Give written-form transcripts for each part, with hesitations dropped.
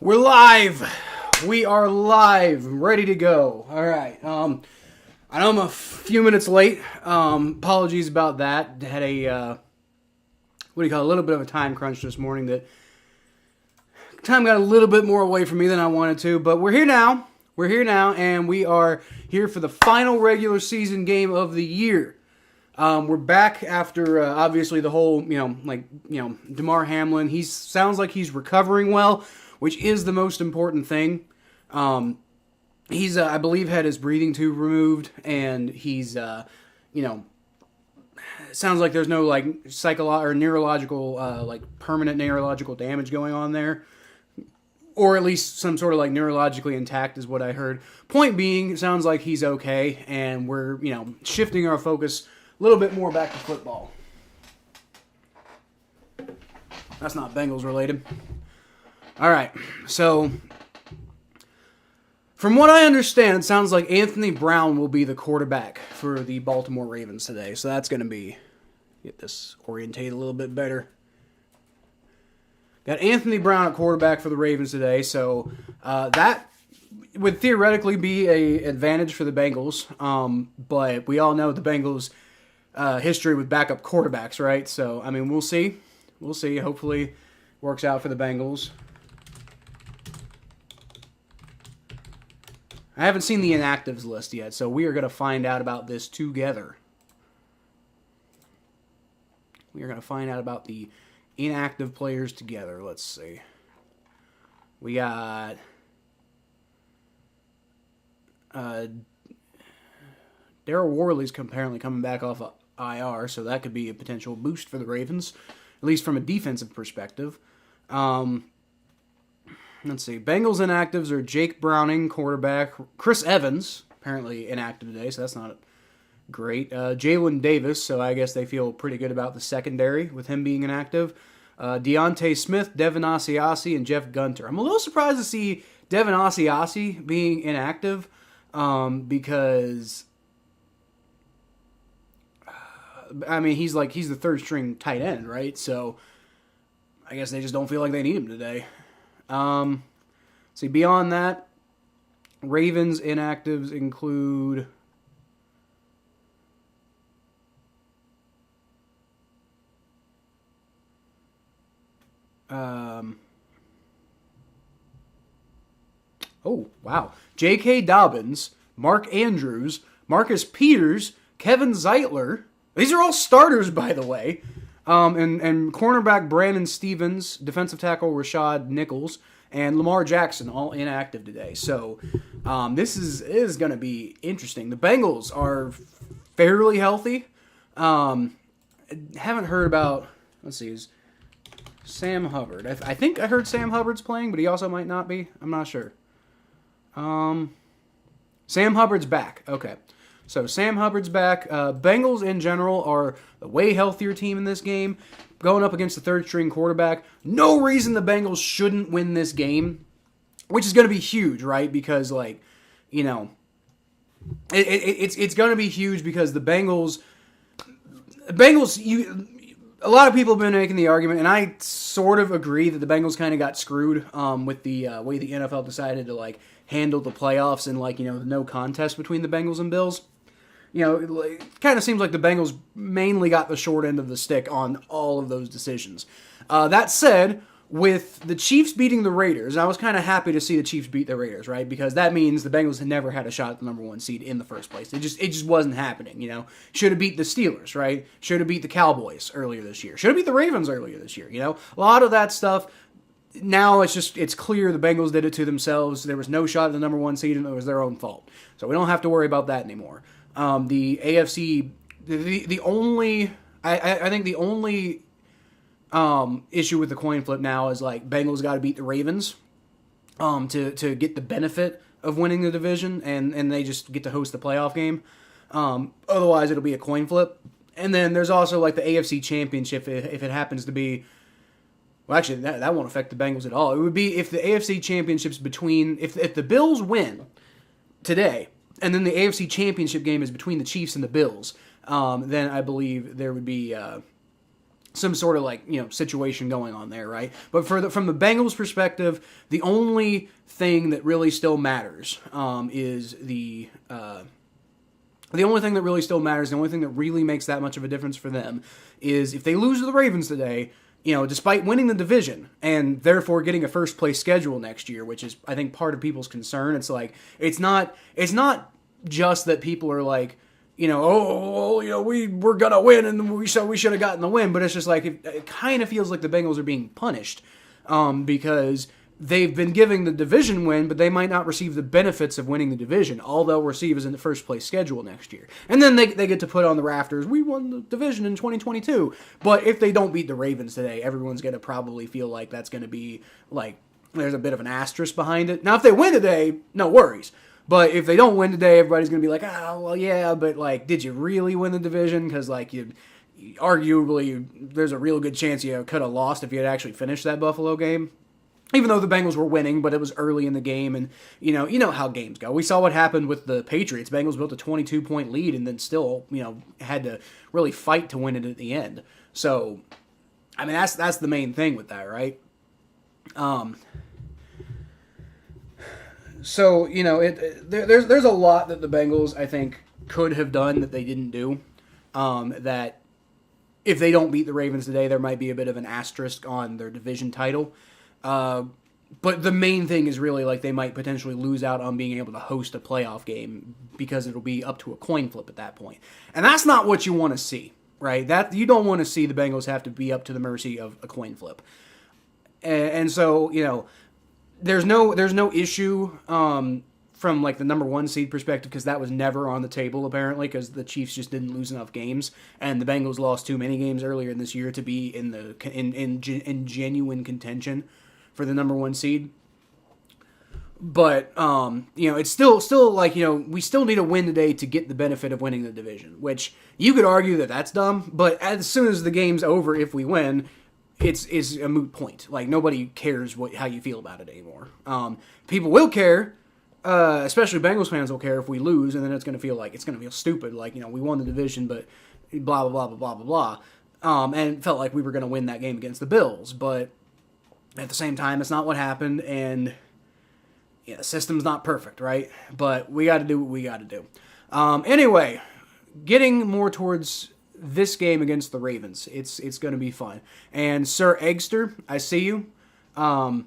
We're live. We are live, ready to go. All right. I know I'm a few minutes late. Apologies about that. Had a a little bit of a time crunch this morning. That time got a little bit more away from me than I wanted to, but we're here now. We're here now, and we are here for the final regular season game of the year. We're back after obviously the whole Damar Hamlin. He sounds like he's recovering well, which is the most important thing. He's, I believe, had his breathing tube removed, and he's, sounds like there's no, neurological, permanent neurological damage going on there. Or at least some sort of, neurologically intact is what I heard. Point being, it sounds like he's okay, and we're, shifting our focus a little bit more back to football. That's not Bengals related. All right, so from what I understand, it sounds like Anthony Brown will be the quarterback for the Baltimore Ravens today. So that's going to be, get this orientated a little bit better. Got Anthony Brown at quarterback for the Ravens today, so that would theoretically be an advantage for the Bengals. But we all know the Bengals' history with backup quarterbacks, right? So, I mean, we'll see. We'll see. Hopefully it works out for the Bengals. I haven't seen the inactives list yet, so we are going to find out about this together. We are going to find out about the inactive players together. Let's see. We got Daryl Worley's apparently coming back off of IR, so that could be a potential boost for the Ravens, at least from a defensive perspective. Let's see. Bengals inactives are Jake Browning, quarterback. Chris Evans, apparently inactive today, so that's not great. Jalen Davis, so I guess they feel pretty good about the secondary with him being inactive. Deontay Smith, Devin Asiasi, and Jeff Gunter. I'm a little surprised to see Devin Asiasi being inactive because, I mean, he's the third string tight end, right? So I guess they just don't feel like they need him today. See, beyond that, Ravens inactives include J.K. Dobbins, Mark Andrews, Marcus Peters, Kevin Zeitler. These are all starters, by the way. And cornerback Brandon Stevens, defensive tackle Rashad Nichols, and Lamar Jackson all inactive today. So this is going to be interesting. The Bengals are fairly healthy. Haven't heard about, let's see, is Sam Hubbard. I think I heard Sam Hubbard's playing, but he also might not be. I'm not sure. Sam Hubbard's back. Okay. So Sam Hubbard's back. Bengals in general are a way healthier team in this game. Going up against the third-string quarterback. No reason the Bengals shouldn't win this game, which is going to be huge, right? Because, it's going to be huge because the Bengals, a lot of people have been making the argument, and I sort of agree that the Bengals kind of got screwed with the way the NFL decided to, handle the playoffs and, the no contest between the Bengals and Bills. It kind of seems like the Bengals mainly got the short end of the stick on all of those decisions. That said, with the Chiefs beating the Raiders, I was kind of happy to see the Chiefs beat the Raiders, right? Because that means the Bengals had never had a shot at the number one seed in the first place. It just wasn't happening, Should have beat the Steelers, right? Should have beat the Cowboys earlier this year. Should have beat the Ravens earlier this year, A lot of that stuff. Now it's clear the Bengals did it to themselves. There was no shot at the number one seed, and it was their own fault. So we don't have to worry about that anymore. The AFC, the only, I think the only issue with the coin flip now is Bengals got to beat the Ravens to get the benefit of winning the division, and they just get to host the playoff game. Otherwise, it'll be a coin flip. And then there's also the AFC Championship if it happens to be. Well, actually, that won't affect the Bengals at all. It would be if the AFC Championship's between if the Bills win today. And then the AFC Championship game is between the Chiefs and the Bills. Then I believe there would be some sort of like, situation going on there, right? But from the Bengals perspective, the only thing that really still matters is the only thing that really still matters, the only thing that really makes that much of a difference for them is if they lose to the Ravens today, despite winning the division and therefore getting a first place schedule next year, which is I think part of people's concern. It's like it's not just that people are like, we're gonna win and we should have gotten the win, but it's just like it kind of feels like the Bengals are being punished because they've been giving the division win, but they might not receive the benefits of winning the division. All they'll receive is in the first place schedule next year, and then they get to put on the rafters, we won the division in 2022. But if they don't beat the Ravens today, everyone's gonna probably feel like that's gonna be like there's a bit of an asterisk behind it. Now, if they win today, no worries. But if they don't win today, everybody's going to be like, well, yeah, but, like, did you really win the division? Because, like, arguably, there's a real good chance you could have lost if you had actually finished that Buffalo game. Even though the Bengals were winning, but it was early in the game, and, you know how games go. We saw what happened with the Patriots. Bengals built a 22-point lead and then still, had to really fight to win it at the end. So, I mean, that's the main thing with that, right? So, there's a lot that the Bengals, I think, could have done that they didn't do. That if they don't beat the Ravens today, there might be a bit of an asterisk on their division title. But the main thing is really like they might potentially lose out on being able to host a playoff game because it'll be up to a coin flip at that point. And that's not what you want to see, right? That you don't want to see the Bengals have to be up to the mercy of a coin flip. And so, there's no issue from like the number one seed perspective because that was never on the table apparently because the Chiefs just didn't lose enough games and the Bengals lost too many games earlier in this year to be in genuine contention for the number one seed. But it's still like we still need a win today to get the benefit of winning the division, which you could argue that that's dumb. But as soon as the game's over, if we win, it's a moot point. Like, nobody cares how you feel about it anymore. People will care, especially Bengals fans will care if we lose, and then it's going to feel stupid. Like, we won the division, but blah, blah, blah, blah, blah, blah, blah. And it felt like we were going to win that game against the Bills. But at the same time, it's not what happened, and the system's not perfect, right? But we got to do what we got to do. Anyway, getting more towards this game against the Ravens. It's going to be fun. And Sir Eggster, I see you. I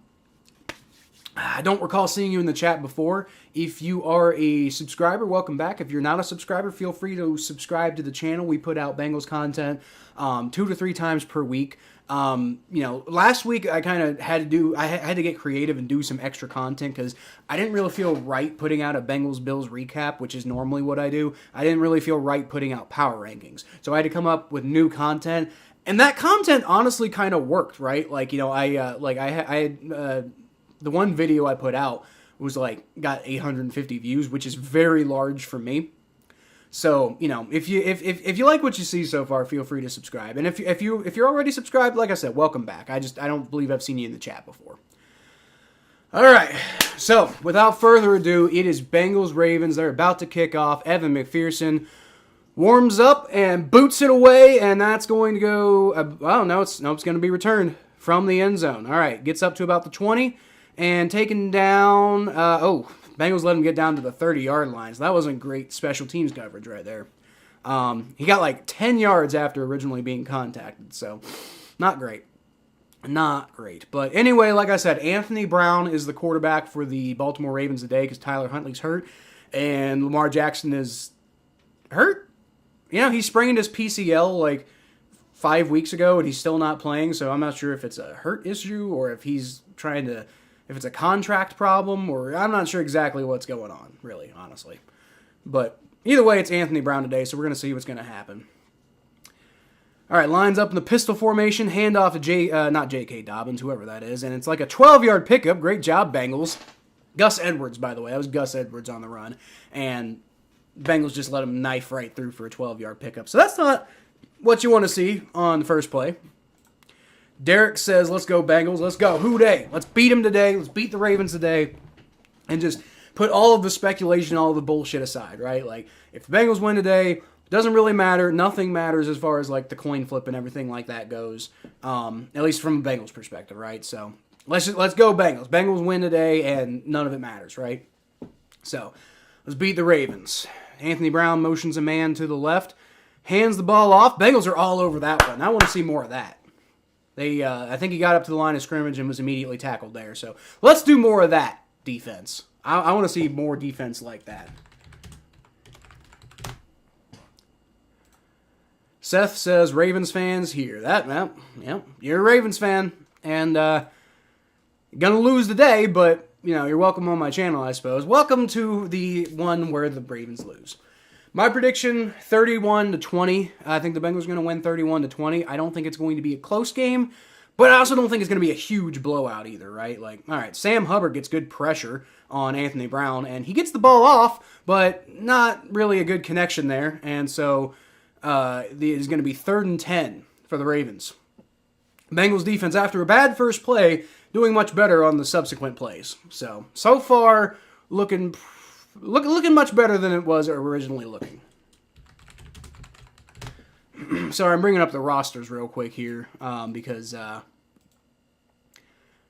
don't recall seeing you in the chat before. If you are a subscriber, welcome back. If you're not a subscriber, feel free to subscribe to the channel. We put out Bengals content 2 to 3 times per week. Last week I kind of had to get creative and do some extra content because I didn't really feel right putting out a Bengals-Bills recap, which is normally what I do. I didn't really feel right putting out power rankings. So I had to come up with new content. And that content honestly kind of worked, right? Like, the one video I put out was got 850 views, which is very large for me. So, if you like what you see so far, feel free to subscribe. And if you're already subscribed, like I said, welcome back. I don't believe I've seen you in the chat before. All right. So, without further ado, it is Bengals Ravens. They're about to kick off. Evan McPherson warms up and boots it away, and that's going to go. It's going to be returned from the end zone. All right, gets up to about the 20 and taken down. Bengals let him get down to the 30-yard line. So that wasn't great special teams coverage right there. He got 10 yards after originally being contacted, so not great. Not great. But anyway, like I said, Anthony Brown is the quarterback for the Baltimore Ravens today because Tyler Huntley's hurt, and Lamar Jackson is hurt. He sprained his PCL 5 weeks ago, and he's still not playing, so I'm not sure if it's a hurt issue or if he's if it's a contract problem, or I'm not sure exactly what's going on, really, honestly. But either way, it's Anthony Brown today, so we're going to see what's going to happen. All right, lines up in the pistol formation, handoff to not J.K. Dobbins, whoever that is, and it's like a 12-yard pickup. Great job, Bengals. Gus Edwards, by the way. That was Gus Edwards on the run, and Bengals just let him knife right through for a 12-yard pickup. So that's not what you want to see on the first play. Derek says, let's go Bengals, let's go. Who day? Let's beat them today. Let's beat the Ravens today. And just put all of the speculation, all of the bullshit aside, right? If the Bengals win today, Doesn't really matter. Nothing matters as far as like the coin flip and everything like that goes. At least from a Bengals perspective, right? So let's go Bengals. Bengals win today, and none of it matters, right? So let's beat the Ravens. Anthony Brown motions a man to the left, hands the ball off. Bengals are all over that one. I want to see more of that. I think he got up to the line of scrimmage and was immediately tackled there. So let's do more of that defense. I want to see more defense like that. Seth says, Ravens fans here. You're a Ravens fan, and gonna lose today, but you're welcome on my channel, I suppose. Welcome to the one where the Ravens lose. My prediction, 31-20. I think the Bengals are going to win 31-20. I don't think it's going to be a close game, but I also don't think it's going to be a huge blowout either, right? All right, Sam Hubbard gets good pressure on Anthony Brown, and he gets the ball off, but not really a good connection there, and so it's going to be 3rd and 10 for the Ravens. Bengals defense, after a bad first play, doing much better on the subsequent plays. So far, looking much better than it was originally looking. Sorry, I'm bringing up the rosters real quick here because,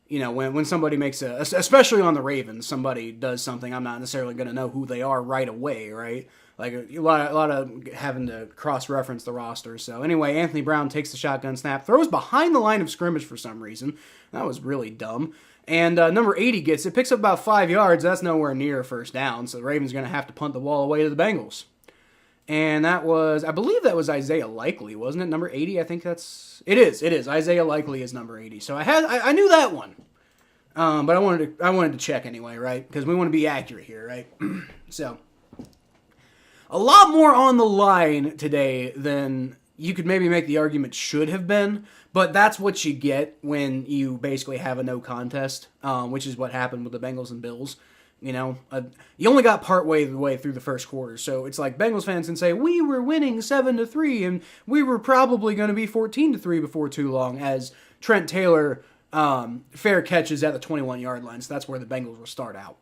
when somebody makes especially on the Ravens, somebody does something, I'm not necessarily going to know who they are right away, right? Like a lot of having to cross-reference the roster. So anyway, Anthony Brown takes the shotgun snap, throws behind the line of scrimmage for some reason. That was really dumb. And number 80 gets it, picks up about 5 yards. That's nowhere near a first down, so the Ravens are going to have to punt the ball away to the Bengals. And I believe that was Isaiah Likely, wasn't it? Number 80, I think it is. Isaiah Likely is number 80. So I knew that one. But I wanted to check anyway, right? Because we want to be accurate here, right? So a lot more on the line today than you could maybe make the argument should have been, but that's what you get when you basically have a no contest, which is what happened with the Bengals and Bills. You only got partway the way through the first quarter, so it's like Bengals fans can say, we were winning 7-3, and we were probably going to be 14-3 before too long, as Trent Taylor fair catches at the 21-yard line, so that's where the Bengals will start out.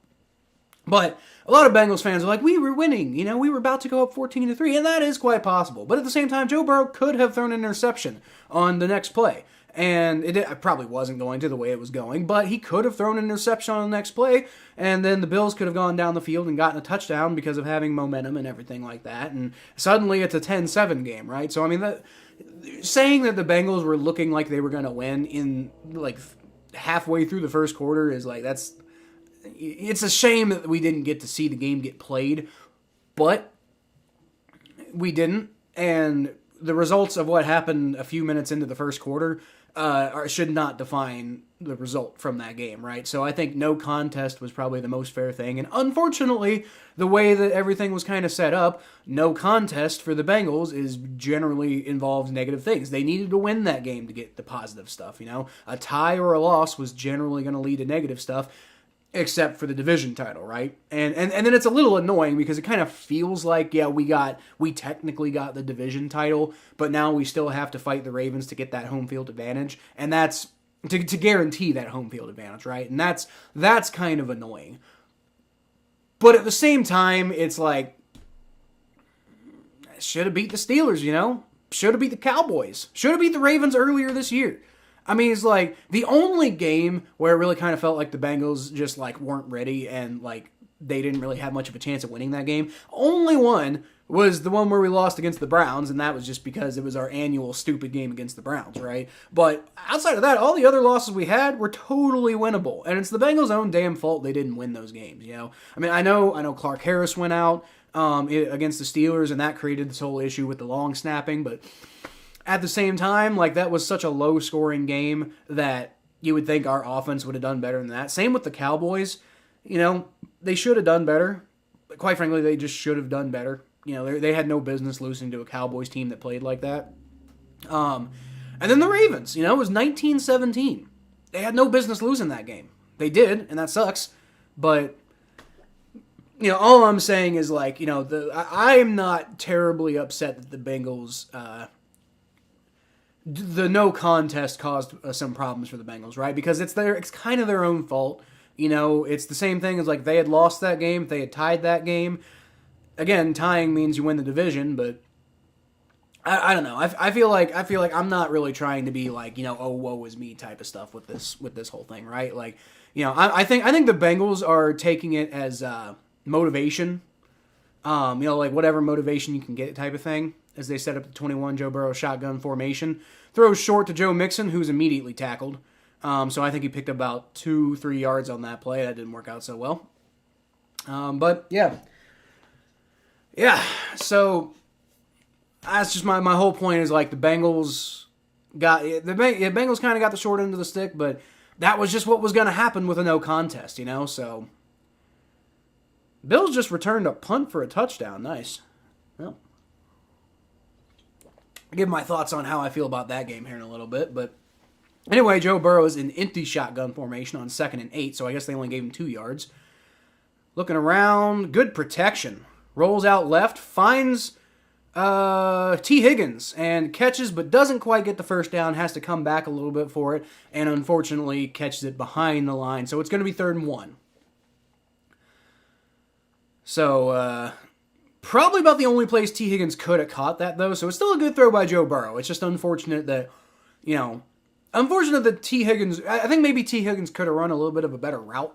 But a lot of Bengals fans are like, we were winning, we were about to go up 14-3, and that is quite possible. But at the same time, Joe Burrow could have thrown an interception on the next play. And it probably wasn't going to the way it was going, but he could have thrown an interception on the next play, and then the Bills could have gone down the field and gotten a touchdown because of having momentum and everything like that. And suddenly it's a 10-7 game, right? So, saying that the Bengals were looking like they were going to win in, halfway through the first quarter is, it's a shame that we didn't get to see the game get played, but we didn't, and the results of what happened a few minutes into the first quarter should not define the result from that game, right? So I think no contest was probably the most fair thing, and unfortunately, the way that everything was kind of set up, no contest for the Bengals is generally involves negative things. They needed to win that game to get the positive stuff, A tie or a loss was generally going to lead to negative stuff, except for the division title, right? And then it's a little annoying because it kind of feels like, we technically got the division title, but now we still have to fight the Ravens to get that home field advantage, and that's to guarantee that home field advantage, right? And that's kind of annoying. But at the same time, it's like, should have beat the Steelers, Should have beat the Cowboys. Should have beat the Ravens earlier this year. It's like the only game where it really kind of felt like the Bengals just weren't ready and they didn't really have much of a chance at winning that game. Only one was the one where we lost against the Browns, and that was just because it was our annual stupid game against the Browns, right? But outside of that, all the other losses we had were totally winnable, and it's the Bengals' own damn fault they didn't win those games, I know Clark Harris went out against the Steelers, and that created this whole issue with the long snapping, but at the same time, that was such a low-scoring game that you would think our offense would have done better than that. Same with the Cowboys. They should have done better. But quite frankly, they just should have done better. They had no business losing to a Cowboys team that played like that. And then the Ravens, it was 19-17. They had no business losing that game. They did, and that sucks. But, all I'm saying is, I'm not terribly upset that the Bengals... the no contest caused some problems for the Bengals, right? Because it's kind of their own fault. It's the same thing as if they had lost that game, if they had tied that game. Again, tying means you win the division, but I don't know. I feel like I'm not really trying to be like, oh, woe is me type of stuff with this whole thing, right? Like, I think the Bengals are taking it as motivation, like whatever motivation you can get type of thing, as they set up the 21 Joe Burrow shotgun formation. Throws short to Joe Mixon, who's immediately tackled. So I think he picked up about 2-3 yards on that play. That didn't work out so well. But yeah. So that's just my whole point is like the Bengals Bengals kind of got the short end of the stick, but that was just what was going to happen with a no contest, So Bills just returned a punt for a touchdown. Nice. Well, I'll give my thoughts on how I feel about that game here in a little bit, but anyway, Joe Burrow is in empty shotgun formation on 2nd and 8, so I guess they only gave him 2 yards. Looking around, good protection. Rolls out left, finds T. Higgins and catches, but doesn't quite get the first down, has to come back a little bit for it, and unfortunately catches it behind the line. So it's going to be 3rd and 1. So, probably about the only place T. Higgins could have caught that, though. So it's still a good throw by Joe Burrow. It's just unfortunate that, T. Higgins, I think maybe T. Higgins could have run a little bit of a better route.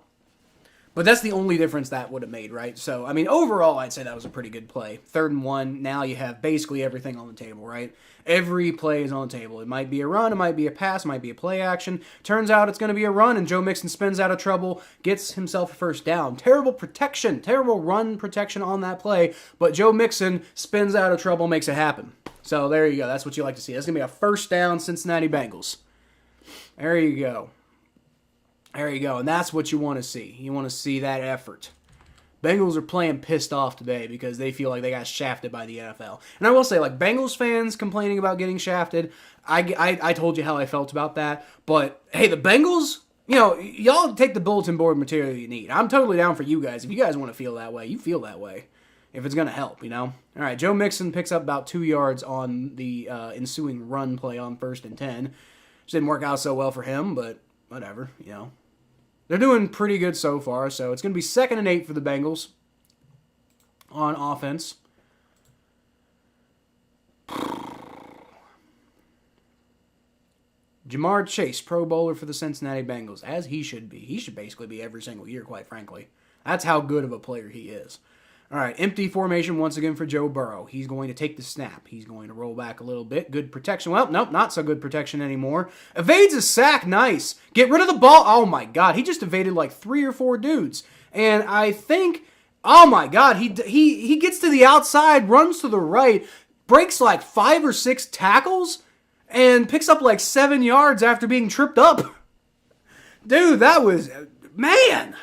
But that's the only difference that would have made, right? So, I mean, overall, I'd say that was a pretty good play. 3rd and 1, now you have basically everything on the table, right? Every play is on the table. It might be a run, it might be a pass, it might be a play action. Turns out it's going to be a run, and Joe Mixon spins out of trouble, gets himself a first down. Terrible protection, terrible run protection on that play, but Joe Mixon spins out of trouble, makes it happen. So, there you go. That's what you like to see. That's going to be a first down Cincinnati Bengals. There you go. There you go, and that's what you want to see. You want to see that effort. Bengals are playing pissed off today because they feel like they got shafted by the NFL. And I will say, like, Bengals fans complaining about getting shafted, I told you how I felt about that. But, hey, the Bengals, y'all take the bulletin board material you need. I'm totally down for you guys. If you guys want to feel that way, you feel that way. If it's going to help, All right, Joe Mixon picks up about 2 yards on the ensuing run play on 1st and 10. Just didn't work out so well for him, but whatever, They're doing pretty good so far, so it's going to be 2nd and 8 for the Bengals on offense. Jamar Chase, Pro Bowler for the Cincinnati Bengals, as he should be. He should basically be every single year, quite frankly. That's how good of a player he is. All right, empty formation once again for Joe Burrow. He's going to take the snap. He's going to roll back a little bit. Good protection. Well, nope, not so good protection anymore. Evades a sack. Nice. Get rid of the ball. Oh, my God. He just evaded like 3 or 4 dudes. And I think, oh, my God, he gets to the outside, runs to the right, breaks like 5 or 6 tackles, and picks up like 7 yards after being tripped up. Dude, that was, man.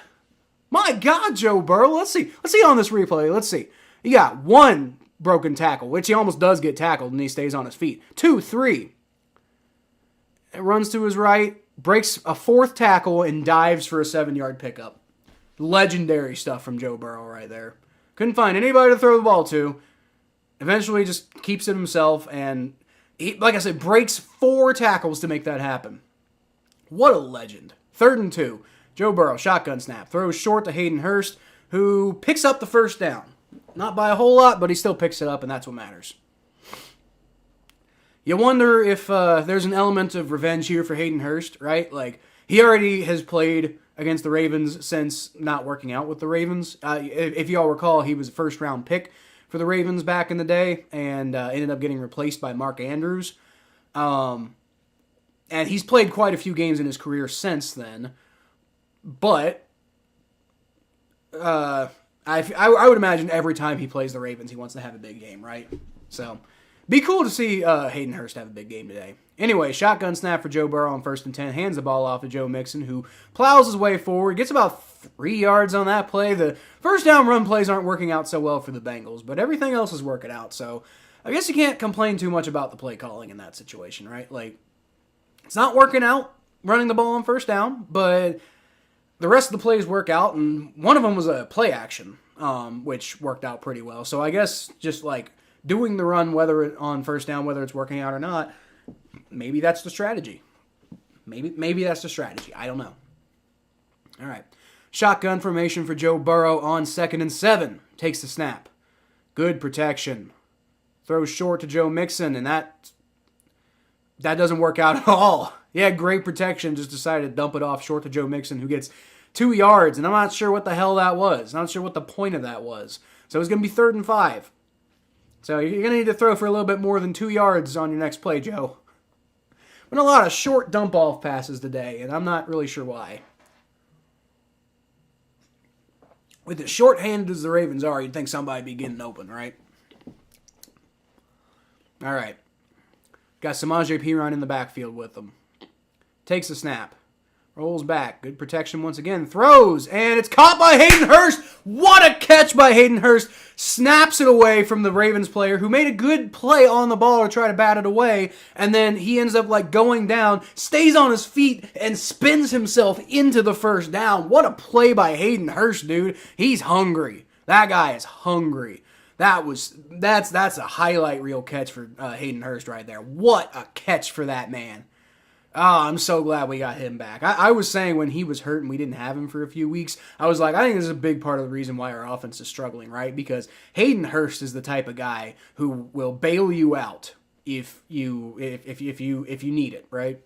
My God, Joe Burrow. Let's see on this replay. Let's see. He got 1 broken tackle, which he almost does get tackled, and he stays on his feet. 2, 3. It runs to his right, breaks a 4th tackle, and dives for a 7-yard pickup. Legendary stuff from Joe Burrow right there. Couldn't find anybody to throw the ball to. Eventually just keeps it himself, and he, like I said, breaks 4 tackles to make that happen. What a legend. 3rd and 2. Joe Burrow, shotgun snap, throws short to Hayden Hurst, who picks up the first down. Not by a whole lot, but he still picks it up, and that's what matters. You wonder if there's an element of revenge here for Hayden Hurst, right? Like, he already has played against the Ravens since not working out with the Ravens. If y'all recall, he was a first-round pick for the Ravens back in the day, and ended up getting replaced by Mark Andrews. And he's played quite a few games in his career since then. But I would imagine every time he plays the Ravens, he wants to have a big game, right? So, be cool to see Hayden Hurst have a big game today. Anyway, shotgun snap for Joe Burrow on 1st and 10. Hands the ball off to Joe Mixon, who plows his way forward. Gets about 3 yards on that play. The first down run plays aren't working out so well for the Bengals, but everything else is working out. So, I guess you can't complain too much about the play calling in that situation, right? Like, it's not working out running the ball on 1st down, but the rest of the plays work out, and one of them was a play action, which worked out pretty well. So I guess just like doing the run, whether on 1st down, whether it's working out or not, maybe that's the strategy. Maybe that's the strategy. I don't know. All right. Shotgun formation for Joe Burrow on 2nd and 7. Takes the snap. Good protection. throws short to Joe Mixon, and that doesn't work out at all. He had great protection, just decided to dump it off short to Joe Mixon, who gets 2 yards, and I'm not sure what the hell that was. Not sure what the point of that was. So it's going to be 3rd and 5. So you're going to need to throw for a little bit more than 2 yards on your next play, Joe. Been a lot of short dump-off passes today, and I'm not really sure why. With as short-handed as the Ravens are, you'd think somebody'd be getting open, right? All right. Got Samaje Perine in the backfield with them. Takes a snap. Rolls back. Good protection once again. Throws. And it's caught by Hayden Hurst. What a catch by Hayden Hurst. Snaps it away from the Ravens player who made a good play on the ball to try to bat it away. And then he ends up going down, stays on his feet, and spins himself into the first down. What a play by Hayden Hurst, dude. He's hungry. That guy is hungry. That's a highlight reel catch for Hayden Hurst right there. What a catch for that man. Oh, I'm so glad we got him back. I was saying when he was hurt and we didn't have him for a few weeks, I was like, I think this is a big part of the reason why our offense is struggling, right? Because Hayden Hurst is the type of guy who will bail you out if you need it, right?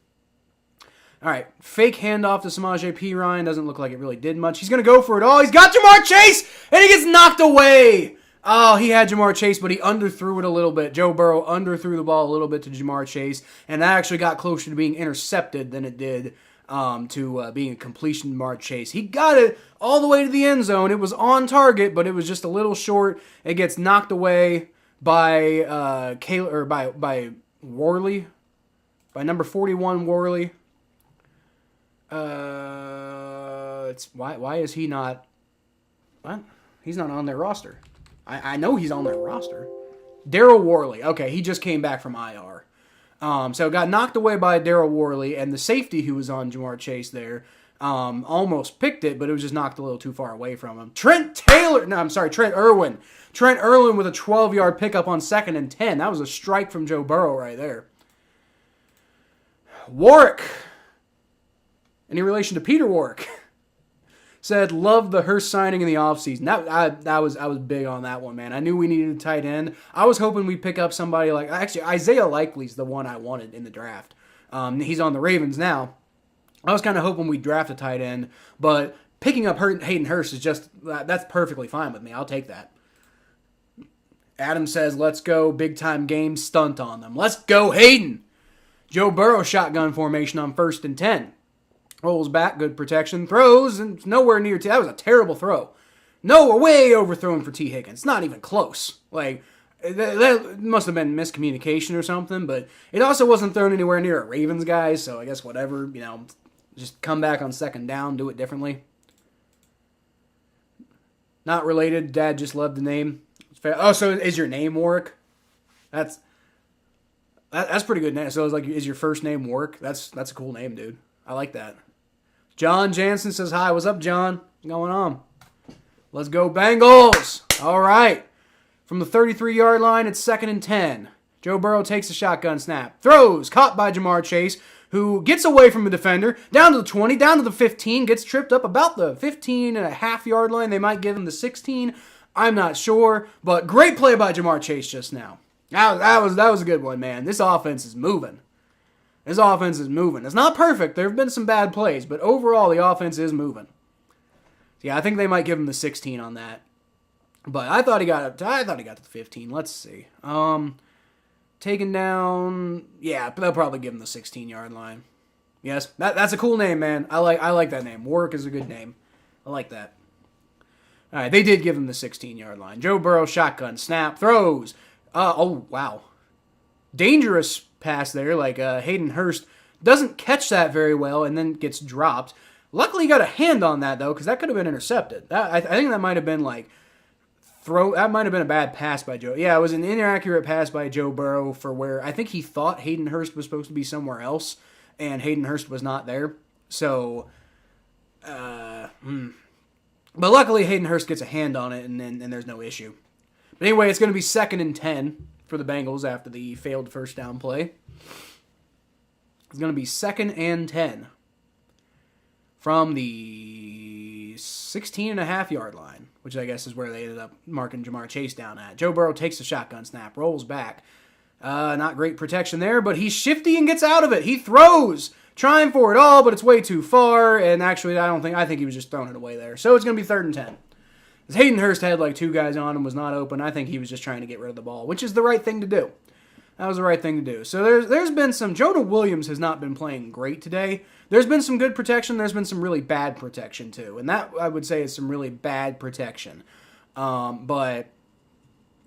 All right, fake handoff to Samaje Perine. Doesn't look like it really did much. He's going to go for it. Oh, he's got Jamar Chase, and he gets knocked away. Oh, he had Jamar Chase, but he underthrew it a little bit. Joe Burrow underthrew the ball a little bit to Jamar Chase, and that actually got closer to being intercepted than it did to being a completion to Jamar Chase. He got it all the way to the end zone. It was on target, but it was just a little short. It gets knocked away by by Worley, by number 41 Worley. Why is he not? What? He's not on their roster. I know he's on their roster. Daryl Worley. Okay, he just came back from IR. So got knocked away by Daryl Worley, and the safety who was on Jamar Chase there almost picked it, but it was just knocked a little too far away from him. Trent Irwin. Trent Irwin with a 12-yard pickup on 2nd and 10. That was a strike from Joe Burrow right there. Warwick. Any relation to Peter Warwick? Said, love the Hurst signing in the offseason. I was big on that one, man. I knew we needed a tight end. I was hoping we'd pick up somebody like, actually, Isaiah Likely's the one I wanted in the draft. He's on the Ravens now. I was kind of hoping we'd draft a tight end, but picking up Hayden Hurst is just, that's perfectly fine with me. I'll take that. Adam says, let's go, big-time game, stunt on them. Let's go, Hayden. Joe Burrow shotgun formation on 1st and 10. Rolls back, good protection, throws, and nowhere near that was a terrible throw. No, way overthrown for T. Higgins. Not even close. That must have been miscommunication or something, but it also wasn't thrown anywhere near a Ravens guy, so I guess whatever, just come back on 2nd down, do it differently. Not related, Dad just loved the name. Oh, so is your name Warwick? That's pretty good name. So it's is your first name Warwick? That's a cool name, dude. I like that. John Jansen says hi. What's up, John? What's going on? Let's go Bengals. All right. From the 33-yard line, it's 2nd and 10. Joe Burrow takes a shotgun snap. Throws. Caught by Jamar Chase, who gets away from a defender. Down to the 20, down to the 15. Gets tripped up about the 15.5-yard line. They might give him the 16. I'm not sure. But great play by Jamar Chase just now. That was a good one, man. This offense is moving. It's not perfect. There have been some bad plays, but overall the offense is moving. Yeah, I think they might give him the 16 on that. But I thought he got to the 15. Let's see. Taken down. Yeah, they'll probably give him the 16-yard line. Yes, that's a cool name, man. I like that name. Warwick is a good name. I like that. All right, they did give him the 16-yard line. Joe Burrow shotgun snap throws. Oh wow, dangerous pass there. Hayden Hurst doesn't catch that very well and then gets dropped. Luckily, he got a hand on that, though, because that could have been intercepted. I think that might have been that might have been a bad pass by Joe. Yeah, it was an inaccurate pass by Joe Burrow for where I think he thought Hayden Hurst was supposed to be somewhere else, and Hayden Hurst was not there. So, but luckily Hayden Hurst gets a hand on it, and there's no issue. But anyway, it's going to be 2nd and 10 for the Bengals after the failed first down play. It's going to be 2nd and 10 from the 16.5-yard line, which I guess is where they ended up marking Jamar Chase down at. Joe Burrow takes the shotgun snap, rolls back. Not great protection there, but he's shifty and gets out of it. He throws, trying for it all, but it's way too far. And actually, I think he was just throwing it away there. So it's going to be 3rd and 10. As Hayden Hurst had like 2 guys on him, was not open. I think he was just trying to get rid of the ball, which is the right thing to do. That was the right thing to do. So there's been some... Jonah Williams has not been playing great today. There's been some good protection. There's been some really bad protection, too. And that, I would say, is some really bad protection. But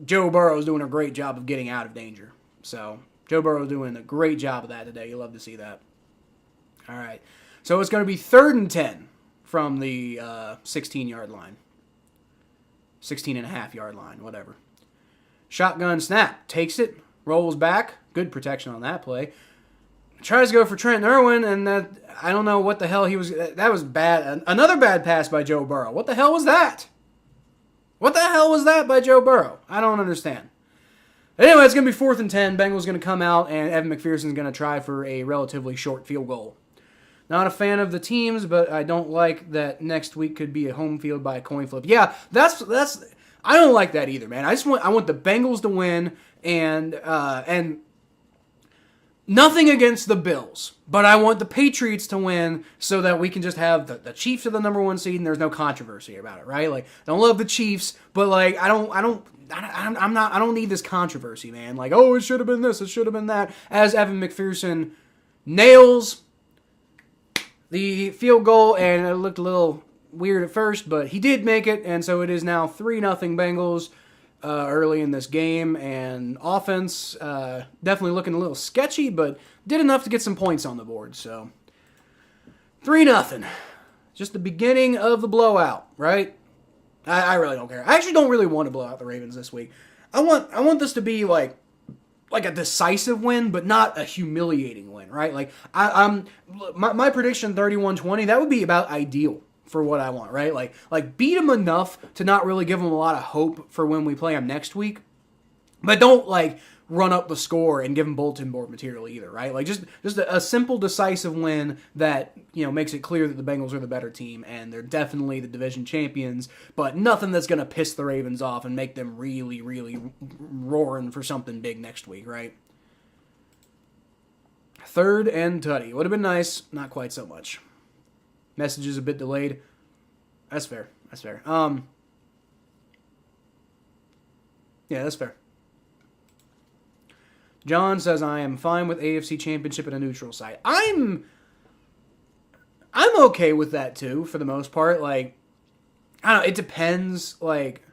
Joe Burrow is doing a great job of getting out of danger. So Joe Burrow is doing a great job of that today. You love to see that. All right. So it's going to be 3rd and 10 from the 16-yard line. 16.5-yard line, whatever. Shotgun snap. Takes it. Rolls back. Good protection on that play. Tries to go for Trent Irwin, and I don't know what the hell he was... That was bad. Another bad pass by Joe Burrow. What the hell was that? What the hell was that by Joe Burrow? I don't understand. Anyway, it's going to be 4th and 10. Bengals going to come out, and Evan McPherson's going to try for a relatively short field goal. Not a fan of the teams, but I don't like that next week could be a home field by a coin flip. Yeah, that's I don't like that either, man. I want the Bengals to win, and nothing against the Bills, but I want the Patriots to win so that we can just have the Chiefs are the number 1 seed and there's no controversy about it, right? Like, I don't love the Chiefs, but like I don't need this controversy, man. Like, oh, it should have been this, it should have been that. As Evan McPherson nails the field goal, and it looked a little weird at first, but he did make it, and so it is now 3-0 Bengals early in this game, and offense definitely looking a little sketchy, but did enough to get some points on the board, so 3-0. Just the beginning of the blowout, right? I really don't care. I actually don't really want to blow out the Ravens this week. I want this to be like a decisive win, but not a humiliating win, right? Like my prediction 31-20, that would be about ideal for what I want, right? Like beat them enough to not really give them a lot of hope for when we play them next week, but don't like run up the score and give them bulletin board material either, right? Like just a simple decisive win that, you know, makes it clear that the Bengals are the better team and they're definitely the division champions, but nothing that's going to piss the Ravens off and make them really, really roaring for something big next week, right? 3rd and tutty. Would have been nice, not quite so much. Message is a bit delayed. That's fair. Yeah, that's fair. John says, I am fine with AFC Championship at a neutral site. I'm okay with that, too, for the most part. Like, I don't know, it depends, like...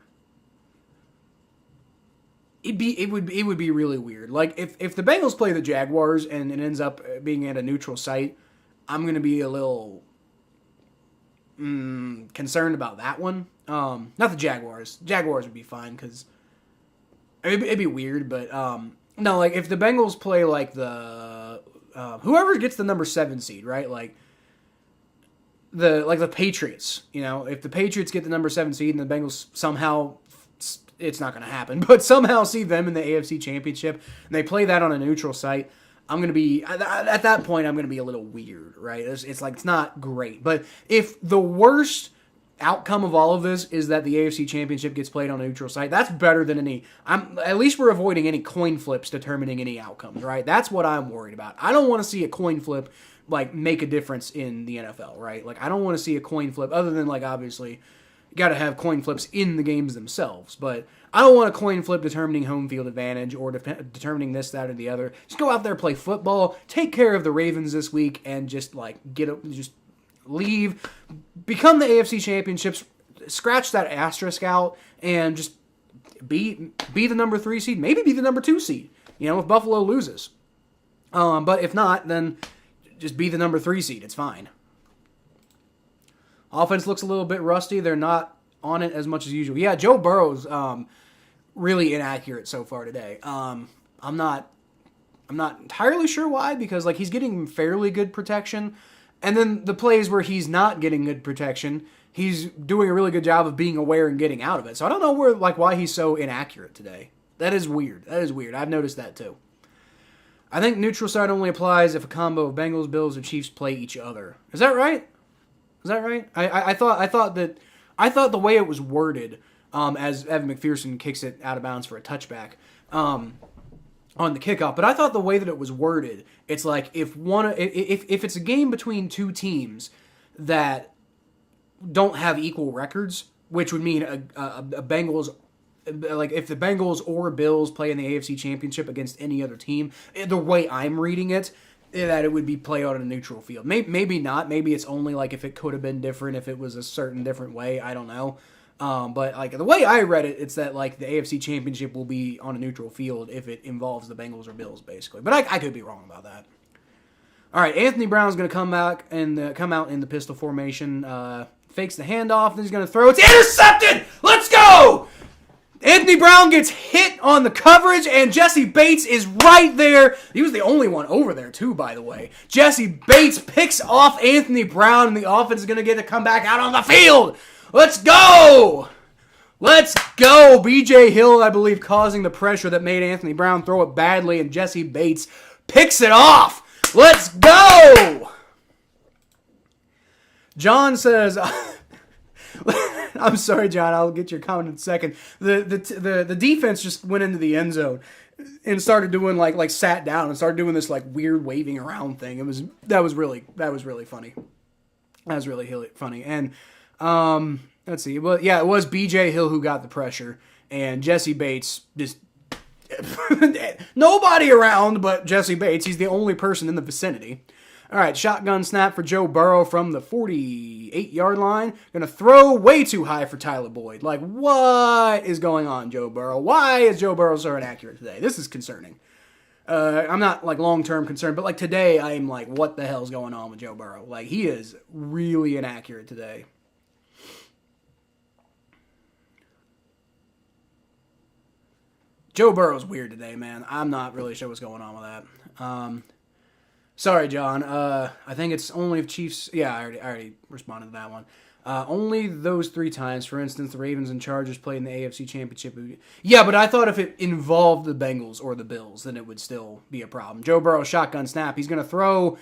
It would be really weird. Like, if the Bengals play the Jaguars and it ends up being at a neutral site, I'm going to be a little... concerned about that one. Not the Jaguars. Jaguars would be fine because it'd be weird, but no, like if the Bengals play like the whoever gets the number 7 seed, right? Like the Patriots, you know, if the Patriots get the number 7 seed and the Bengals somehow, it's not going to happen, but somehow see them in the AFC Championship and they play that on a neutral site, I'm going to be, at that point, I'm going to be a little weird, right? It's like, it's not great. But if the worst outcome of all of this is that the AFC Championship gets played on a neutral site, that's better than at least we're avoiding any coin flips determining any outcomes, right? That's what I'm worried about. I don't want to see a coin flip, like, make a difference in the NFL, right? Like, I don't want to see a coin flip, other than, like, obviously, you got to have coin flips in the games themselves, but I don't want a coin flip determining home field advantage or determining this, that, or the other. Just go out there, play football, take care of the Ravens this week, and just just leave, become the AFC Championships, scratch that asterisk out, and just be the number 3 seed, maybe be the number 2 seed. You know, if Buffalo loses, but if not, then just be the number 3 seed. It's fine. Offense looks a little bit rusty. They're not on it as much as usual. Yeah, Joe Burrow's really inaccurate so far today. I'm not entirely sure why, because like he's getting fairly good protection, and then the plays where he's not getting good protection, he's doing a really good job of being aware and getting out of it. So I don't know why he's so inaccurate today. That is weird. I've noticed that too. I think neutral site only applies if a combo of Bengals, Bills, or Chiefs play each other. Is that right? Is that right? I thought the way it was worded, as Evan McPherson kicks it out of bounds for a touchback, on the kickoff. But I thought the way that it was worded, it's like if it's a game between two teams that don't have equal records, which would mean a Bengals, like if the Bengals or Bills play in the AFC Championship against any other team, the way I'm reading it, that it would be played on a neutral field. Maybe not. Maybe it's only like if it could have been different, if it was a certain different way. I don't know. But like the way I read it, it's that like the AFC Championship will be on a neutral field if it involves the Bengals or Bills, basically. But I could be wrong about that. All right, Anthony Brown's going to come out in the pistol formation. Fakes the handoff, then he's going to throw. It's intercepted! Let's go! Anthony Brown gets hit on the coverage, and Jesse Bates is right there. He was the only one over there, too, by the way. Jesse Bates picks off Anthony Brown, and the offense is going to get to come back out on the field. Let's go! Let's go! B.J. Hill, I believe, causing the pressure that made Anthony Brown throw it badly, and Jesse Bates picks it off. Let's go! John says, I'm sorry, John, I'll get your comment in a second. The defense just went into the end zone and started doing like sat down and started doing this like weird waving around thing. That was really funny. That was really funny. And let's see. Well, yeah, it was BJ Hill who got the pressure, and Jesse Bates just nobody around but Jesse Bates. He's the only person in the vicinity. All right, shotgun snap for Joe Burrow from the 48-yard line. Going to throw way too high for Tyler Boyd. Like, what is going on, Joe Burrow? Why is Joe Burrow so inaccurate today? This is concerning. I'm not, like, long-term concerned, but, like, today I'm like, what the hell's going on with Joe Burrow? Like, he is really inaccurate today. Joe Burrow's weird today, man. I'm not really sure what's going on with that. Sorry, John. I think it's only if Chiefs... Yeah, I already responded to that one. Only those 3 times. For instance, the Ravens and Chargers played in the AFC Championship. Yeah, but I thought if it involved the Bengals or the Bills, then it would still be a problem. Joe Burrow, shotgun snap. He's going to throw...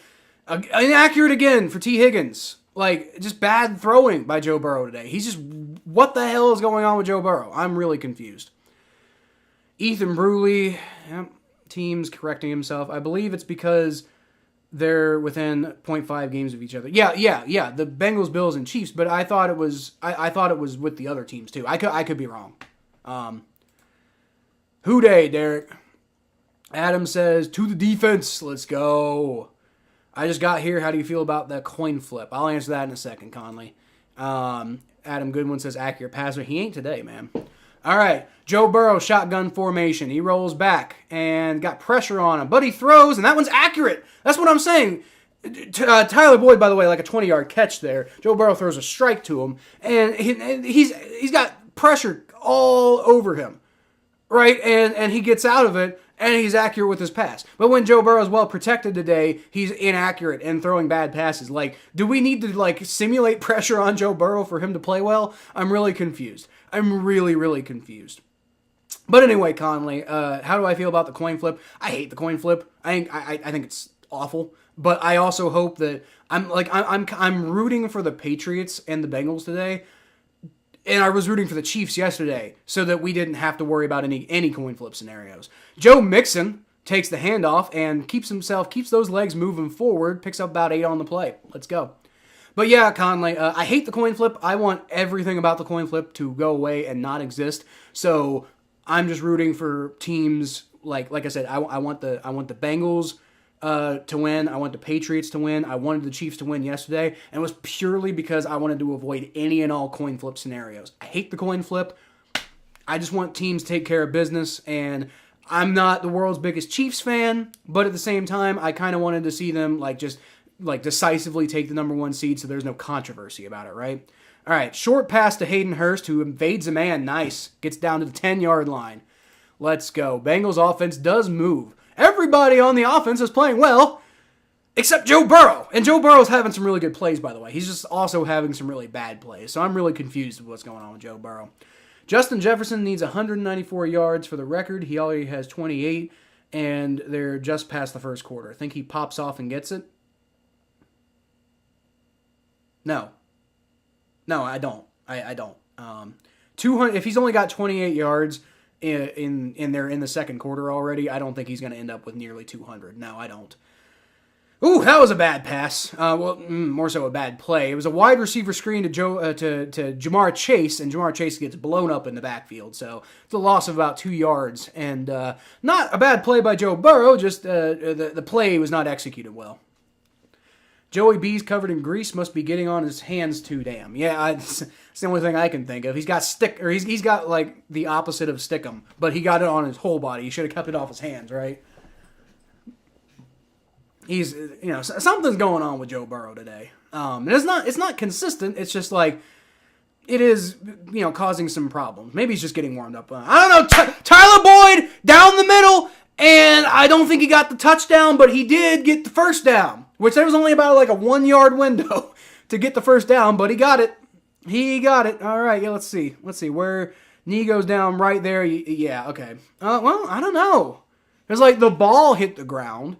inaccurate again for T. Higgins. Like, just bad throwing by Joe Burrow today. He's just... What the hell is going on with Joe Burrow? I'm really confused. Ethan Bruley... Yep, team's correcting himself. I believe it's because... they're within 0.5 games of each other. Yeah. The Bengals, Bills, and Chiefs. But I thought it was. I thought it was with the other teams too. I could be wrong. Who day, Derek? Adam says to the defense. Let's go. I just got here. How do you feel about the coin flip? I'll answer that in a second, Conley. Adam Goodwin says accurate passer. He ain't today, man. All right, Joe Burrow, shotgun formation. He rolls back and got pressure on him, but he throws, and that one's accurate. That's what I'm saying. Tyler Boyd, by the way, like a 20-yard catch there. Joe Burrow throws a strike to him, and he's got pressure all over him, right? And he gets out of it, and he's accurate with his pass. But when Joe Burrow's well protected today, he's inaccurate and throwing bad passes. Like, do we need to like simulate pressure on Joe Burrow for him to play well? I'm really confused. I'm really confused. But anyway, Conley, how do I feel about the coin flip? I hate the coin flip. I think it's awful. But I also hope that I'm rooting for the Patriots and the Bengals today. And I was rooting for the Chiefs yesterday so that we didn't have to worry about any coin flip scenarios. Joe Mixon takes the handoff and keeps those legs moving forward, picks up about 8 on the play. Let's go. But yeah, Conley, I hate the coin flip. I want everything about the coin flip to go away and not exist. So I'm just rooting for teams like I said. I want the Bengals to win. I want the Patriots to win. I wanted the Chiefs to win yesterday, and it was purely because I wanted to avoid any and all coin flip scenarios. I hate the coin flip. I just want teams to take care of business, and I'm not the world's biggest Chiefs fan, but at the same time, I kind of wanted to see them just decisively take the number 1 seed so there's no controversy about it, right? All right, short pass to Hayden Hurst, who invades a man. Nice. Gets down to the 10-yard line. Let's go. Bengals offense does move. Everybody on the offense is playing well, except Joe Burrow. And Joe Burrow's having some really good plays, by the way. He's just also having some really bad plays. So I'm really confused with what's going on with Joe Burrow. Justin Jefferson needs 194 yards for the record. He already has 28, and they're just past the first quarter. I think he pops off and gets it. No. No, I don't. I don't. 200. If he's only got 28 yards in there in the second quarter already, I don't think he's going to end up with nearly 200. No, I don't. Ooh, that was a bad pass. More so a bad play. It was a wide receiver screen to Jamar Chase, and Jamar Chase gets blown up in the backfield. So it's a loss of about 2 yards, and not a bad play by Joe Burrow. Just the play was not executed well. Joey B's covered in grease, must be getting on his hands too damn. Yeah, it's the only thing I can think of. He's got he's got like the opposite of stickum, but he got it on his whole body. He should have kept it off his hands, right? He's, something's going on with Joe Burrow today. And it's not consistent. It's just like, it is, causing some problems. Maybe he's just getting warmed up. I don't know. Tyler Boyd down the middle, and I don't think he got the touchdown, but he did get the first down, which there was only about like a 1 yard window to get the first down, but he got it. He got it. All right. Yeah. Let's see where knee goes down right there. Yeah. Okay. Well, I don't know. It's like the ball hit the ground.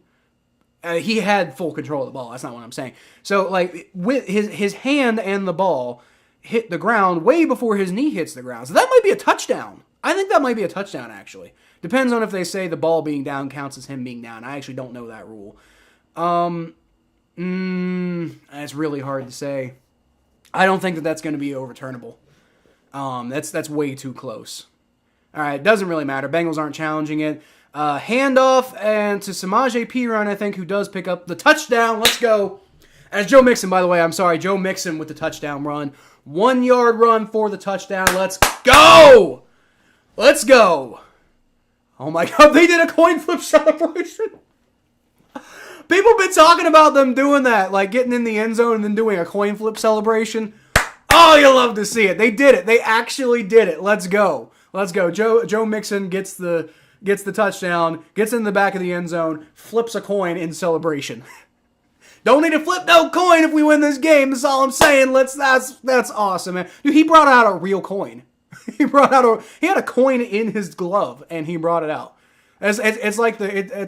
He had full control of the ball. That's not what I'm saying. So, like, with his hand and the ball hit the ground way before his knee hits the ground. So that might be a touchdown. I think that might be a touchdown, actually. Depends on if they say the ball being down counts as him being down. I actually don't know that rule. It's really hard to say. I don't think that that's going to be overturnable. That's way too close. All right, doesn't really matter. Bengals aren't challenging it. Handoff and to Samaje Perine, I think, who does pick up the touchdown. Let's go. As Joe Mixon, by the way, I'm sorry. Joe Mixon with the touchdown run. 1 yard run for the touchdown. Let's go. Let's go. Oh my God, they did a coin flip celebration. People have been talking about them doing that, like getting in the end zone and then doing a coin flip celebration. Oh, you love to see it. They did it. They actually did it. Let's go. Let's go. Joe Mixon gets the touchdown, gets in the back of the end zone, flips a coin in celebration. Don't need to flip no coin if we win this game. That's all I'm saying. That's awesome, man. Dude, he brought out a real coin. He had a coin in his glove and he brought it out. It's like Evan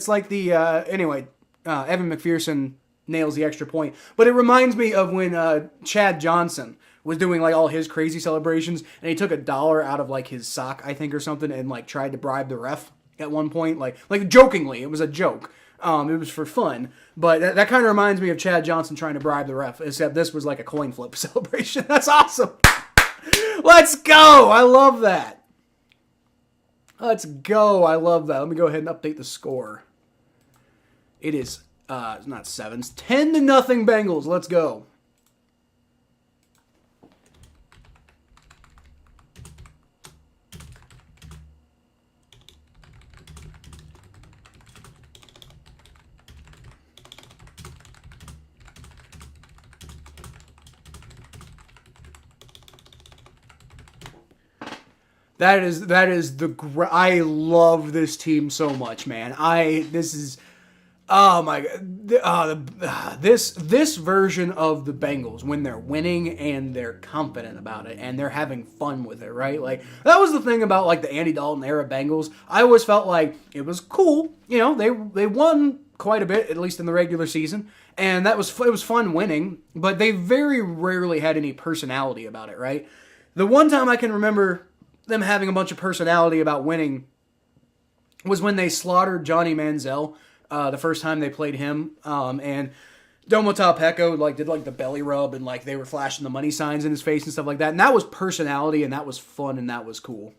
McPherson nails the extra point, but it reminds me of when Chad Johnson was doing like all his crazy celebrations and he took $1 out of like his sock, I think, or something, and like tried to bribe the ref at one point, like jokingly. It was a joke. It was for fun, but that kind of reminds me of Chad Johnson trying to bribe the ref, except this was like a coin flip celebration. That's awesome. Let's go. I love that. Let's go. I love that. Let me go ahead and update the score. It is, it's not 7, it's 10-0 Bengals. Let's go. That is I love this team so much, man. Oh my God, this version of the Bengals when they're winning and they're confident about it and they're having fun with it, right? Like that was the thing about like the Andy Dalton era Bengals. I always felt like it was cool, they won quite a bit, at least in the regular season, and it was fun winning, but they very rarely had any personality about it, right? The one time I can remember them having a bunch of personality about winning was when they slaughtered Johnny Manziel the first time they played him, and Domata Peko did the belly rub and they were flashing the money signs in his face and stuff like that, and that was personality and that was fun and that was cool.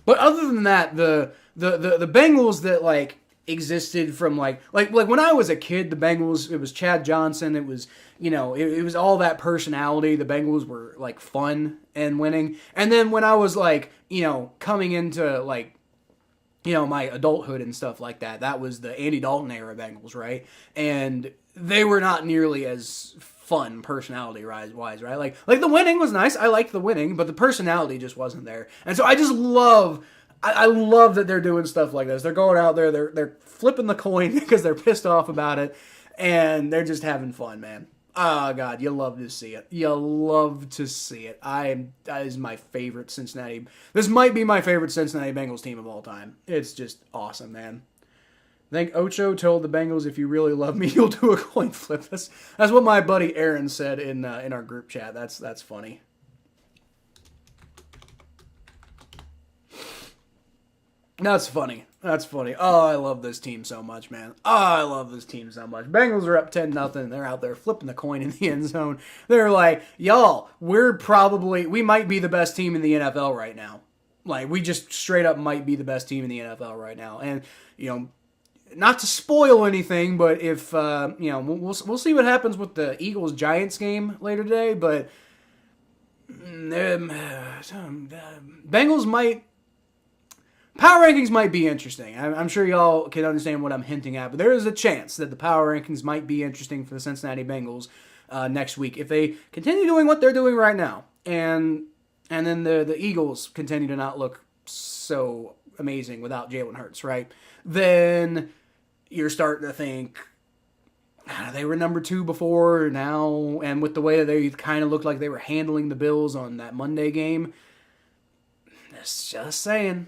But other than that, the Bengals that existed from like when I was a kid, the Bengals, it was Chad Johnson, it was it was all that personality. The Bengals were fun and winning. And then when I was coming into my adulthood and stuff like that, that was the Andy Dalton era Bengals, right? And they were not nearly as fun personality wise, right? Like the winning was nice. I liked the winning, but the personality just wasn't there. And so I just love I love that they're doing stuff like this. They're going out there, they're flipping the coin because they're pissed off about it, and they're just having fun, man. Oh, God, you love to see it. You love to see it. That is my favorite Cincinnati. This might be my favorite Cincinnati Bengals team of all time. It's just awesome, man. I think Ocho told the Bengals, "If you really love me, you'll do a coin flip." That's what my buddy Aaron said in our group chat. That's funny. That's funny. That's funny. Oh, I love this team so much, man. Oh, I love this team so much. Bengals are up 10-0. They're out there flipping the coin in the end zone. They're like, y'all, we might be the best team in the NFL right now. Like, we just straight up might be the best team in the NFL right now. And, not to spoil anything, but if, we'll see what happens with the Eagles-Giants game later today, but Bengals might... Power rankings might be interesting. I'm sure y'all can understand what I'm hinting at, but there is a chance that the power rankings might be interesting for the Cincinnati Bengals next week if they continue doing what they're doing right now, and then the Eagles continue to not look so amazing without Jalen Hurts, right? Then you're starting to think they were number 2 before now, and with the way that they kind of looked like they were handling the Bills on that Monday game, just saying.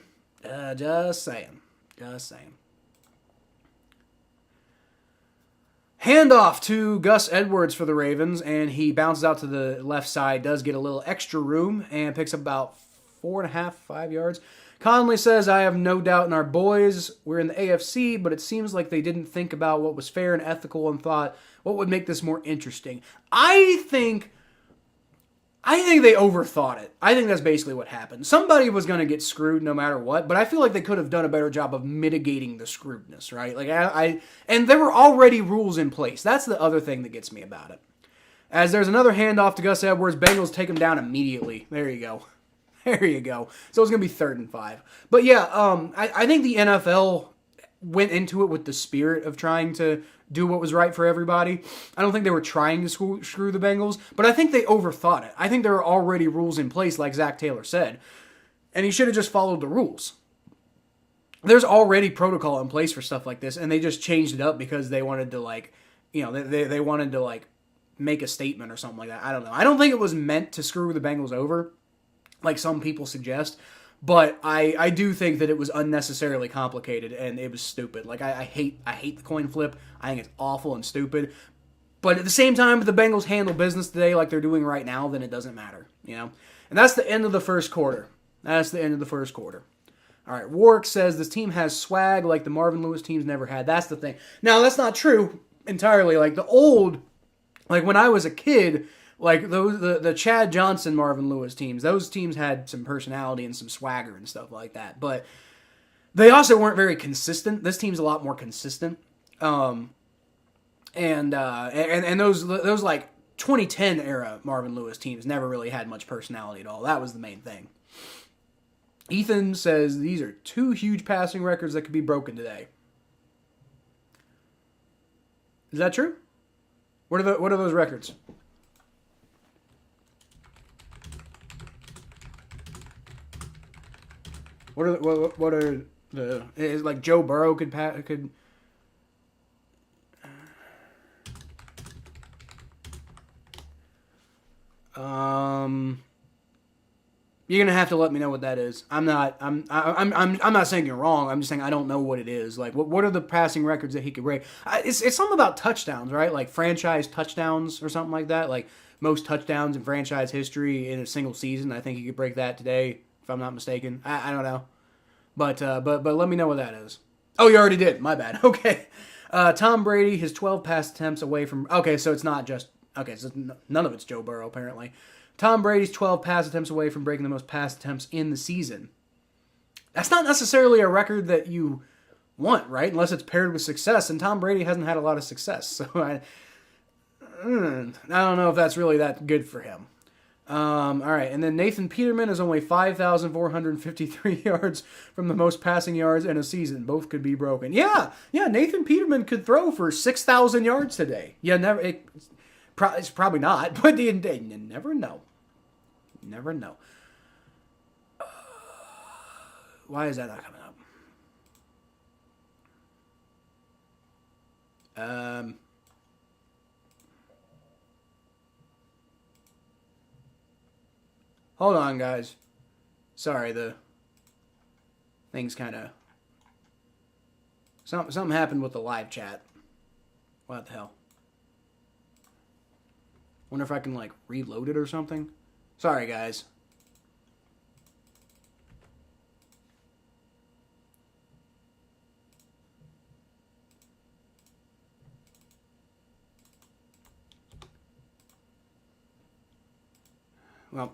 Just saying. Handoff to Gus Edwards for the Ravens, and he bounces out to the left side, does get a little extra room, and picks up about 4.5, 5 yards. Conley says, "I have no doubt in our boys. We're in the AFC, but it seems like they didn't think about what was fair and ethical and thought, what would make this more interesting?" I think they overthought it. I think that's basically what happened. Somebody was going to get screwed no matter what, but I feel like they could have done a better job of mitigating the screwedness, right? Like and there were already rules in place. That's the other thing that gets me about it. As there's another handoff to Gus Edwards, Bengals take him down immediately. There you go. So it's going to be 3rd and 5. But yeah, I think the NFL went into it with the spirit of trying to do what was right for everybody. I don't think they were trying to screw the Bengals, but I think they overthought it. I think there are already rules in place, like Zach Taylor said, and he should have just followed the rules. There's already protocol in place for stuff like this, and they just changed it up because they wanted to they wanted to make a statement or something like that. I don't know. I don't think it was meant to screw the Bengals over, like some people suggest. But I do think that it was unnecessarily complicated and it was stupid. Like I hate the coin flip. I think it's awful and stupid. But at the same time, if the Bengals handle business today like they're doing right now, then it doesn't matter, And that's the end of the first quarter. All right, Warwick says this team has swag like the Marvin Lewis teams never had. That's the thing. Now, that's not true entirely. Like when I was a kid, like the Chad Johnson, Marvin Lewis teams, those teams had some personality and some swagger and stuff like that. But they also weren't very consistent. This team's a lot more consistent. And those like 2010 era Marvin Lewis teams never really had much personality at all. That was the main thing. Ethan says these are 2 huge passing records that could be broken today. Is that true? What are those records? What are the is like Joe Burrow could you're gonna have to let me know what that is. I'm not saying you're wrong. I'm just saying I don't know what it is. Like what are the passing records that he could break? It's something about touchdowns, right? Like franchise touchdowns or something like that. Like most touchdowns in franchise history in a single season. I think he could break that today, if I'm not mistaken. I don't know. But let me know what that is. Oh, you already did. My bad. Okay. Tom Brady, his 12 pass attempts away from... Okay, so it's not just... Okay, so none of it's Joe Burrow, apparently. Tom Brady's 12 pass attempts away from breaking the most pass attempts in the season. That's not necessarily a record that you want, right? Unless it's paired with success, and Tom Brady hasn't had a lot of success. So I don't know if that's really that good for him. All right, and then Nathan Peterman is only 5,453 yards from the most passing yards in a season. Both could be broken. Yeah, Nathan Peterman could throw for 6,000 yards today. Yeah, it's probably not, but you never know. Never know. Why is that not coming up? Hold on, guys. Sorry, the thing's kind of Something happened with the live chat. What the hell? Wonder if I can, like, reload it or something. Sorry, guys. Well,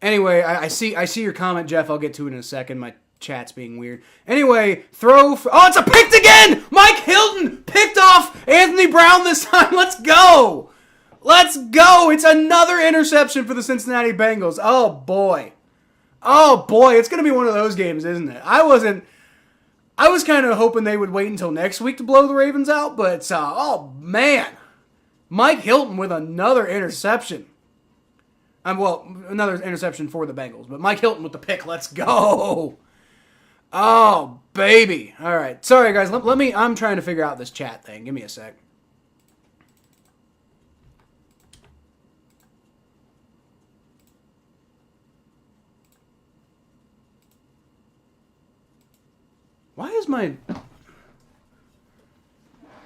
anyway, I see your comment, Jeff. I'll get to it in a second. My chat's being weird. Anyway, oh, it's a picked again! Mike Hilton picked off Anthony Brown this time. Let's go! Let's go! It's another interception for the Cincinnati Bengals. Oh, boy. Oh, boy. It's going to be one of those games, isn't it? I was kind of hoping they would wait until next week to blow the Ravens out, but, oh, man. Mike Hilton with another interception. Another interception for the Bengals, but Mike Hilton with the pick. Let's go. Oh, baby. All right. Sorry, guys. I'm trying to figure out this chat thing. Give me a sec. Why is my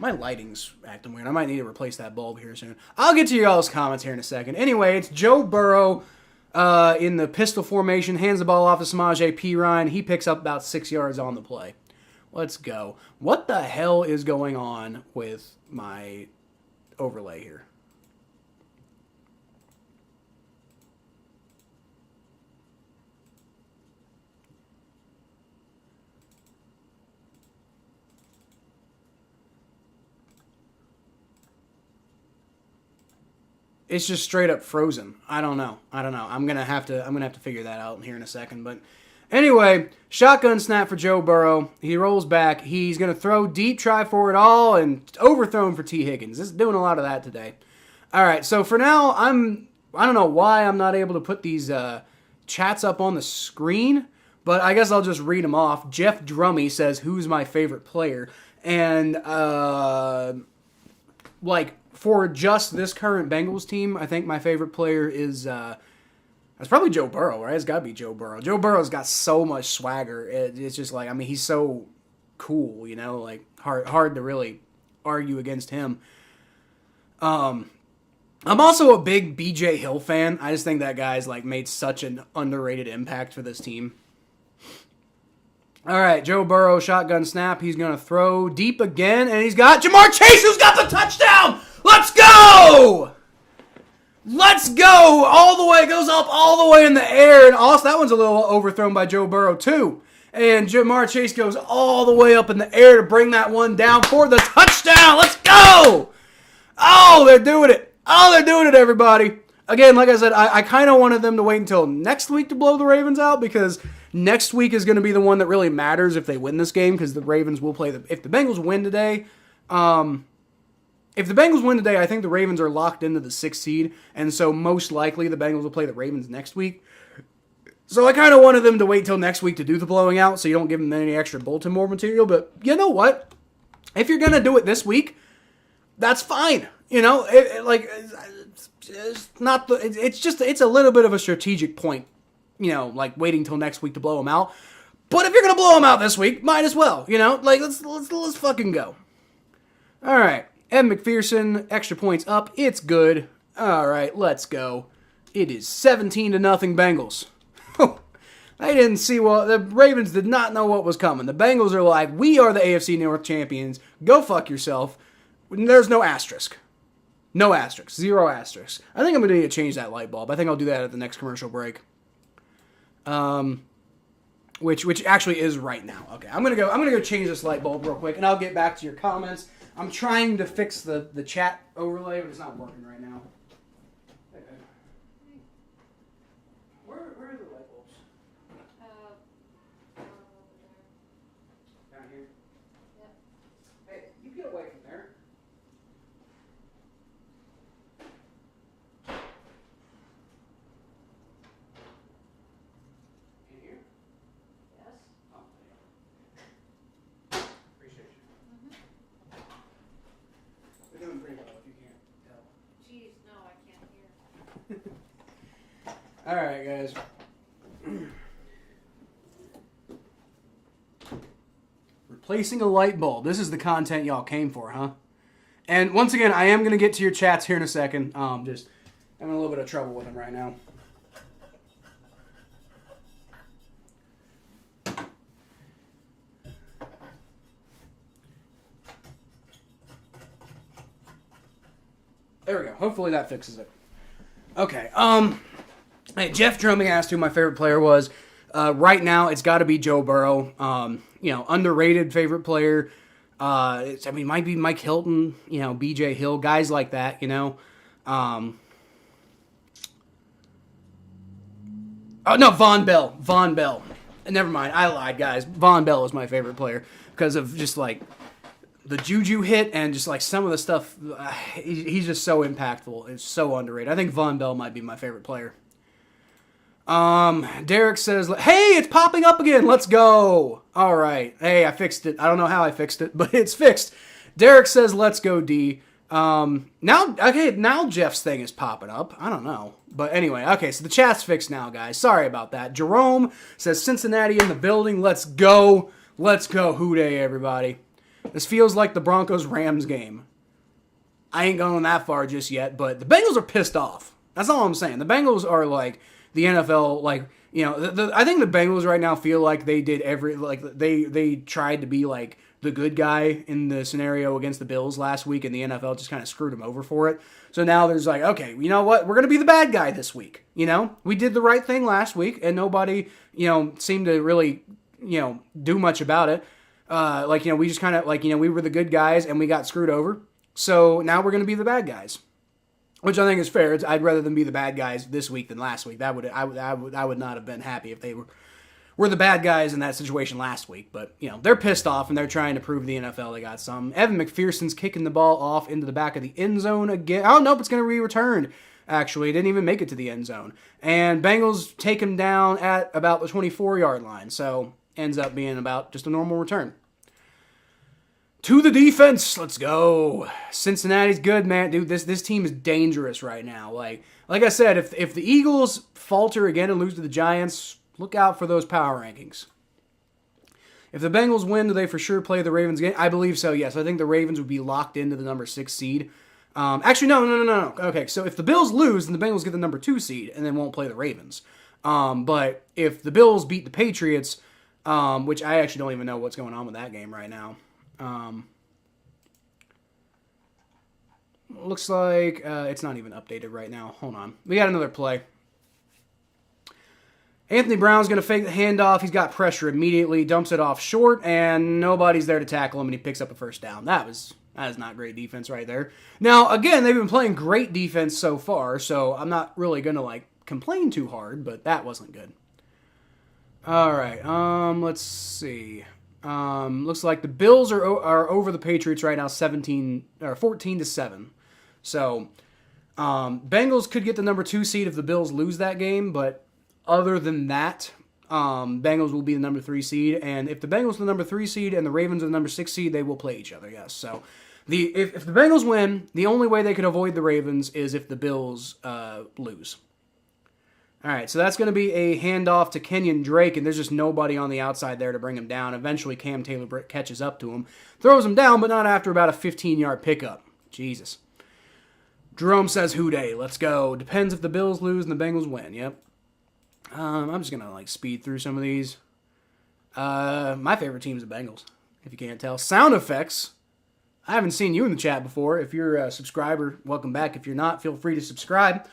lighting's acting weird? I might need to replace that bulb here soon. I'll get to y'all's comments here in a second. Anyway, it's Joe Burrow in the pistol formation, hands the ball off to Samaje Perine. He picks up about 6 yards on the play. Let's go. What the hell is going on with my overlay here? It's just straight up frozen. I don't know. I'm gonna have to figure that out here in a second. But anyway, shotgun snap for Joe Burrow. He rolls back. He's gonna throw deep, try for it all, and overthrown for T. Higgins. This is doing a lot of that today. All right. So for now, I don't know why I'm not able to put these chats up on the screen, but I guess I'll just read them off. Jeff Drummy says, "Who's my favorite player?" And for just this current Bengals team, I think my favorite player is that's probably Joe Burrow, right? It's got to be Joe Burrow. Joe Burrow's got so much swagger. It's just like, I mean, he's so cool, you know, like hard to really argue against him. I'm also a big BJ Hill fan. I just think that guy's like made such an underrated impact for this team. All right, Joe Burrow, shotgun snap. He's going to throw deep again, and he's got Jamar Chase, who's got the touchdown. Let's go! Let's go! All the way, goes up all the way in the air, and also that one's a little overthrown by Joe Burrow too. And Jamar Chase goes all the way up in the air to bring that one down for the touchdown. Let's go! Oh, they're doing it. Oh, they're doing it, everybody. Again, like I said, I kind of wanted them to wait until next week to blow the Ravens out, because next week is going to be the one that really matters if they win this game, because the Ravens will play if the Bengals win today, I think the Ravens are locked into the 6th seed, and so most likely the Bengals will play the Ravens next week. So I kind of wanted them to wait till next week to do the blowing out, so you don't give them any extra bulletin board material, but you know what? If you're going to do it this week, that's fine. You know, it's a little bit of a strategic point, you know, like waiting till next week to blow them out. But if you're going to blow them out this week, might as well, you know? Like, let's fucking go. All right. Ed McPherson, extra points up. It's good. All right, let's go. It is 17-0 Bengals. They didn't see the Ravens did not know what was coming. The Bengals are like, we are the AFC North champions. Go fuck yourself. There's no asterisk. No asterisk. 0 asterisk. I think I'm going to need to change that light bulb. I think I'll do that at the next commercial break. Which actually is right now. Okay, I'm gonna go change this light bulb real quick, and I'll get back to your comments. I'm trying to fix the chat overlay, but it's not working right now. Where are the light bulbs? Down here? Yep. Hey, you get away from there. In here? Yes. Oh, yeah. Appreciate you. We're doing pretty well, if you can't tell. Jeez, no, I can't hear. All right, guys. Replacing a light bulb. This is the content y'all came for, huh? And once again, I am going to get to your chats here in a second. Just having a little bit of trouble with them right now. There we go. Hopefully that fixes it. Okay. Hey, Jeff Drumming asked who my favorite player was. Right now, it's got to be Joe Burrow. Underrated favorite player. Might be Mike Hilton, B.J. Hill, guys like that, Oh, no, Von Bell. Von Bell. Never mind, I lied, guys. Von Bell is my favorite player because of just, like, the juju hit and just, like, some of the stuff. He's just so impactful. It's so underrated. I think Von Bell might be my favorite player. Derek says, hey, it's popping up again. Let's go. All right. Hey, I fixed it. I don't know how I fixed it, but it's fixed. Derek says, let's go, D. Now Jeff's thing is popping up. I don't know. But anyway, okay, so the chat's fixed now, guys. Sorry about that. Jerome says, Cincinnati in the building. Let's go. Let's go. Hooday, everybody. This feels like the Broncos-Rams game. I ain't going that far just yet, but the Bengals are pissed off. That's all I'm saying. The Bengals are like the NFL, like, I think the Bengals right now feel like they did they tried to be like the good guy in the scenario against the Bills last week, and the NFL just kind of screwed them over for it. So now there's like, okay, you know what? We're going to be the bad guy this week. We did the right thing last week, and nobody, seemed to really, do much about it. We just kind of, we were the good guys, and we got screwed over. So now we're going to be the bad guys. Which I think is fair. I'd rather them be the bad guys this week than last week. I would not have been happy if they were the bad guys in that situation last week. But they're pissed off and they're trying to prove the NFL they got some. Evan McPherson's kicking the ball off into the back of the end zone again. Oh nope, it's going to be returned. Actually, it didn't even make it to the end zone. And Bengals take him down at about the 24-yard line. So ends up being about just a normal return. To the defense, let's go. Cincinnati's good, man. Dude, this team is dangerous right now. Like I said, if the Eagles falter again and lose to the Giants, look out for those power rankings. If the Bengals win, do they for sure play the Ravens again? I believe so, yes. I think the Ravens would be locked into the number 6 seed. Actually, no. Okay, so if the Bills lose, then the Bengals get the number 2 seed and then won't play the Ravens. But if the Bills beat the Patriots, which I actually don't even know what's going on with that game right now. Looks like it's not even updated right now. Hold on. We got another play. Anthony Brown's going to fake the handoff. He's got pressure immediately, dumps it off short, and nobody's there to tackle him, and he picks up a first down. That is not great defense right there. Now, again, they've been playing great defense so far, so I'm not really going to complain too hard, but that wasn't good. All right. Let's see. Looks like the Bills are over the Patriots right now, 14-7. So, Bengals could get the number 2 seed if the Bills lose that game, but other than that, Bengals will be the number 3 seed, and if the Bengals are the number 3 seed and the Ravens are the number 6 seed, they will play each other, yes. So, if the Bengals win, the only way they could avoid the Ravens is if the Bills lose. All right, so that's going to be a handoff to Kenyon Drake, and there's just nobody on the outside there to bring him down. Eventually, Cam Taylor catches up to him, throws him down, but not after about a 15-yard pickup. Jesus. Jerome says, hooday, let's go. Depends if the Bills lose and the Bengals win. Yep. I'm just going to speed through some of these. My favorite team is the Bengals, if you can't tell. Sound effects. I haven't seen you in the chat before. If you're a subscriber, welcome back. If you're not, feel free to subscribe.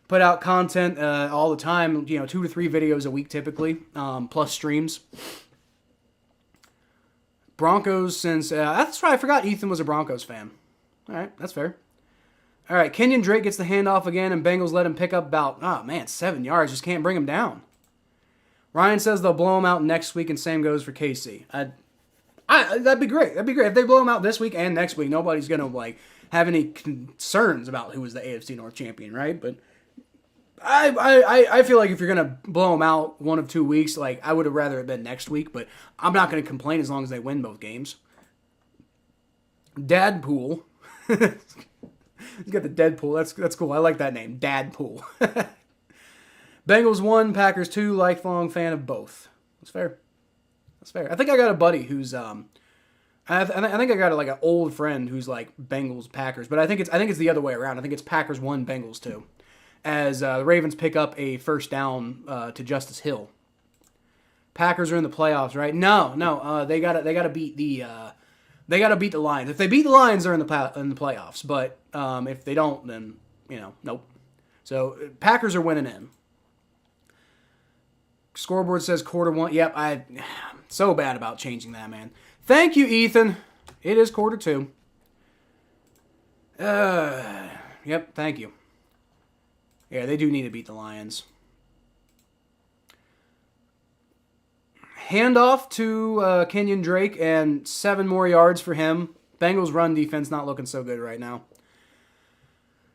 Put out content all the time, 2 to 3 videos a week typically, plus streams. Broncos since, that's right, I forgot Ethan was a Broncos fan. All right, that's fair. All right, Kenyon Drake gets the handoff again, and Bengals let him pick up about, 7 yards, just can't bring him down. Ryan says they'll blow him out next week, and same goes for KC. That'd be great. That'd be great. If they blow him out this week and next week, nobody's going to, have any concerns about who is the AFC North champion, right? But I feel like if you're going to blow them out 1 of 2 weeks, I would have rather it been next week, but I'm not going to complain as long as they win both games. Dadpool. He's got the Deadpool. That's cool. I like that name. Dadpool. Bengals 1, Packers 2, lifelong fan of both. That's fair. I think I got a buddy who's I think I got like an old friend who's like Bengals Packers, but I think it's the other way around. I think it's Packers 1, Bengals 2, as the Ravens pick up a first down to Justice Hill. Packers are in the playoffs, right? No, they gotta beat the Lions. If they beat the Lions, they're in the playoffs. But if they don't, then nope. So Packers are winning in. Scoreboard says quarter 1. Yep, I'm so bad about changing that, man. Thank you, Ethan. It is quarter 2. Yep, thank you. Yeah, they do need to beat the Lions. Handoff to Kenyon Drake and 7 more yards for him. Bengals run defense not looking so good right now.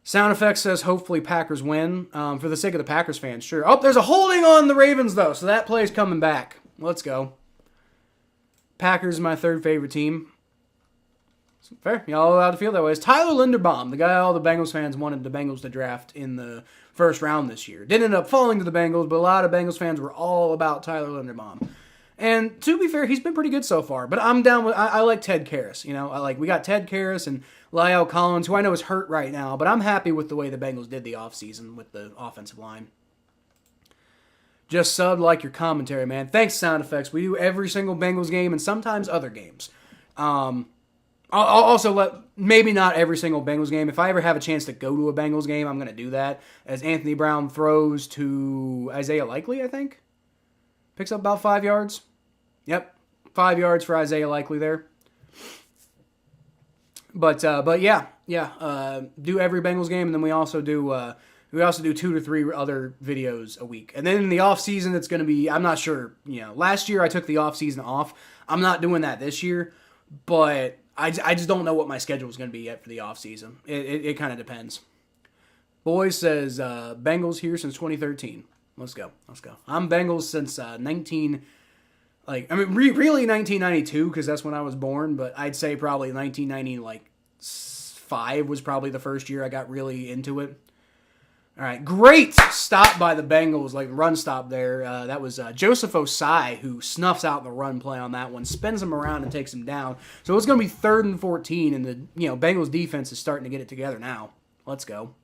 Sound effects says hopefully Packers win. For the sake of the Packers fans, sure. Oh, there's a holding on the Ravens, though, so that play's coming back. Let's go. Packers is my 3rd favorite team. Fair. Y'all allowed to feel that way. It's Tyler Linderbaum, the guy all the Bengals fans wanted the Bengals to draft in the first round this year. Didn't end up falling to the Bengals, but a lot of Bengals fans were all about Tyler Linderbaum. And to be fair, he's been pretty good so far. But I'm down with. I like Ted Karras. We got Ted Karras and Lyle Collins, who I know is hurt right now. But I'm happy with the way the Bengals did the offseason with the offensive line. Just subbed like your commentary, man. Thanks, Sound Effects. We do every single Bengals game and sometimes other games. I'll also let maybe not every single Bengals game. If I ever have a chance to go to a Bengals game, I'm going to do that. As Anthony Brown throws to Isaiah Likely, I think. Picks up about 5 yards. Yep, 5 yards for Isaiah Likely there. But yeah. Do every Bengals game, and then we also do 2 to 3 other videos a week. And then in the off season, it's going to be, I'm not sure. Last year I took the off season off. I'm not doing that this year, but I just don't know what my schedule is going to be yet for the off season. It kind of depends. Boys says Bengals here since 2013. Let's go. I'm Bengals since really 1992, because that's when I was born, but I'd say probably 1995 was probably the first year I got really into it. All right, great stop by the Bengals, run stop there. That was Joseph Osai who snuffs out the run play on that one, spins him around and takes him down. So it's going to be 3rd and 14, and the Bengals defense is starting to get it together now. Let's go.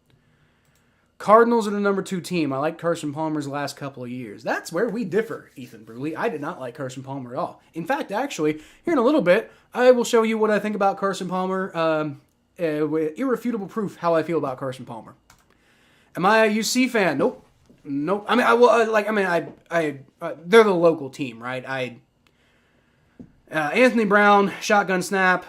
Cardinals are the number 2 team. I like Carson Palmer's last couple of years. That's where we differ, Ethan Bruley. I did not like Carson Palmer at all. In fact, actually, here in a little bit, I will show you what I think about Carson Palmer. With irrefutable proof how I feel about Carson Palmer. Am I a UC fan? Nope. They're the local team, right? Anthony Brown, shotgun snap.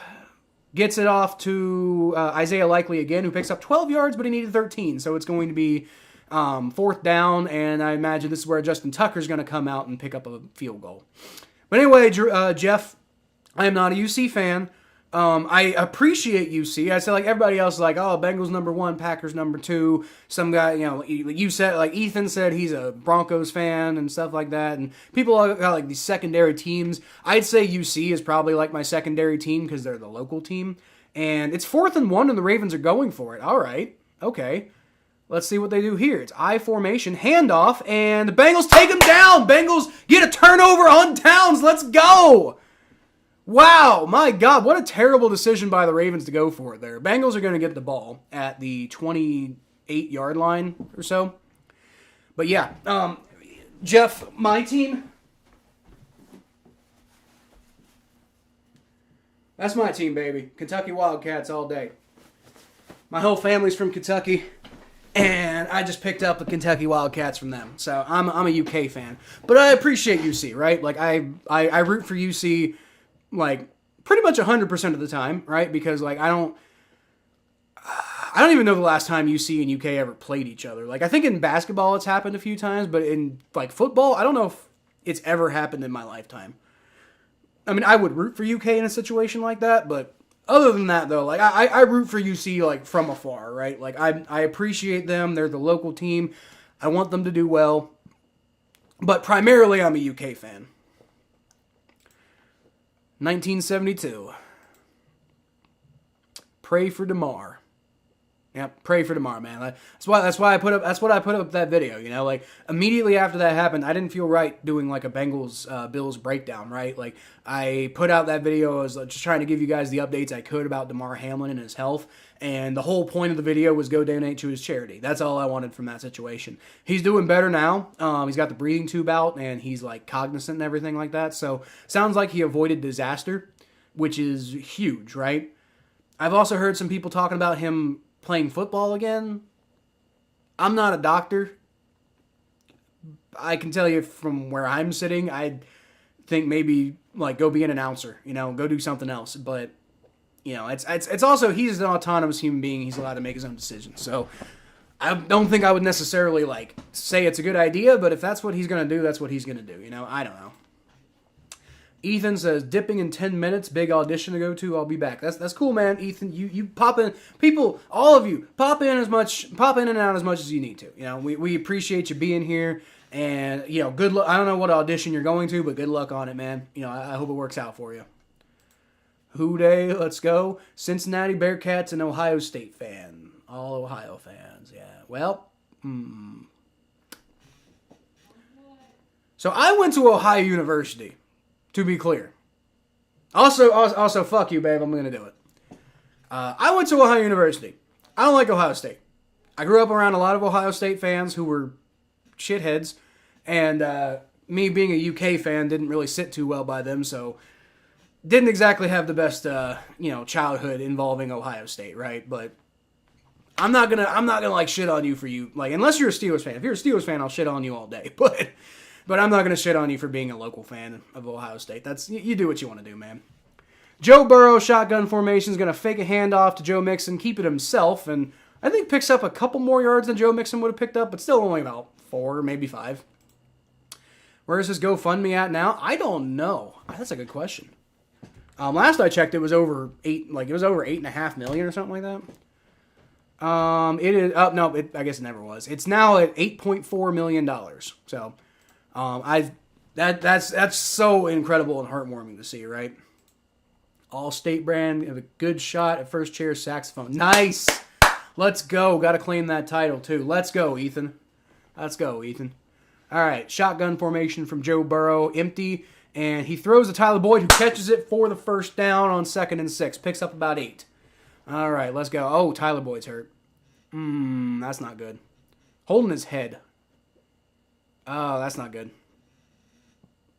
Gets it off to Isaiah Likely again, who picks up 12 yards, but he needed 13. So it's going to be 4th down, and I imagine this is where Justin Tucker's going to come out and pick up a field goal. But anyway, Jeff, I am not a UC fan. I appreciate UC. I said everybody else is Bengals number 1, Packers number 2. Some guy, you said, Ethan said he's a Broncos fan and stuff like that. And people got these secondary teams. I'd say UC is probably my secondary team because they're the local team. And it's 4th and 1 and the Ravens are going for it. All right. Okay. Let's see what they do here. It's I formation, handoff, and the Bengals take him down. Bengals get a turnover on downs. Let's go. Wow, my God, what a terrible decision by the Ravens to go for it there. Bengals are going to get the ball at the 28-yard line or so. But yeah, Jeff, my team, that's my team, baby. Kentucky Wildcats all day. My whole family's from Kentucky, and I just picked up the Kentucky Wildcats from them. So I'm a UK fan. But I appreciate UC, right? I root for UC pretty much 100% of the time, right? Because I don't even know the last time UC and UK ever played each other. I think in basketball it's happened a few times, but in football, I don't know if it's ever happened in my lifetime. I mean, I would root for UK in a situation like that, but other than that though, I root for UC from afar, right? I appreciate them. They're the local team. I want them to do well. But primarily I'm a UK fan. 1972. Pray for DeMar. Yep, pray for tomorrow, man. That's why I put up. That's what I put up that video. You know, like immediately after that happened, I didn't feel right doing like a Bengals Bills breakdown. Right, like I put out that video. I was just trying to give you guys the updates I could about Damar Hamlin and his health. And the whole point of the video was go donate to his charity. That's all I wanted from that situation. He's doing better now. He's got the breathing tube out and he's like cognizant and everything like that. So sounds like he avoided disaster, which is huge, right? I've also heard some people talking about him playing football again. I'm not a doctor. I can tell you from where I'm sitting, I think maybe like go be an announcer, you know, go do something else. But you know, it's also he's an autonomous human being. He's allowed to make his own decisions. So I don't think I would necessarily like say it's a good idea. But if that's what he's gonna do, that's what he's gonna do. You know, I don't know. Ethan says, dipping in 10 minutes, big audition to go to, I'll be back. That's cool, man. Ethan, you pop in. People, all of you, pop in and out as much as you need to. You know, we appreciate you being here. And, you know, good luck. I don't know what audition you're going to, but good luck on it, man. You know, I hope it works out for you. Who Day, let's go. Cincinnati Bearcats and Ohio State fan. All Ohio fans, yeah. Well, So I went to Ohio University. To be clear. Also, fuck you, babe. I'm going to do it. I went to Ohio University. I don't like Ohio State. I grew up around a lot of Ohio State fans who were shitheads. And me being a UK fan didn't really sit too well by them. So didn't exactly have the best, childhood involving Ohio State, right? But I'm not gonna like shit on you for you. Like, unless you're a Steelers fan. If you're a Steelers fan, I'll shit on you all day. But I'm not going to shit on you for being a local fan of Ohio State. You do what you want to do, man. Joe Burrow, shotgun formation, is going to fake a handoff to Joe Mixon, keep it himself, and I think picks up a couple more yards than Joe Mixon would have picked up, but still only about 4, maybe 5. Where is this GoFundMe at now? I don't know. That's a good question. Last I checked, it was over 8.5 million or something like that. It is up. No, I guess it never was. It's now at $8.4 million. So. That's so incredible and heartwarming to see, right? All state brand, have a good shot at first chair saxophone. Nice! Let's go. Got to claim that title, too. Let's go, Ethan. Let's go, Ethan. All right, shotgun formation from Joe Burrow, empty, and he throws to Tyler Boyd, who catches it for the first down on 2nd and 6. Picks up about 8. All right, let's go. Oh, Tyler Boyd's hurt. That's not good. Holding his head. Oh, that's not good.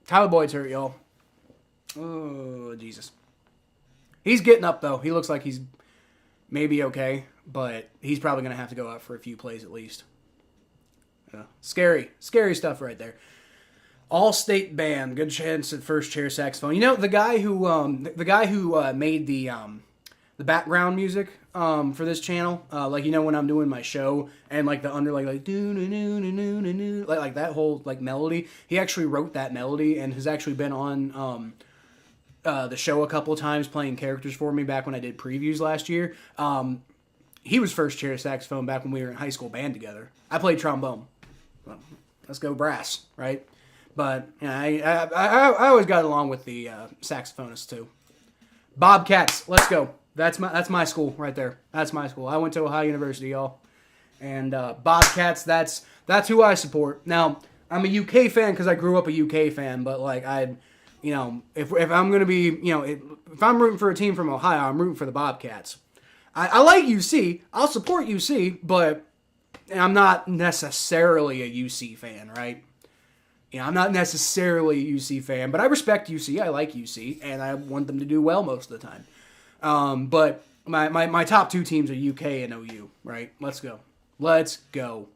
Tyler Boyd's hurt, y'all. Oh, Jesus. He's getting up, though. He looks like he's maybe okay, but he's probably going to have to go out for a few plays at least. Scary stuff right there. All-state band, good chance at first chair saxophone. You know, the guy who made the background music for this channel, when I'm doing my show and like the underlay like like that whole like melody, he actually wrote that melody and has actually been on the show a couple of times playing characters for me back when I did previews last year. He was first chair saxophone back when we were in high school band together. I played trombone. Well, let's go brass, right? But I always got along with the saxophonists too. Bobcats, let's go. That's my school right there. That's my school. I went to Ohio University, y'all. And Bobcats, that's who I support. Now, I'm a UK fan because I grew up a UK fan, but like if I'm gonna be, if I'm rooting for a team from Ohio, I'm rooting for the Bobcats. I like UC. I'll support UC, but I'm not necessarily a UC fan, right? I'm not necessarily a UC fan, but I respect UC. I like UC, and I want them to do well most of the time. But my top 2 teams are UK and OU, right? Let's go. Let's go.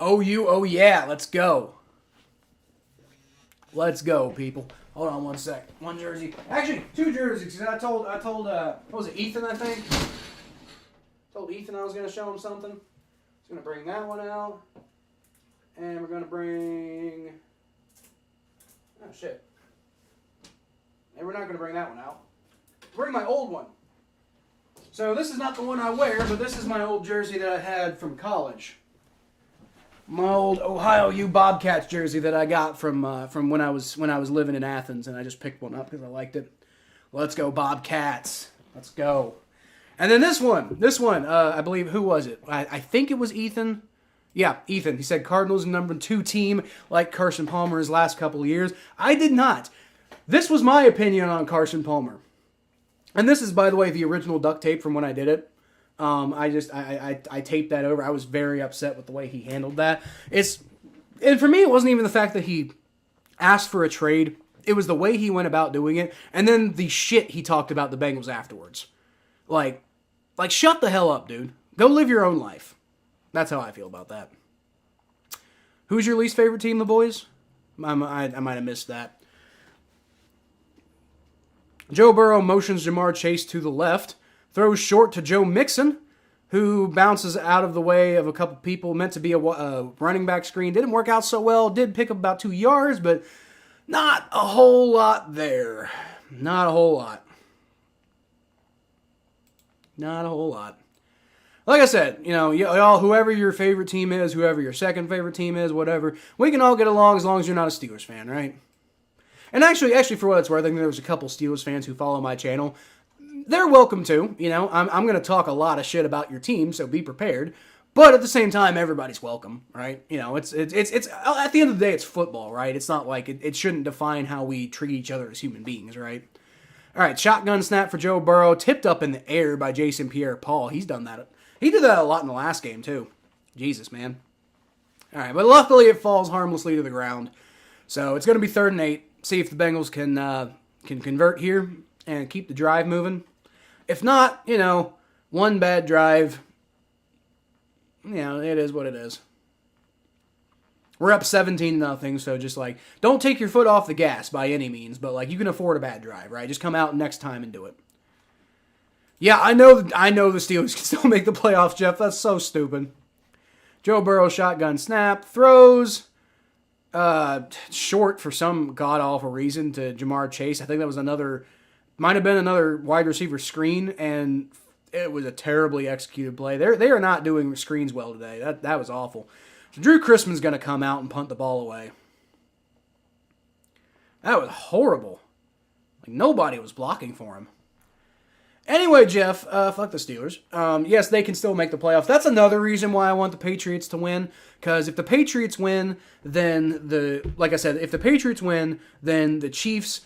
OU, oh yeah, let's go. Let's go, people. Hold on one sec. One jersey. Actually, 2 jerseys, because I told what was it, Ethan, I think? Told Ethan I was going to show him something. Going to bring that one out, and we're going to bring, oh shit, and we're not going to bring that one out. Bring my old one. So this is not the one I wear, but this is my old jersey that I had from college. My old Ohio U Bobcats jersey that I got from when I was living in Athens, and I just picked one up because I liked it. Let's go Bobcats. Let's go. And then this one, I believe, who was it? I think it was Ethan. Yeah, Ethan. He said Cardinals number 2 team like Carson Palmer his last couple of years. I did not. This was my opinion on Carson Palmer. And this is, by the way, the original duct tape from when I did it. I taped that over. I was very upset with the way he handled that. And for me, it wasn't even the fact that he asked for a trade. It was the way he went about doing it, and then the shit he talked about the Bengals afterwards. Like, shut the hell up, dude. Go live your own life. That's how I feel about that. Who's your least favorite team, the boys? I might have missed that. Joe Burrow motions Jamar Chase to the left, throws short to Joe Mixon, who bounces out of the way of a couple people, meant to be a running back screen. Didn't work out so well. Did pick up about 2 yards, but not a whole lot there. Not a whole lot. Not a whole lot. Like I said, y'all, whoever your favorite team is, whoever your second favorite team is, whatever, we can all get along as long as you're not a Steelers fan, right? And actually, for what it's worth, I think there was a couple Steelers fans who follow my channel. They're welcome to. I'm going to talk a lot of shit about your team, so be prepared. But at the same time, everybody's welcome, right? It's at the end of the day, it's football, right? It's not like it shouldn't define how we treat each other as human beings, right? All right, shotgun snap for Joe Burrow, tipped up in the air by Jason Pierre-Paul. He's done that. He did that a lot in the last game, too. Jesus, man. All right, but luckily it falls harmlessly to the ground. So it's going to be 3rd and 8. See if the Bengals can convert here and keep the drive moving. If not, one bad drive, it is what it is. We're up 17-0, so just don't take your foot off the gas by any means, but you can afford a bad drive, right? Just come out next time and do it. Yeah, I know the Steelers can still make the playoffs, Jeff. That's so stupid. Joe Burrow shotgun snap, throws short for some god-awful reason to Jamar Chase. I think that was might have been another wide receiver screen, and it was a terribly executed play. They are not doing screens well today. That was awful. So Drew Chrisman's going to come out and punt the ball away. That was horrible. Nobody was blocking for him. Anyway, Jeff, fuck the Steelers. Yes, they can still make the playoffs. That's another reason why I want the Patriots to win. Because if the Patriots win, then if the Patriots win, then the Chiefs,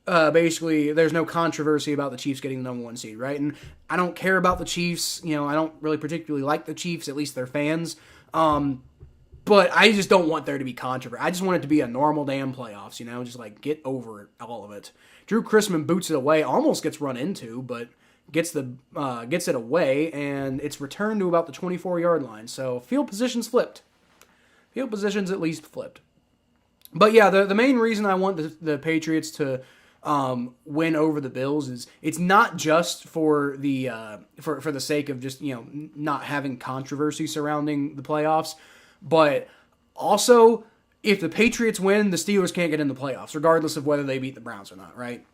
basically, there's no controversy about the Chiefs getting the number 1 seed, right? And I don't care about the Chiefs. I don't really particularly like the Chiefs, at least their fans. But I just don't want there to be controversy. I just want it to be a normal damn playoffs, just get over it, all of it. Drew Chrisman boots it away, almost gets run into, but gets it away, and it's returned to about the 24-yard line. So field positions flipped. Field positions at least flipped. But yeah, the main reason I want the Patriots to win over the Bills is it's not just for the for the sake of just not having controversy surrounding the playoffs, but also if the Patriots win, the Steelers can't get in the playoffs, regardless of whether they beat the Browns or not, right?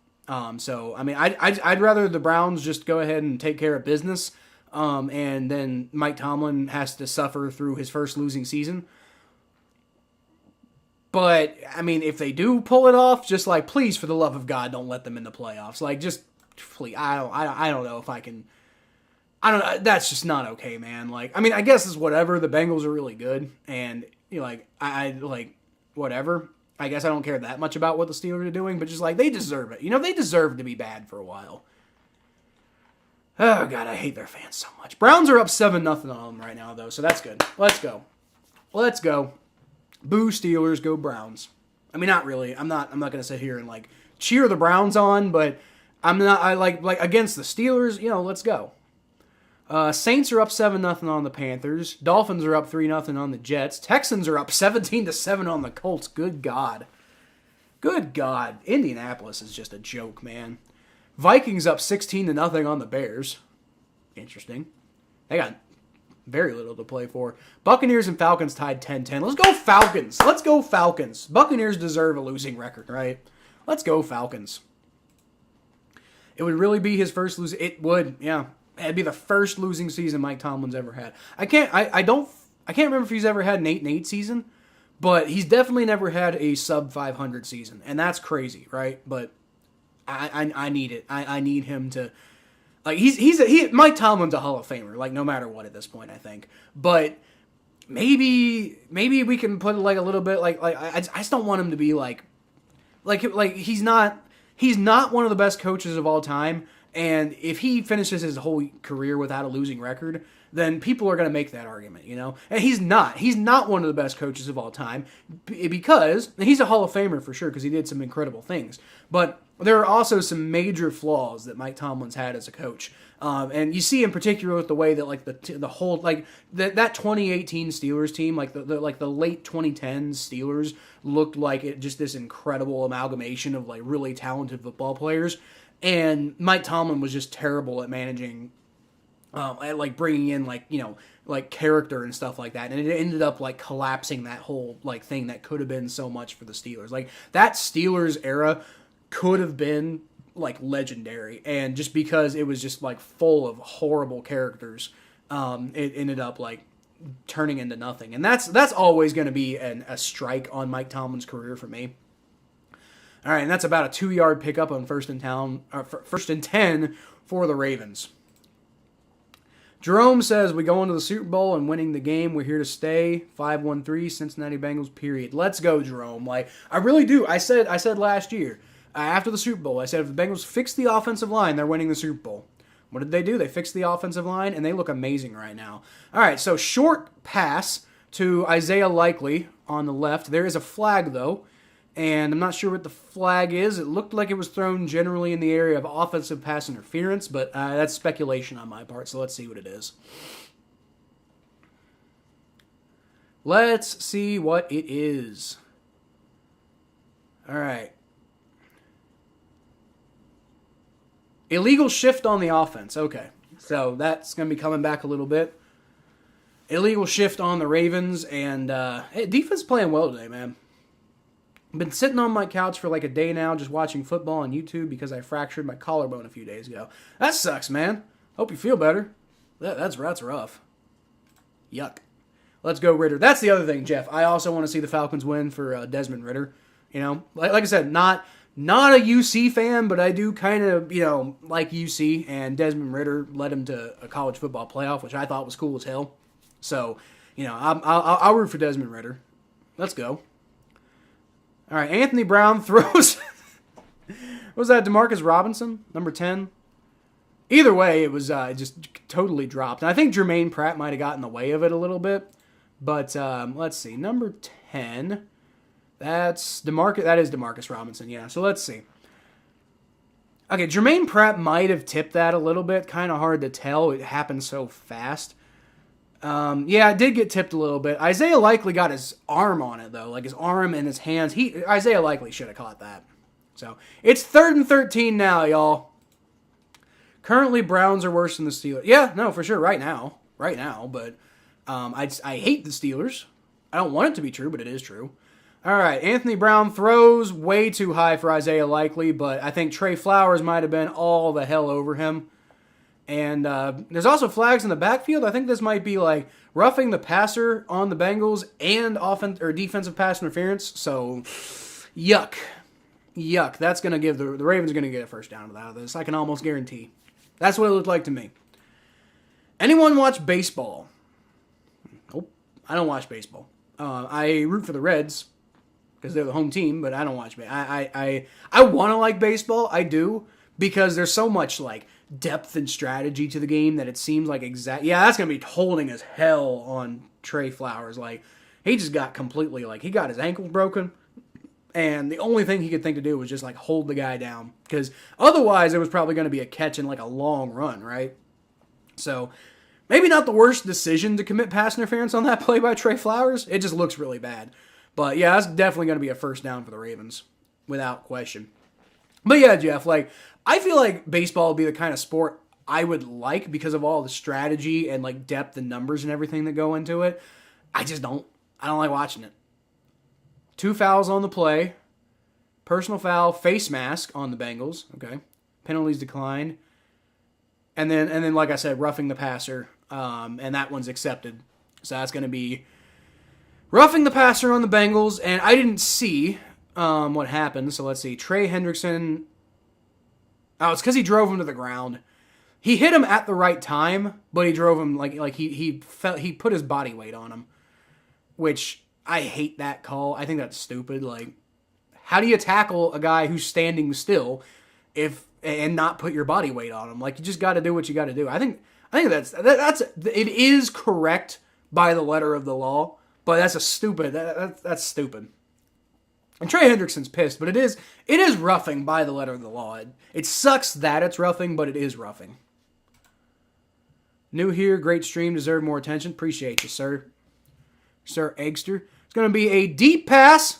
So I mean, I'd rather the Browns just go ahead and take care of business, and then Mike Tomlin has to suffer through his first losing season. But I mean, if they do pull it off, just please, for the love of God, don't let them in the playoffs. Just please, I don't know if I can. I don't know. That's just not okay, man. I mean, I guess it's whatever. The Bengals are really good, and I whatever. I guess I don't care that much about what the Steelers are doing, but just they deserve it. They deserve to be bad for a while. Oh God, I hate their fans so much. Browns are up 7-0 on them right now, though, so that's good. Let's go. Boo Steelers, go Browns. I mean, not really. I'm not gonna sit here and cheer the Browns on, but I'm not. I like against the Steelers. Let's go. Saints are up 7-0 on the Panthers. Dolphins are up 3-0 on the Jets. Texans are up 17-7 on the Colts. Good God. Indianapolis is just a joke, man. Vikings up 16-0 on the Bears. Interesting. They got very little to play for. Buccaneers and Falcons tied 10-10. Let's go Falcons. Buccaneers deserve a losing record, right? Let's go Falcons. It would really be his first losing. It would, yeah. It'd be the first losing season Mike Tomlin's ever had. I can't remember if he's ever had an 8-8 season, but he's definitely never had a sub 500 season, and that's crazy, right? But I need it. I need him to. Like Mike Tomlin's a Hall of Famer, like no matter what at this point, I think. But maybe we can put like a little bit like I just don't want him to be like he's not one of the best coaches of all time. And if he finishes his whole career without a losing record, then people are going to make that argument, you know? And he's not. He's not one of the best coaches of all time because he's a Hall of Famer for sure because he did some incredible things. But there are also some major flaws that Mike Tomlin's had as a coach. And you see in particular with the way that like the whole like that 2018 Steelers team, like the late 2010s Steelers looked like it just this incredible amalgamation of like really talented football players. And Mike Tomlin was just terrible at managing, at like bringing in like, you know, like character and stuff like that. And it ended up like collapsing that whole like thing that could have been so much for the Steelers. Like that Steelers era could have been like legendary. And just because it was just like full of horrible characters, it ended up like turning into nothing. And that's always going to be a strike on Mike Tomlin's career for me. All right, and that's about a 2-yard pickup on first and 10 for the Ravens. Jerome says, we go into the Super Bowl and winning the game. We're here to stay. 5-1-3, Cincinnati Bengals, period. Let's go, Jerome. Like, I really do. I said last year, after the Super Bowl, I said if the Bengals fix the offensive line, they're winning the Super Bowl. What did they do? They fixed the offensive line, and they look amazing right now. All right, so short pass to Isaiah Likely on the left. There is a flag, though. And I'm not sure what the flag is. It looked like it was thrown generally in the area of offensive pass interference, but that's speculation on my part, so let's see what it is. Let's see what it is. All right. Illegal shift on the offense. Okay, so that's going to be coming back a little bit. Illegal shift on the Ravens, and defense playing well today, man. I've been sitting on my couch for like a day now just watching football on YouTube because I fractured my collarbone a few days ago. That sucks, man. Hope you feel better. That's rough. Yuck. Let's go, Ritter. That's the other thing, Jeff. I also want to see the Falcons win for Desmond Ritter. You know, like I said, not a UC fan, but I do kind of, you know, like UC, and Desmond Ritter led him to a college football playoff, which I thought was cool as hell. So, you know, I'll root for Desmond Ritter. Let's go. All right, Anthony Brown throws. Was that DeMarcus Robinson, number 10? Either way, it was just totally dropped. And I think Jermaine Pratt might have gotten in the way of it a little bit. But let's see, number 10. That is DeMarcus Robinson, yeah. So let's see. Okay, Jermaine Pratt might have tipped that a little bit. Kind of hard to tell. It happened so fast. Yeah, it did get tipped a little bit. Isaiah Likely got his arm on it, though. Like his arm and his hands. Isaiah Likely should have caught that. So, it's 3rd and 13 now, y'all. Currently, Browns are worse than the Steelers. Yeah, no, for sure, right now. But I hate the Steelers. I don't want it to be true, but it is true. All right, Anthony Brown throws way too high for Isaiah Likely, but I think Trey Flowers might have been all the hell over him. And there's also flags in the backfield. I think this might be like roughing the passer on the Bengals and defensive pass interference. So, yuck. That's going to give the Ravens going to get a first down out of this. I can almost guarantee. That's what it looked like to me. Anyone watch baseball? Nope. I don't watch baseball. I root for the Reds because they're the home team, but I don't watch baseball. I want to like baseball. I do because there's so much like depth and strategy to the game that it seems like that's going to be holding as hell on Trey Flowers. Like, he just got completely, like, he got his ankle broken, and the only thing he could think to do was just, like, hold the guy down, because otherwise it was probably going to be a catch in, like, a long run, right? So, maybe not the worst decision to commit pass interference on that play by Trey Flowers. It just looks really bad. But, yeah, that's definitely going to be a first down for the Ravens, without question. But, yeah, Jeff, like, I feel like baseball would be the kind of sport I would like because of all the strategy and like depth and numbers and everything that go into it. I don't like watching it. 2 fouls on the play. Personal foul, face mask on the Bengals. Okay. Penalties declined. And then like I said, roughing the passer. And that one's accepted. So that's going to be roughing the passer on the Bengals. And I didn't see what happened. So let's see. Trey Hendrickson. Oh, it's because he drove him to the ground. he hit him at the right time, but he drove him he put his body weight on him, which I hate that call. I think that's stupid. Like, how do you tackle a guy who's standing still and not put your body weight on him? Like, you just got to do what you got to do. I think that's it is correct by the letter of the law, but that's that's stupid. And Trey Hendrickson's pissed, but it is roughing by the letter of the law. It sucks that it's roughing, but it is roughing. New here, great stream, deserve more attention. Appreciate you, sir. Sir Eggster. It's going to be a deep pass.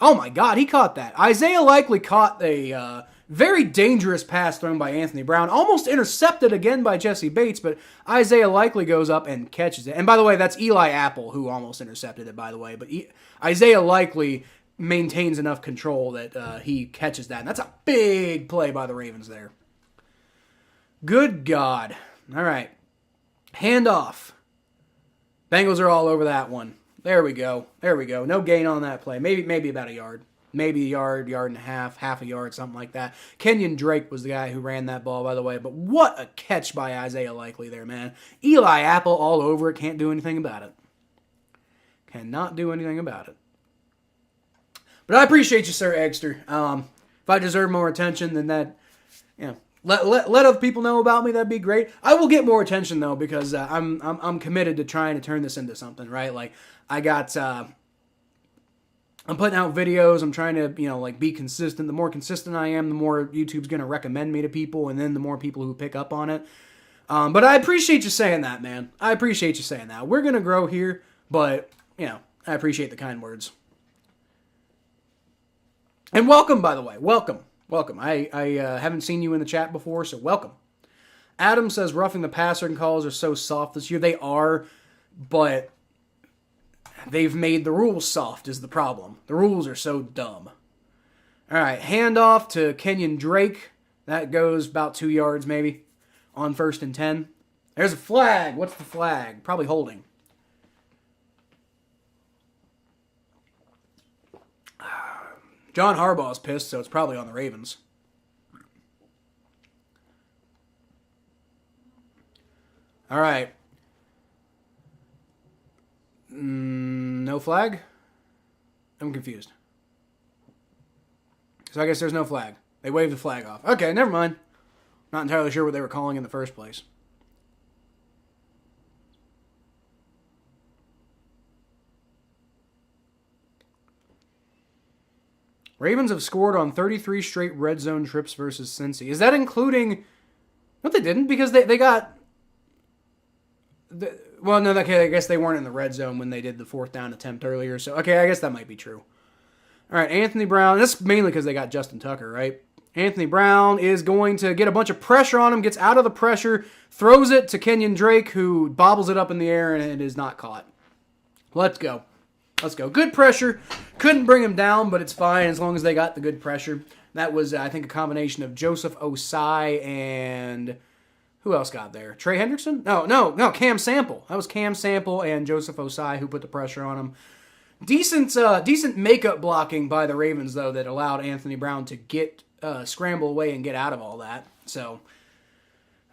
Oh my God, he caught that. Isaiah Likely caught a very dangerous pass thrown by Anthony Brown. Almost intercepted again by Jesse Bates, but Isaiah Likely goes up and catches it. And by the way, that's Eli Apple who almost intercepted it, by the way. But Isaiah Likely maintains enough control that he catches that. And that's a big play by the Ravens there. Good God. All right. Handoff. Bengals are all over that one. There we go. No gain on that play. Maybe about a yard. Maybe a yard and a half a yard, something like that. Kenyon Drake was the guy who ran that ball, by the way. But what a catch by Isaiah Likely there, man. Eli Apple all over it. Can't do anything about it. Cannot do anything about it. But I appreciate you, Sir Eggster. If I deserve more attention than that, let other people know about me. That'd be great. I will get more attention though, because I'm committed to trying to turn this into something, right? Like, I'm putting out videos. I'm trying to be consistent. The more consistent I am, the more YouTube's gonna recommend me to people, and then the more people who pick up on it. But I appreciate you saying that, man. I appreciate you saying that. We're gonna grow here, but I appreciate the kind words. And welcome, by the way. Welcome. I haven't seen you in the chat before, so welcome. Adam says roughing the passer calls are so soft this year. They are, but they've made the rules soft is the problem. The rules are so dumb. All right, handoff to Kenyon Drake. That goes about 2 yards maybe on 1st and 10. There's a flag. What's the flag? Probably holding. John Harbaugh's pissed, so it's probably on the Ravens. All right. No flag? I'm confused. So I guess there's no flag. They waved the flag off. Okay, never mind. Not entirely sure what they were calling in the first place. Ravens have scored on 33 straight red zone trips versus Cincy. Is that including... No, they didn't, because they got... Well, no, okay, I guess they weren't in the red zone when they did the 4th down attempt earlier. So, okay, I guess that might be true. All right, Anthony Brown. That's mainly because they got Justin Tucker, right? Anthony Brown is going to get a bunch of pressure on him, gets out of the pressure, throws it to Kenyon Drake, who bobbles it up in the air, and it is not caught. Let's go. Good pressure. Couldn't bring him down, but it's fine as long as they got the good pressure. That was, I think, a combination of Joseph Osai and... Who else got there? Trey Hendrickson? No, Cam Sample. That was Cam Sample and Joseph Osai who put the pressure on him. Decent makeup blocking by the Ravens, though, that allowed Anthony Brown to get scramble away and get out of all that. So,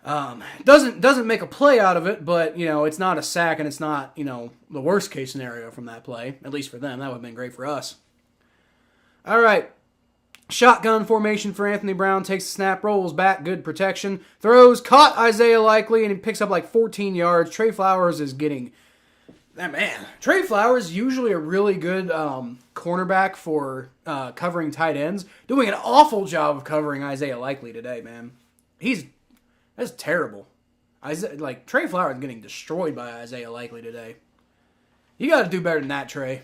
doesn't make a play out of it, but, it's not a sack and it's not, the worst case scenario from that play. At least for them. That would have been great for us. All right. Shotgun formation for Anthony Brown. Takes the snap, rolls back, good protection. Throws, caught Isaiah Likely, and he picks up like 14 yards. Trey Flowers is getting... Man, Trey Flowers is usually a really good cornerback for covering tight ends. Doing an awful job of covering Isaiah Likely today, man. That's terrible. Trey Flowers is getting destroyed by Isaiah Likely today. You got to do better than that, Trey.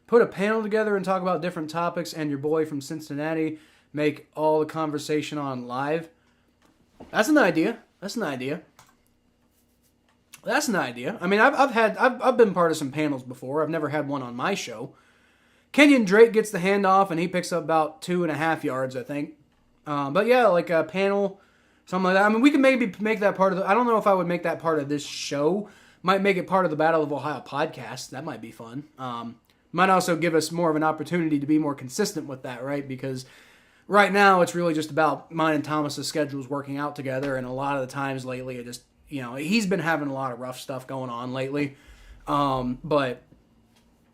Put a panel together and talk about different topics, and your boy from Cincinnati make all the conversation on live. That's an idea. I mean, I've been part of some panels before. I've never had one on my show. Kenyon Drake gets the handoff, and he picks up about 2.5 yards, I think. But yeah, like a panel, something like that. I mean, we can maybe make that part of I don't know if I would make that part of this show. Might make it part of the Battle of Ohio podcast. That might be fun. Might also give us more of an opportunity to be more consistent with that, right? Because right now it's really just about mine and Thomas's schedules working out together, and a lot of the times lately, it just, he's been having a lot of rough stuff going on lately. But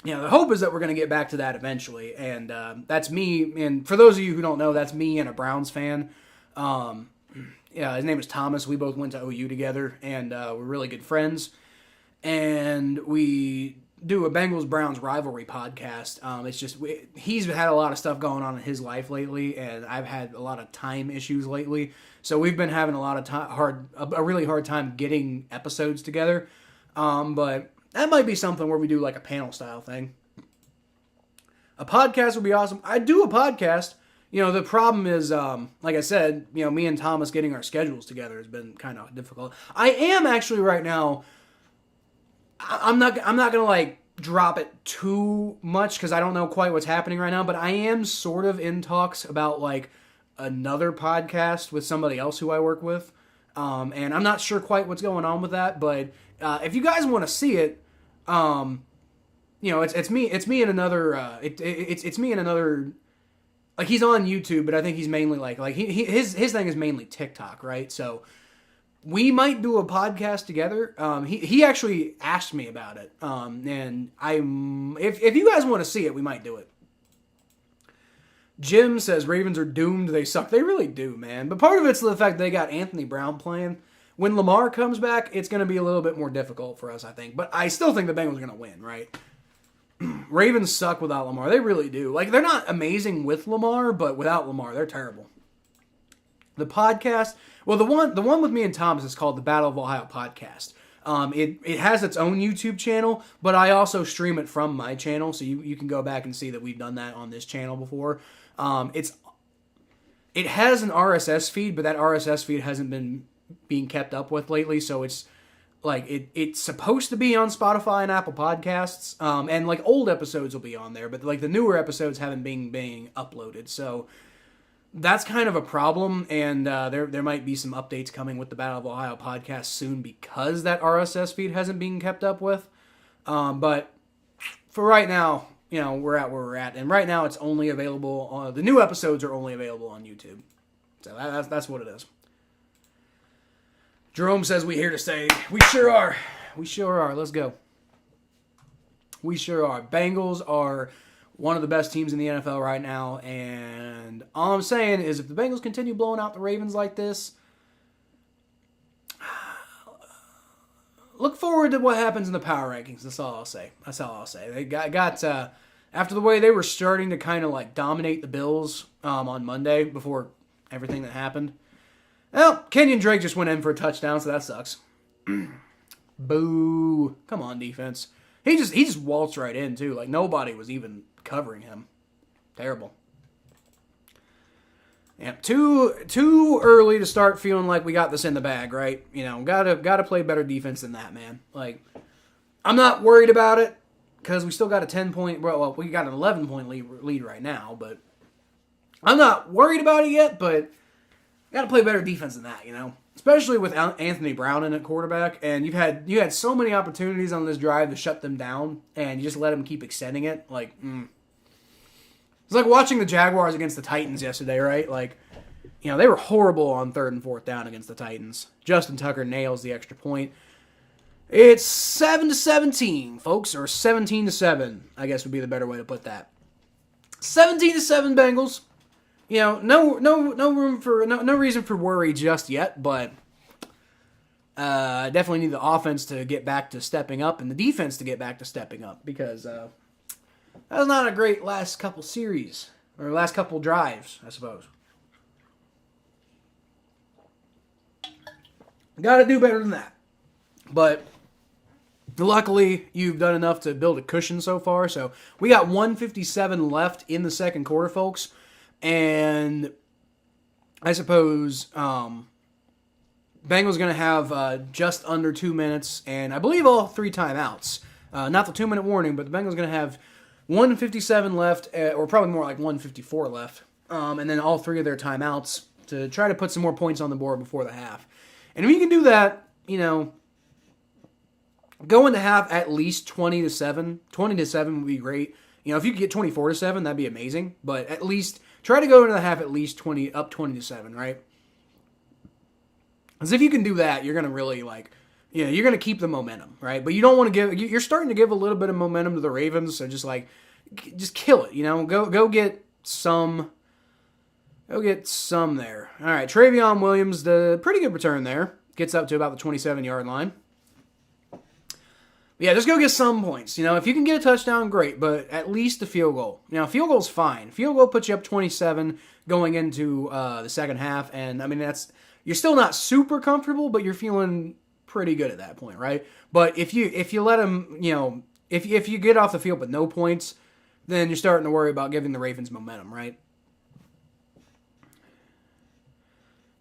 the hope is that we're going to get back to that eventually, and that's me. And for those of you who don't know, that's me and a Browns fan. His name is Thomas. We both went to OU together, and we're really good friends. And we do a Bengals-Browns rivalry podcast. It's just he's had a lot of stuff going on in his life lately, and I've had a lot of time issues lately. So we've been having a lot of a really hard time getting episodes together. But that might be something where we do like a panel style thing. A podcast would be awesome. I do a podcast. The problem is, like I said, me and Thomas getting our schedules together has been kind of difficult. I am actually right now. I'm not gonna like drop it too much because I don't know quite what's happening right now. But I am sort of in talks about like another podcast with somebody else who I work with, and I'm not sure quite what's going on with that. But if you guys want to see it, it's me and another. It's me and another. Like he's on YouTube, but I think he's mainly like his thing is mainly TikTok, right? So we might do a podcast together. He actually asked me about it, and if you guys want to see it, we might do it. Jim says Ravens are doomed. They suck. They really do, man. But part of it's the fact they got Anthony Brown playing. When Lamar comes back, it's going to be a little bit more difficult for us, I think. But I still think the Bengals are going to win, right? Ravens suck without Lamar. They really do. Like, they're not amazing with Lamar, but without Lamar, they're terrible. The podcast, well, the one with me and Thomas is called the Battle of Ohio Podcast. It has its own YouTube channel, but I also stream it from my channel, so you can go back and see that we've done that on this channel before. It has an RSS feed, but that RSS feed hasn't been being kept up with lately, so it's like it's supposed to be on Spotify and Apple Podcasts, and like old episodes will be on there, but like the newer episodes haven't been being uploaded, so that's kind of a problem. And there might be some updates coming with the Battle of Ohio podcast soon because that RSS feed hasn't been kept up with. But for right now, we're at where we're at, and right now it's only available. The new episodes are only available on YouTube, so that's what it is. Jerome says we here to stay. We sure are. We sure are. Let's go. We sure are. Bengals are one of the best teams in the NFL right now, and all I'm saying is if the Bengals continue blowing out the Ravens like this, look forward to what happens in the power rankings. That's all I'll say. They got after the way they were starting to kind of like dominate the Bills on Monday before everything that happened. Well, Kenyon Drake just went in for a touchdown, so that sucks. Boo. Come on, defense. He just waltzed right in, too. Like, nobody was even covering him. Terrible. Yeah, too early to start feeling like we got this in the bag, right? Gotta play better defense than that, man. Like, I'm not worried about it, because we still got a 10-point... Well, we got an 11-point lead right now, but... I'm not worried about it yet, but... Got to play better defense than that, especially with Anthony Brown in at quarterback. And you had so many opportunities on this drive to shut them down, and you just let them keep extending it. Like, it's like watching the Jaguars against the Titans yesterday, right? Like, they were horrible on 3rd and 4th down against the Titans. Justin Tucker nails the extra point. It's 7-17, folks, or 17-7, I guess would be the better way to put that. 17-7 Bengals. No reason for worry just yet, but I definitely need the offense to get back to stepping up and the defense to get back to stepping up because that was not a great last couple series or last couple drives, I suppose. Got to do better than that, but luckily you've done enough to build a cushion so far. So we got 1:57 left in the second quarter, folks. And I suppose Bengals going to have just under 2 minutes, and I believe all 3 timeouts. Not the 2-minute warning, but the Bengals going to have 1:57 left, or probably more like 1:54 left, and then all 3 of their timeouts to try to put some more points on the board before the half. And if you can do that, go into half at least 20-7. 20-7 would be great. If you could get 24-7, that'd be amazing. But at least try to go into the half at least 20-7, right? Because if you can do that, you're gonna really you're gonna keep the momentum, right? But you don't want to you're starting to give a little bit of momentum to the Ravens, so just kill it, Go get some. Go get some there. All right, Travion Williams, the pretty good return there. Gets up to about the 27-yard line. Yeah, just go get some points. If you can get a touchdown, great, but at least a field goal. Field goal's fine. Field goal puts you up 27 going into the second half, and you're still not super comfortable, but you're feeling pretty good at that point, right? But if you let them, if you get off the field with no points, then you're starting to worry about giving the Ravens momentum, right?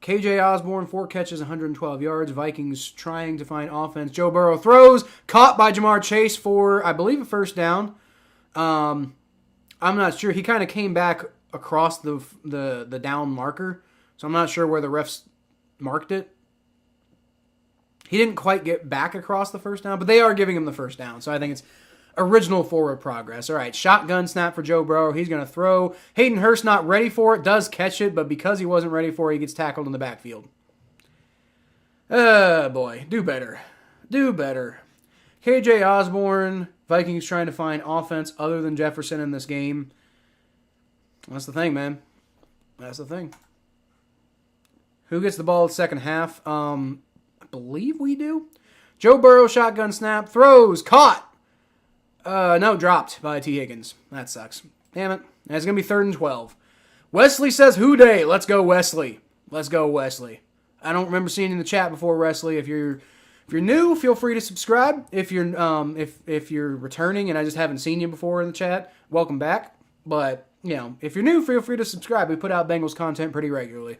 KJ Osborne, 4 catches, 112 yards. Vikings trying to find offense. Joe Burrow throws, caught by Jamar Chase for, I believe, a first down. I'm not sure. He kind of came back across the down marker, so I'm not sure where the refs marked it. He didn't quite get back across the first down, but they are giving him the first down, so I think it's original forward progress. All right, shotgun snap for Joe Burrow. He's going to throw. Hayden Hurst not ready for it, does catch it, but because he wasn't ready for it, he gets tackled in the backfield. Boy, do better. Do better. KJ Osborne, Vikings trying to find offense other than Jefferson in this game. That's the thing, man. That's the thing. Who gets the ball at second half? I believe we do. Joe Burrow, shotgun snap, throws, caught. No, dropped by T. Higgins. That sucks. Damn it. It's going to be 3rd and 12. Wesley says, "Who day?" Let's go, Wesley. Let's go, Wesley. I don't remember seeing you in the chat before, Wesley. If you're new, feel free to subscribe. If you're if you're returning and I just haven't seen you before in the chat, welcome back. But, if you're new, feel free to subscribe. We put out Bengals content pretty regularly.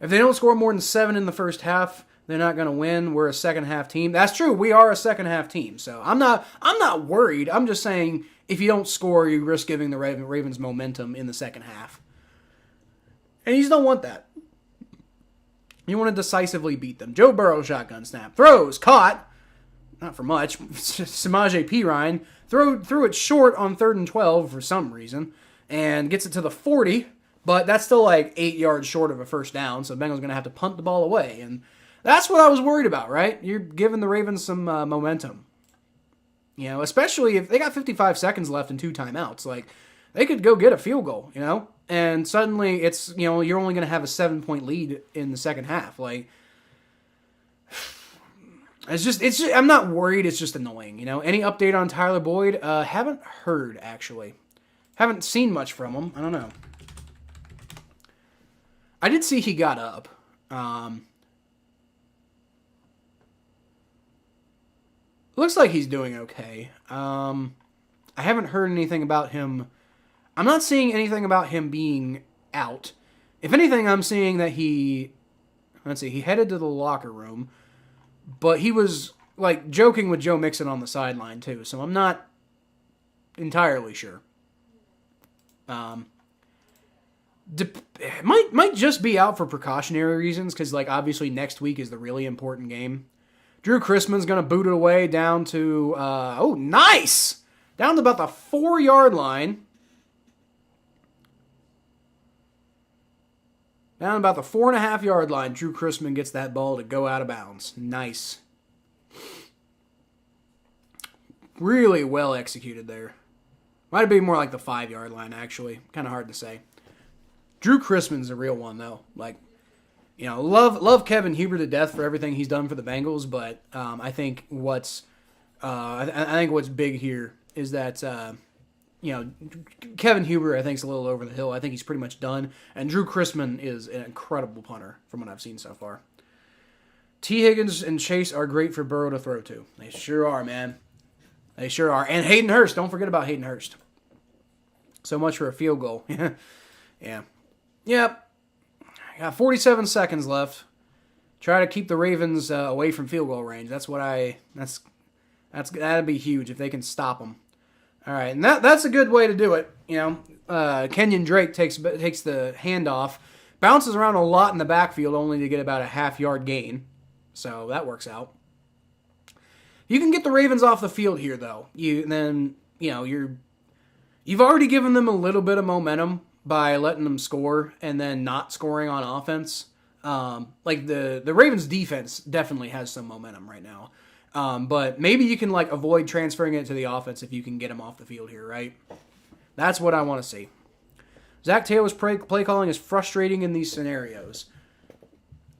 If they don't score more than 7 in the first half, they're not going to win. We're a second half team. That's true. We are a second half team. So I'm not worried. I'm just saying if you don't score, you risk giving the Ravens momentum in the second half. And you just don't want that. You want to decisively beat them. Joe Burrow, shotgun snap. Throws, caught. Not for much. Samaje Perine threw it short on 3rd and 12 for some reason. And gets it to the 40. But that's still 8 yards short of a first down. So the Bengals are going to have to punt the ball away. And that's what I was worried about, right? You're giving the Ravens some momentum. Especially if they got 55 seconds left and 2 timeouts. They could go get a field goal, And suddenly it's, you're only going to have a 7-point lead in the second half. I'm not worried. It's just annoying, Any update on Tyler Boyd? Haven't heard, actually. Haven't seen much from him. I don't know. I did see he got up. Looks like he's doing okay. I haven't heard anything about him. I'm not seeing anything about him being out. If anything, I'm seeing that he headed to the locker room, but he was joking with Joe Mixon on the sideline too. So I'm not entirely sure. Might just be out for precautionary reasons because obviously next week is the really important game. Drew Chrisman's going to boot it away down to, nice! Down to about the 4-yard line. Down about the 4.5-yard line, Drew Chrisman gets that ball to go out of bounds. Nice. Really well executed there. Might be more like the 5-yard line, actually. Kind of hard to say. Drew Chrisman's a real one, though. Love Kevin Huber to death for everything he's done for the Bengals, but I think what's big here is that Kevin Huber I think is a little over the hill. I think he's pretty much done, and Drew Chrisman is an incredible punter from what I've seen so far. T. Higgins and Chase are great for Burrow to throw to. They sure are, man. They sure are. And Hayden Hurst. Don't forget about Hayden Hurst. So much for a field goal. Yeah. Yep. Got 47 seconds left. Try to keep the Ravens away from field goal range. That'd be huge if they can stop them. All right, and that's a good way to do it. Kenyon Drake takes the handoff, bounces around a lot in the backfield only to get about a half-yard gain. So that works out. You can get the Ravens off the field here, though. You're You've already given them a little bit of momentum by letting them score and then not scoring on offense. Like the Ravens defense definitely has some momentum right now. But maybe you can like avoid transferring it to the offense if you can get them off the field here, right? That's what I want to see. Zach Taylor's play calling is frustrating in these scenarios.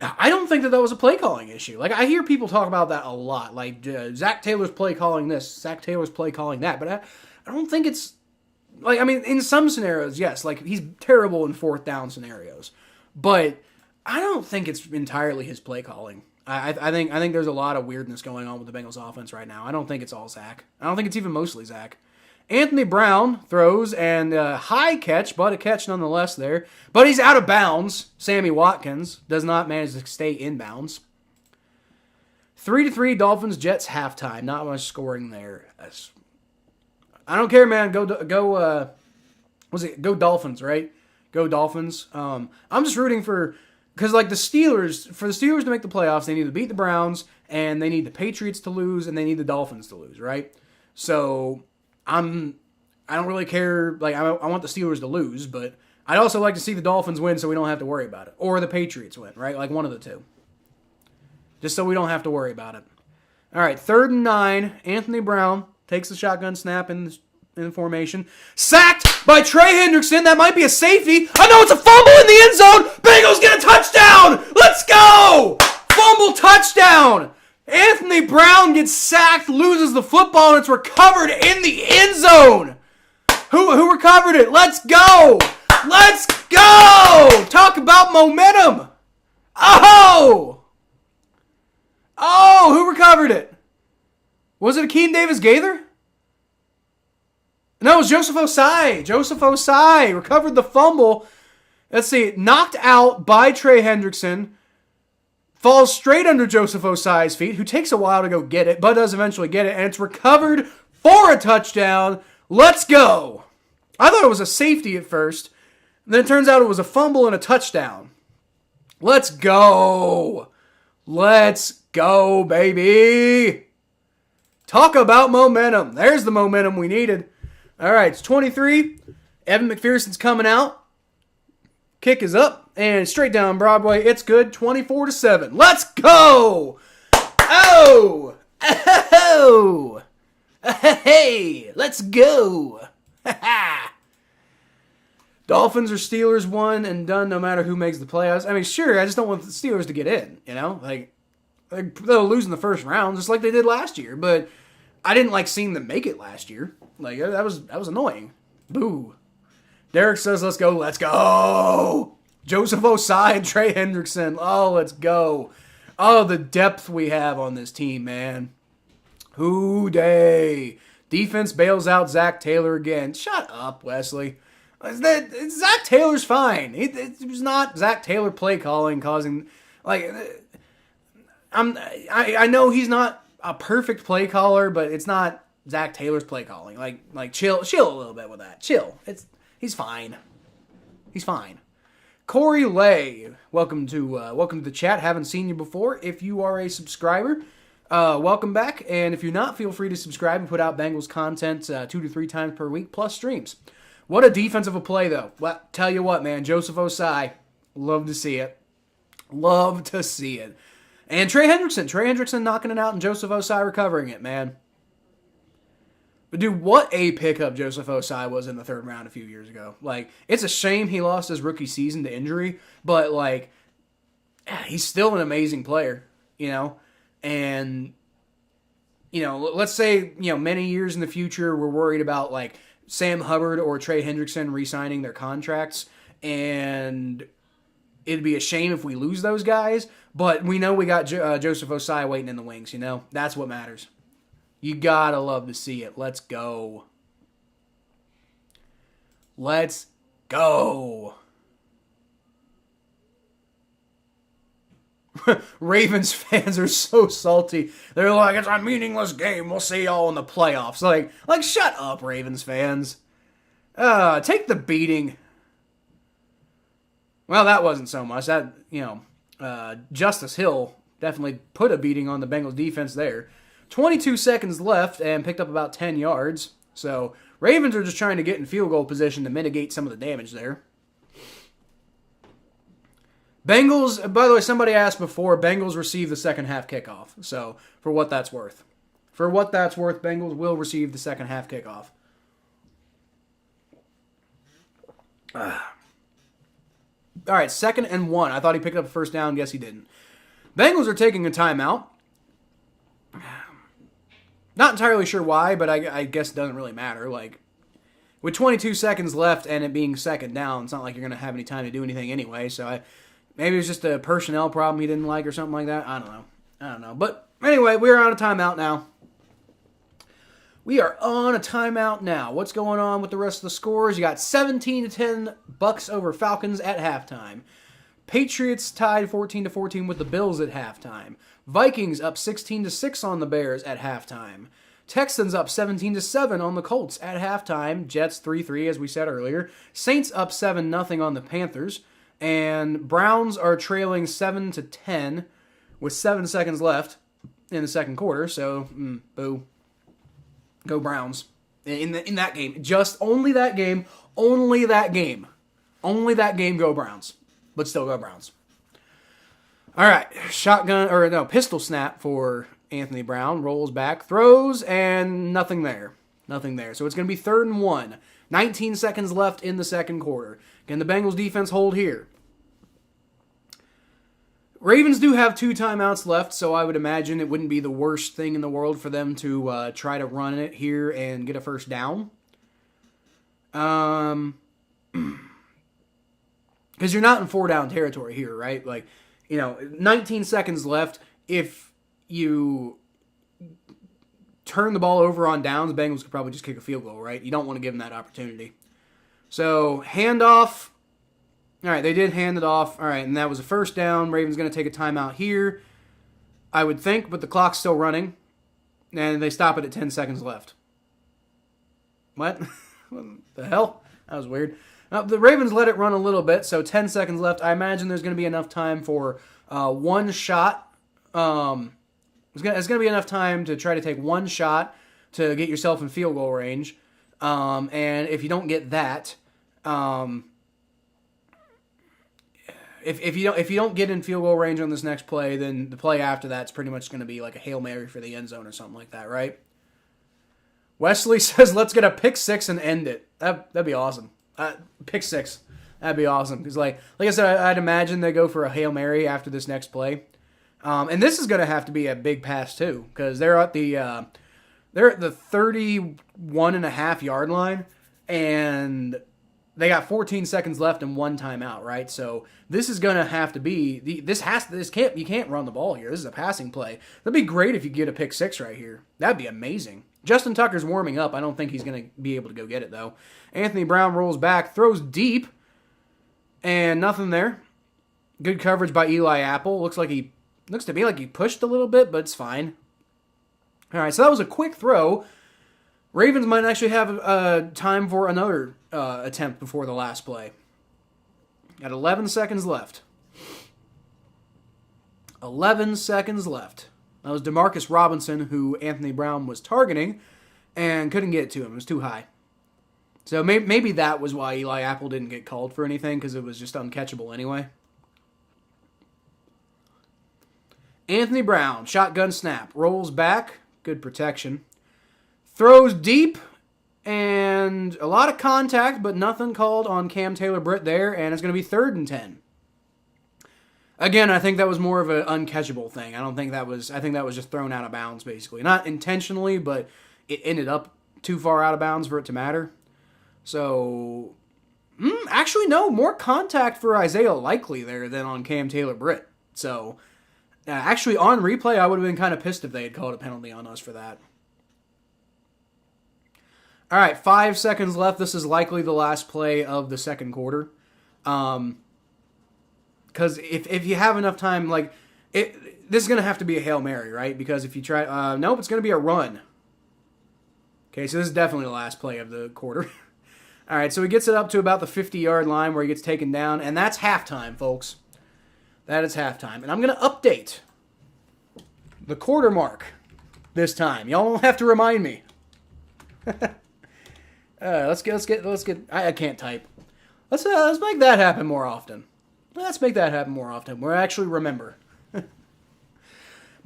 I don't think that was a play calling issue. Like, I hear people talk about that a lot. Like, Zach Taylor's play calling this, Zach Taylor's play calling that. But I don't think it's, like, I mean, in some scenarios, yes. Like, he's terrible in fourth down scenarios. But I don't think it's entirely his play calling. I think there's a lot of weirdness going on with the Bengals offense right now. I don't think it's all Zach. I don't think it's even mostly Zach. Anthony Brown throws and high catch, but a catch nonetheless there. But he's out of bounds. Sammy Watkins does not manage to stay in bounds. 3-3 Dolphins Jets halftime. Not much scoring there. I don't care, man. Go Dolphins, right? Go Dolphins. I'm just rooting for, because like for the Steelers to make the playoffs, they need to beat the Browns, and they need the Patriots to lose, and they need the Dolphins to lose, right? So I don't really care. Like, I want the Steelers to lose, but I'd also like to see the Dolphins win so we don't have to worry about it. Or the Patriots win, right? Like, one of the two. Just so we don't have to worry about it. All right, 3rd and 9. Anthony Brown takes the shotgun snap in the formation. Sacked by Trey Hendrickson. That might be a safety. I know it's a fumble in the end zone. Bengals get a touchdown. Let's go. Fumble touchdown. Anthony Brown gets sacked, loses the football, and it's recovered in the end zone. Who recovered it? Let's go. Let's go. Talk about momentum. Oh, who recovered it? Was it Akeem Davis-Gaither? No, it was Joseph Osai. Joseph Osai recovered the fumble. Let's see, knocked out by Trey Hendrickson. Falls straight under Joseph Osai's feet, who takes a while to go get it, but does eventually get it, and it's recovered for a touchdown. Let's go. I thought it was a safety at first. Then it turns out it was a fumble and a touchdown. Let's go. Let's go, baby. Talk about momentum. There's the momentum we needed. All right, it's 23. Evan McPherson's coming out. Kick is up and straight down Broadway. It's good. 24-7. Let's go. Oh. Hey, let's go. Dolphins or Steelers, one and done no matter who makes the playoffs. I mean, sure, I just don't want the Steelers to get in, you know? Like they'll lose in the first round just like they did last year, but I didn't like seeing them make it last year. Like, that was annoying. Boo. Derek says, let's go, let's go. Joseph Osai and Trey Hendrickson. Oh, let's go. Oh, the depth we have on this team, man. Hoo-day. Defense bails out Zach Taylor again. Shut up, Wesley. Zach Taylor's fine. It was not Zach Taylor play calling causing, like, I know he's not a perfect play caller, but it's not Zach Taylor's play calling. Like chill a little bit with that. Chill. He's fine. He's fine. Corey Lay, welcome to the chat. Haven't seen you before. If you are a subscriber, welcome back. And if you're not, feel free to subscribe and put out Bengals content 2 to 3 times per week plus streams. What a defense of a play, though. Well, tell you what, man, Joseph Osai, love to see it. Love to see it. And Trey Hendrickson knocking it out and Joseph Osai recovering it, man. But dude, what a pickup Joseph Osai was in the 3rd round a few years ago. Like, it's a shame he lost his rookie season to injury, but like, he's still an amazing player, you know? And, you know, let's say, you know, many years in the future, we're worried about like Sam Hubbard or Trey Hendrickson re-signing their contracts, and it'd be a shame if we lose those guys, but we know we got Joseph Osai waiting in the wings, you know? That's what matters. You gotta love to see it. Let's go. Let's go. Ravens fans are so salty. They're like, it's a meaningless game. We'll see y'all in the playoffs. Like, shut up, Ravens fans. Take the beating. Well, that wasn't so much. That, you know, Justice Hill definitely put a beating on the Bengals defense there. 22 seconds left and picked up about 10 yards. So Ravens are just trying to get in field goal position to mitigate some of the damage there. Bengals, by the way, somebody asked before, Bengals receive the second half kickoff. So for what that's worth. For what that's worth, Bengals will receive the second half kickoff. All right, 2nd and 1. I thought he picked up a first down. Guess he didn't. Bengals are taking a timeout. Not entirely sure why, but I guess it doesn't really matter. Like, with 22 seconds left and it being second down, it's not like you're going to have any time to do anything anyway. So maybe it's just a personnel problem he didn't like or something like that. I don't know. But anyway, we're on a timeout now. What's going on with the rest of the scores? You got 17-10 Bucks over Falcons at halftime. Patriots tied 14-14 with the Bills at halftime. Vikings up 16-6 on the Bears at halftime. Texans up 17-7 on the Colts at halftime. Jets 3-3 as we said earlier. Saints up 7-0 on the Panthers. And Browns are trailing 7-10 with 7 seconds left in the second quarter. So, boo. Go Browns. In that game. Just only that game. Only that game. Go Browns. But still go Browns. All right. Pistol snap for Anthony Brown. Rolls back. Throws. And nothing there. So it's going to be 3rd and 1. 19 seconds left in the second quarter. Can the Bengals defense hold here? Ravens do have 2 timeouts left, so I would imagine it wouldn't be the worst thing in the world for them to try to run it here and get a first down. Because you're not in 4-down territory here, right? 19 seconds left. If you turn the ball over on downs, Bengals could probably just kick a field goal, right? You don't want to give them that opportunity. So, handoff. All right, they did hand it off. All right, and that was a first down. Ravens going to take a timeout here, I would think, but the clock's still running, and they stop it at 10 seconds left. What? What the hell? That was weird. The Ravens let it run a little bit, so 10 seconds left. I imagine there's going to be enough time for one shot. It's going to be enough time to try to take one shot to get yourself in field goal range. And if you don't get that, if you don't get in field goal range on this next play, then the play after that's pretty much going to be like a Hail Mary for the end zone or something like that, right? Wesley says, let's get a pick 6 and end it. That'd be awesome. Pick 6. That'd be awesome. Because like I said, I'd imagine they go for a Hail Mary after this next play. And this is going to have to be a big pass too, because they're at the 31.5 yard line, and they got 14 seconds left and 1 timeout, right? So this is going to have to be you can't run the ball here. This is a passing play. That'd be great if you get a pick 6 right here. That'd be amazing. Justin Tucker's warming up. I don't think he's going to be able to go get it though. Anthony Brown rolls back, throws deep, and nothing there. Good coverage by Eli Apple. Looks to me like he pushed a little bit, but it's fine. All right, so that was a quick throw. Ravens might actually have time for another attempt before the last play. Got 11 seconds left. 11 seconds left. That was Demarcus Robinson, who Anthony Brown was targeting, and couldn't get it to him. It was too high. So maybe that was why Eli Apple didn't get called for anything, because it was just uncatchable anyway. Anthony Brown, shotgun snap, rolls back, good protection. Throws deep, and a lot of contact, but nothing called on Cam Taylor-Britt there, and it's going to be 3rd and 10. Again, I think that was more of an uncatchable thing. I think that was just thrown out of bounds, basically. Not intentionally, but it ended up too far out of bounds for it to matter. So, actually, no, more contact for Isaiah Likely there than on Cam Taylor-Britt. So, actually, on replay, I would have been kind of pissed if they had called a penalty on us for that. All right, 5 seconds left. This is likely the last play of the second quarter. Because if you have enough time, this is going to have to be a Hail Mary, right? Because if you try... nope, it's going to be a run. Okay, so this is definitely the last play of the quarter. All right, so he gets it up to about the 50-yard line where he gets taken down, and that's halftime, folks. That is halftime. And I'm going to update the quarter mark this time. Y'all don't have to remind me. Let's get. I can't type. Let's make that happen more often. Let's make that happen more often. We'll actually remember.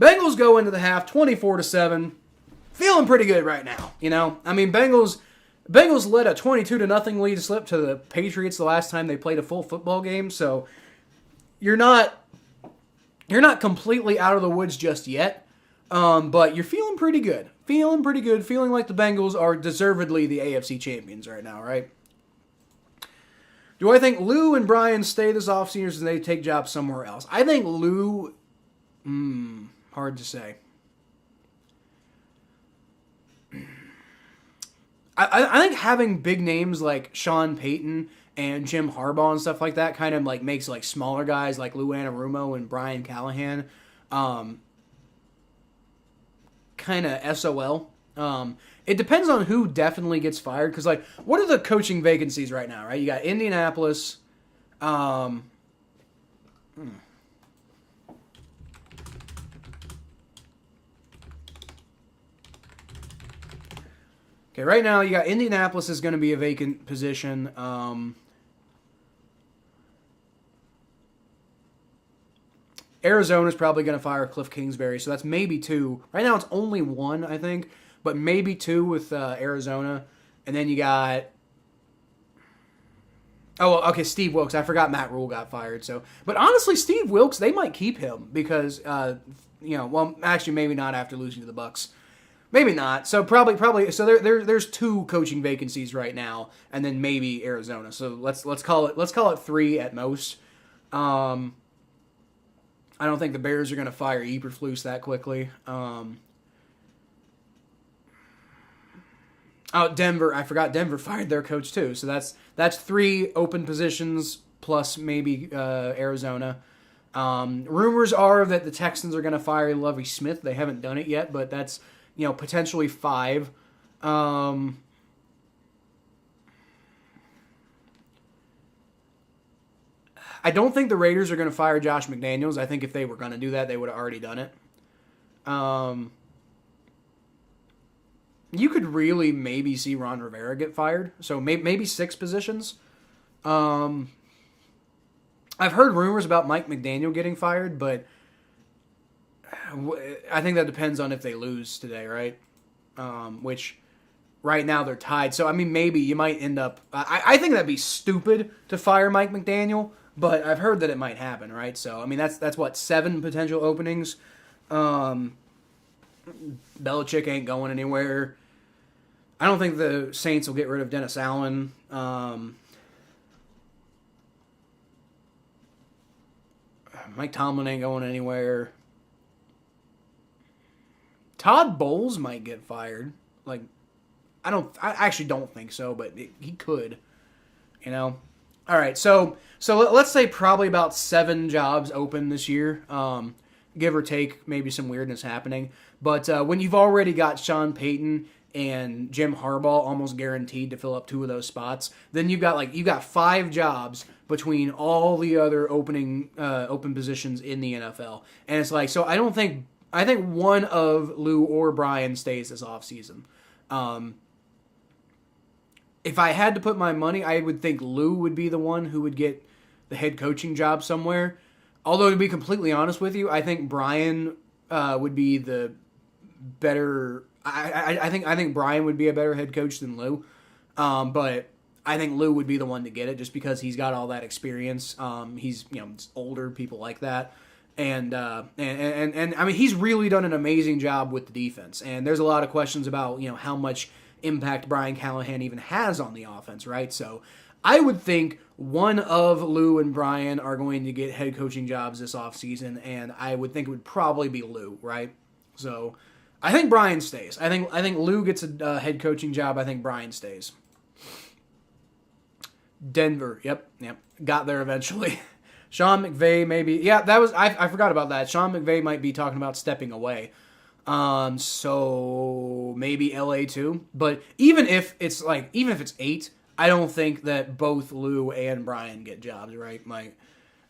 Bengals go into the half 24-7, feeling pretty good right now. You know, I mean, Bengals led a 22-0 lead slip to the Patriots the last time they played a full football game. So you're not completely out of the woods just yet, but you're feeling pretty good. Feeling like the Bengals are deservedly the AFC champions right now, right? Do I think Lou and Brian stay this offseason and they take jobs somewhere else? I think Lou, hard to say. I think having big names like Sean Payton and Jim Harbaugh and stuff like that kind of like makes like smaller guys like Lou Anarumo and Brian Callahan kind of SOL. It depends on who definitely gets fired because like what are the coaching vacancies right now, right? You got Indianapolis. Okay, right now you got Indianapolis is going to be a vacant position. Arizona's probably going to fire Cliff Kingsbury, so that's maybe two. Right now it's only one, I think, but maybe two with Arizona. And then you got... Oh, okay, Steve Wilkes. I forgot Matt Rule got fired. So, but honestly, Steve Wilkes, they might keep him because, well, actually maybe not after losing to the Bucks. Maybe not. So probably. So there's two coaching vacancies right now, and then maybe Arizona. So let's call it three at most. I don't think the Bears are going to fire Eberflus that quickly. Denver. I forgot Denver fired their coach too. So that's three open positions plus maybe Arizona. Rumors are that the Texans are going to fire Lovie Smith. They haven't done it yet, but that's potentially five. I don't think the Raiders are going to fire Josh McDaniels. I think if they were going to do that, they would have already done it. You could really maybe see Ron Rivera get fired. So maybe six positions. I've heard rumors about Mike McDaniel getting fired, but I think that depends on if they lose today, right? Which right now they're tied. So, I mean, maybe you might end up... I think that'd be stupid to fire Mike McDaniel, but I've heard that it might happen, right? So, I mean, that's what, 7 potential openings? Belichick ain't going anywhere. I don't think the Saints will get rid of Dennis Allen. Mike Tomlin ain't going anywhere. Todd Bowles might get fired. Like, I actually don't think so, but he could. All right, so let's say probably about 7 jobs open this year, give or take, maybe some weirdness happening. But when you've already got Sean Payton and Jim Harbaugh almost guaranteed to fill up 2 of those spots, then you got 5 jobs between all the other open positions in the NFL, and it's like, so I think one of Lou or Brian stays this offseason. If I had to put my money, I would think Lou would be the one who would get the head coaching job somewhere. Although, to be completely honest with you, I think Brian would be the better... I think Brian would be a better head coach than Lou. But I think Lou would be the one to get it just because he's got all that experience. He's older, people like that. And I mean, he's really done an amazing job with the defense. And there's a lot of questions about, how much impact Brian Callahan even has on the offense, right? So I would think one of Lou and Brian are going to get head coaching jobs this offseason, and I would think it would probably be Lou, right? So I think Brian stays. I think Lou gets a head coaching job. I think Brian stays. Denver, yep, got there eventually. Sean McVay maybe. Yeah, that was I forgot about that. Sean McVay might be talking about stepping away. So maybe LA too. But even if it's 8, I don't think that both Lou and Brian get jobs, right?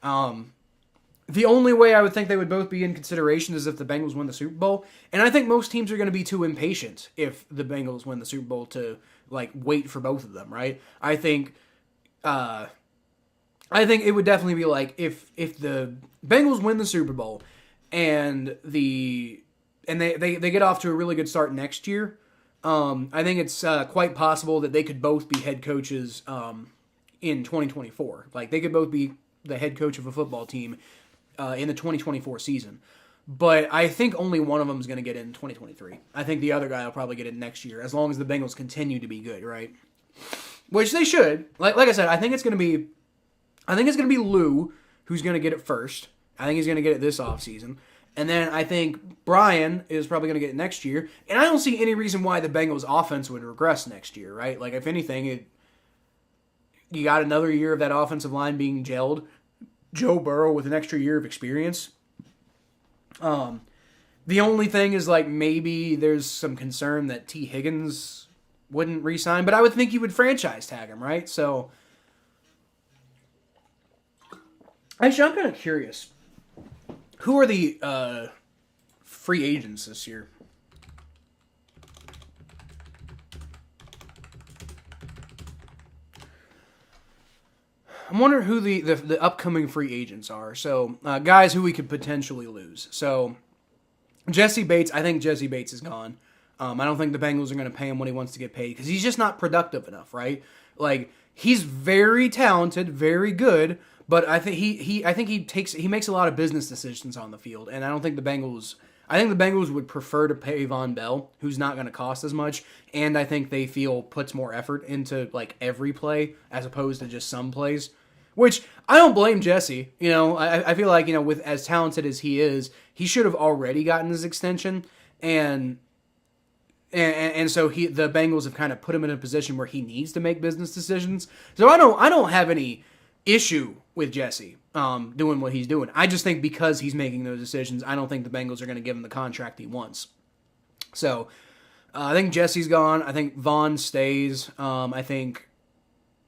The only way I would think they would both be in consideration is if the Bengals win the Super Bowl. And I think most teams are going to be too impatient if the Bengals win the Super Bowl to like wait for both of them, right? I think it would definitely be like if the Bengals win the Super Bowl and they get off to a really good start next year. I think it's quite possible that they could both be head coaches in 2024. Like they could both be the head coach of a football team in the 2024 season. But I think only one of them is going to get in 2023. I think the other guy will probably get in next year, as long as the Bengals continue to be good, right? Which they should. Like I said, I think it's going to be Lou who's going to get it first. I think he's going to get it this offseason. And then I think Brian is probably going to get it next year. And I don't see any reason why the Bengals offense would regress next year, right? Like, if anything, you got another year of that offensive line being gelled. Joe Burrow with an extra year of experience. The only thing is, like, maybe there's some concern that T. Higgins wouldn't re-sign. But I would think you would franchise tag him, right? So, actually, I'm kind of curious. Who are the free agents this year? I'm wondering who the upcoming free agents are. So, guys who we could potentially lose. So, Jesse Bates, I think Jesse Bates is gone. I don't think the Bengals are going to pay him what he wants to get paid because he's just not productive enough, right? Like, he's very talented, very good, but I think he makes a lot of business decisions on the field, and I think the Bengals would prefer to pay Von Bell, who's not going to cost as much, and I think they feel puts more effort into like every play as opposed to just some plays. Which I don't blame Jesse. You know, I feel like, you know, with as talented as he is, he should have already gotten his extension, and so the Bengals have kind of put him in a position where he needs to make business decisions. So I don't have any issue with Jesse doing what he's doing. I just think because he's making those decisions, I don't think the Bengals are going to give him the contract he wants. So I think Jesse's gone. I think Vaughn stays. I think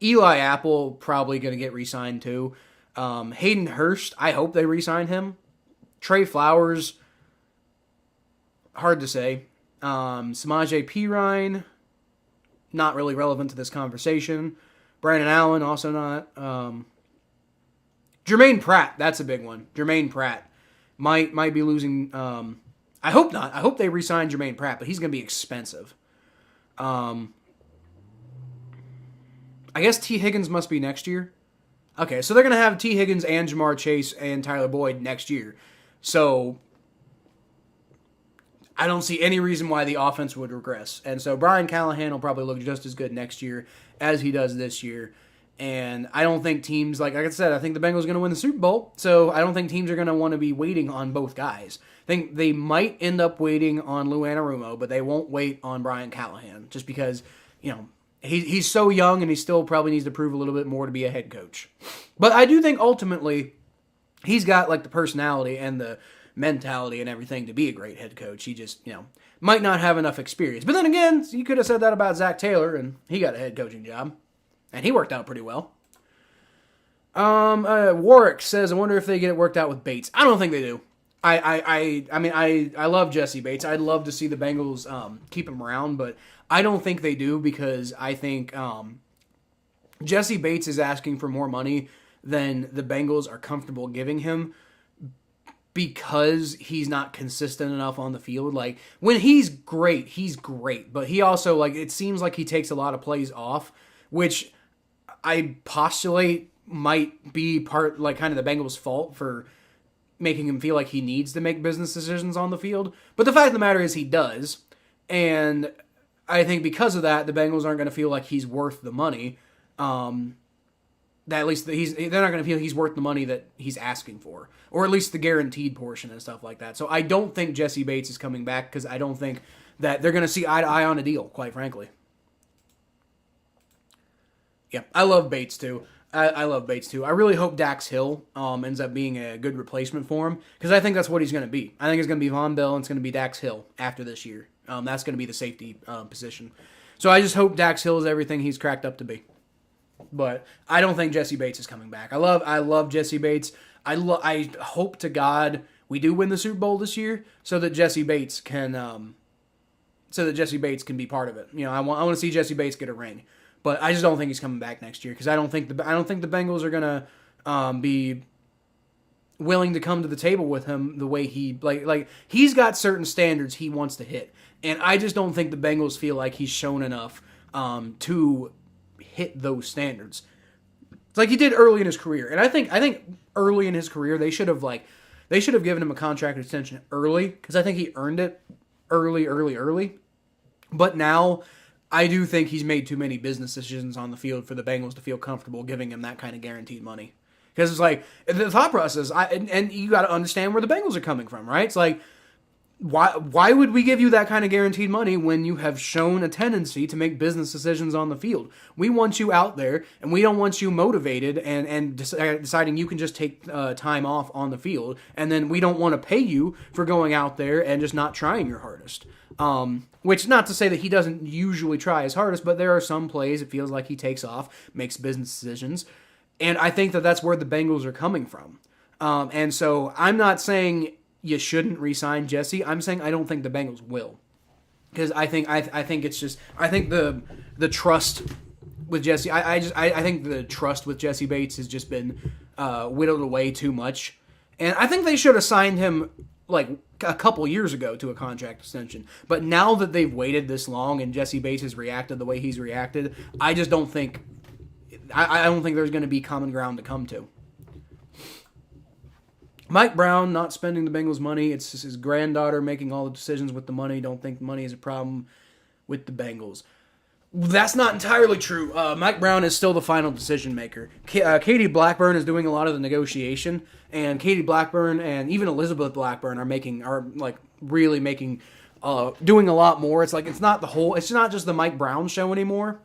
Eli Apple probably going to get re-signed too. Hayden Hurst, I hope they re-sign him. Trey Flowers, hard to say. Samaje Perine, not really relevant to this conversation. Brandon Allen, also not. Jermaine Pratt, that's a big one. Jermaine Pratt might be losing. I hope not. I hope they re-sign Jermaine Pratt, but he's going to be expensive. I guess T. Higgins must be next year. Okay, so they're going to have T. Higgins and Jamar Chase and Tyler Boyd next year. So I don't see any reason why the offense would regress. And so Brian Callahan will probably look just as good next year as he does this year. And I don't think teams, like I said, I think the Bengals are going to win the Super Bowl. So I don't think teams are going to want to be waiting on both guys. I think they might end up waiting on Lou Anarumo, but they won't wait on Brian Callahan just because, you know, he's so young and he still probably needs to prove a little bit more to be a head coach. But I do think ultimately he's got like the personality and the mentality and everything to be a great head coach. He just, you know, might not have enough experience. But then again, you could have said that about Zach Taylor and he got a head coaching job. And he worked out pretty well. Warwick says, I wonder if they get it worked out with Bates. I don't think they do. I love Jesse Bates. I'd love to see the Bengals keep him around, but I don't think they do because I think Jesse Bates is asking for more money than the Bengals are comfortable giving him because he's not consistent enough on the field. Like, when he's great, but he also, like, it seems like he takes a lot of plays off, which I postulate might be part, like, kind of the Bengals' fault for making him feel like he needs to make business decisions on the field. But the fact of the matter is he does. And I think because of that, the Bengals aren't going to feel like he's worth the money. That at least they're not going to feel he's worth the money that he's asking for. Or at least the guaranteed portion and stuff like that. So I don't think Jesse Bates is coming back because I don't think that they're going to see eye to eye on a deal, quite frankly. Yeah, I love Bates too. I love Bates too. I really hope Dax Hill ends up being a good replacement for him because I think that's what he's going to be. I think it's going to be Von Bell and it's going to be Dax Hill after this year. That's going to be the safety position. So I just hope Dax Hill is everything he's cracked up to be. But I don't think Jesse Bates is coming back. I love Jesse Bates. I hope to God we do win the Super Bowl this year so that Jesse Bates can so that Jesse Bates can be part of it. I want to see Jesse Bates get a ring, but I just don't think he's coming back next year because I don't think the Bengals are gonna be willing to come to the table with him the way he like he's got certain standards he wants to hit, and I just don't think the Bengals feel like he's shown enough to hit those standards. It's like he did early in his career, and I think early in his career they should have given him a contract extension early because I think he earned it early. But now I do think he's made too many business decisions on the field for the Bengals to feel comfortable giving him that kind of guaranteed money. Because it's like the thought process, and you got to understand where the Bengals are coming from, right? It's like, why would we give you that kind of guaranteed money when you have shown a tendency to make business decisions on the field? We want you out there, and we don't want you motivated and deciding you can just take time off on the field, and then we don't want to pay you for going out there and just not trying your hardest. Which, not to say that he doesn't usually try his hardest, but there are some plays it feels like he takes off, makes business decisions, and I think that that's where the Bengals are coming from. And so I'm not saying you shouldn't re-sign Jesse. I'm saying I don't think the Bengals will, because I think it's just I think the trust with Jesse. I think the trust with Jesse Bates has just been whittled away too much, and I think they should have signed him like a couple years ago to a contract extension. But now that they've waited this long and Jesse Bates has reacted the way he's reacted, I just don't think I don't think there's going to be common ground to come to. Mike Brown not spending the Bengals' money. It's his granddaughter making all the decisions with the money. Don't think money is a problem with the Bengals. That's not entirely true. Mike Brown is still the final decision maker. Katie Blackburn is doing a lot of the negotiation, and Katie Blackburn and even Elizabeth Blackburn are really making doing a lot more. It's like it's not just the Mike Brown show anymore.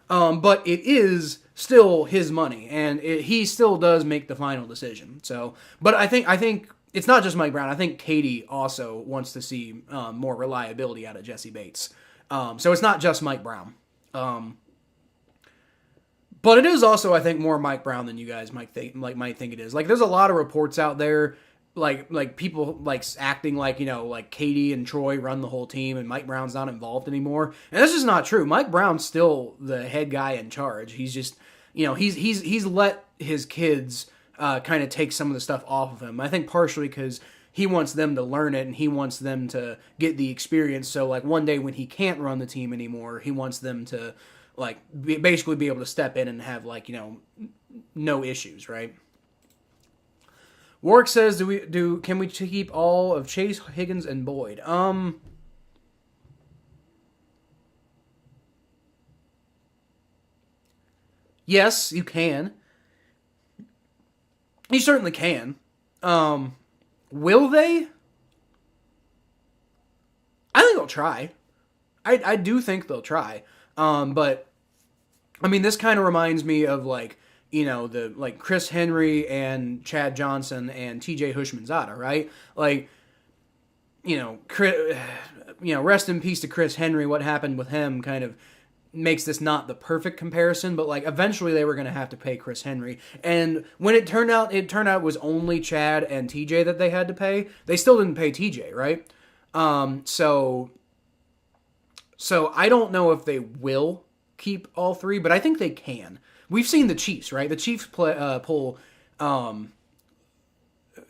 But it is still his money, and he still does make the final decision. So, but I think it's not just Mike Brown. I think Katie also wants to see more reliability out of Jesse Bates. So it's not just Mike Brown. But it is also, I think, more Mike Brown than you guys might think it is. Like, there's a lot of reports out there, like people like acting like, like Katie and Troy run the whole team and Mike Brown's not involved anymore. And that's just not true. Mike Brown's still the head guy in charge. He's just, he's let his kids kind of take some of the stuff off of him. I think partially because he wants them to learn it and he wants them to get the experience. So like one day when he can't run the team anymore, he wants them to basically be able to step in and have no issues, right? Warwick says, can we keep all of Chase, Higgins, and Boyd? Yes, you can. You certainly can. Will they? I think they'll try. I do think they'll try. But I mean, this kind of reminds me of the Chris Henry and Chad Johnson and TJ Hushmanzada, right? Rest in peace to Chris Henry. What happened with him kind of makes this not the perfect comparison, but eventually they were going to have to pay Chris Henry. And when it turned out it was only Chad and TJ that they had to pay. They still didn't pay TJ, right? So I don't know if they will keep all three, but I think they can. We've seen the Chiefs, right? The Chiefs pull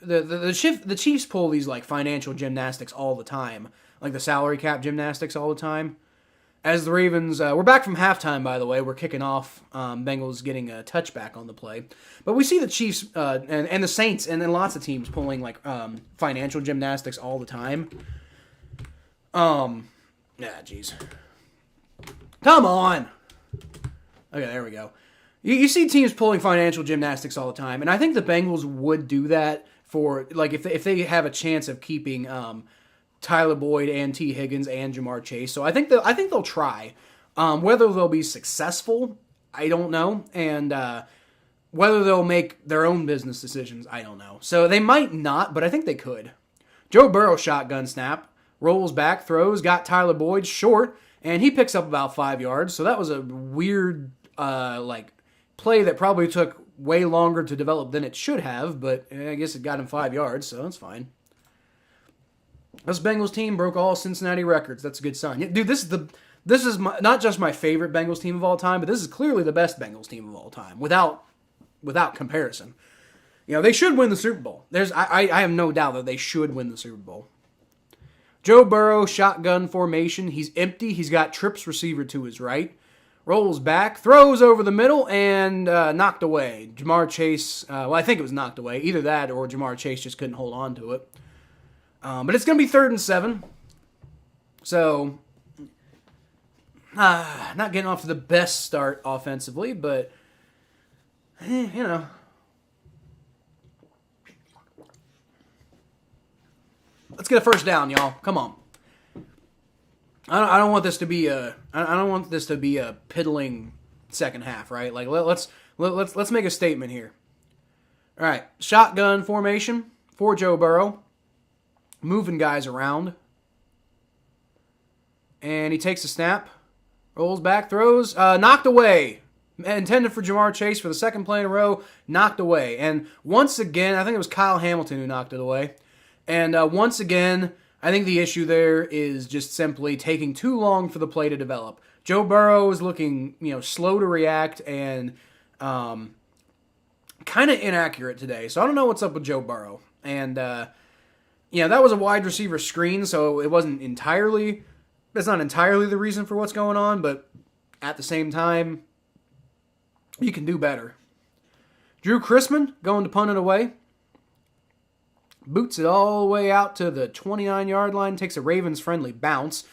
the Chiefs pull these financial gymnastics all the time, like the salary cap gymnastics all the time. As the Ravens, we're back from halftime, by the way. We're kicking off. Bengals getting a touchback on the play, but we see the Chiefs and the Saints and then lots of teams pulling financial gymnastics all the time. Jeez. Come on. Okay, there we go. You see teams pulling financial gymnastics all the time, and I think the Bengals would do that for if they have a chance of keeping Tyler Boyd and T. Higgins and Jamar Chase. So I think they'll try. Whether they'll be successful, I don't know, and whether they'll make their own business decisions, I don't know. So they might not, but I think they could. Joe Burrow shotgun snap, rolls back, throws, got Tyler Boyd short, and he picks up about 5 yards. So that was a weird play that probably took way longer to develop than it should have, but I guess it got him 5 yards, so that's fine. This Bengals team broke all Cincinnati records. That's a good sign. Dude, this is not just my favorite Bengals team of all time, but this is clearly the best Bengals team of all time, without comparison. They should win the Super Bowl. I have no doubt that they should win the Super Bowl. Joe Burrow, shotgun formation. He's empty. He's got trips receiver to his right. Rolls back, throws over the middle, and knocked away. Jamar Chase, I think it was knocked away. Either that or Jamar Chase just couldn't hold on to it. But it's going to be 3rd and 7. So, not getting off to the best start offensively, but, Let's get a first down, y'all. Come on. I don't want this to be a piddling second half, right? Like let's make a statement here. All right, shotgun formation for Joe Burrow, moving guys around, and he takes a snap, rolls back, throws, knocked away. Intended for Jamar Chase for the second play in a row, knocked away. And once again, I think it was Kyle Hamilton who knocked it away. And once again, I think the issue there is just simply taking too long for the play to develop. Joe Burrow is looking, slow to react and kind of inaccurate today. So I don't know what's up with Joe Burrow. And, that was a wide receiver screen, so it wasn't entirely, that's not entirely the reason for what's going on, but at the same time, you can do better. Drew Chrisman going to punt it away. Boots it all the way out to the 29-yard line, takes a Ravens-friendly bounce.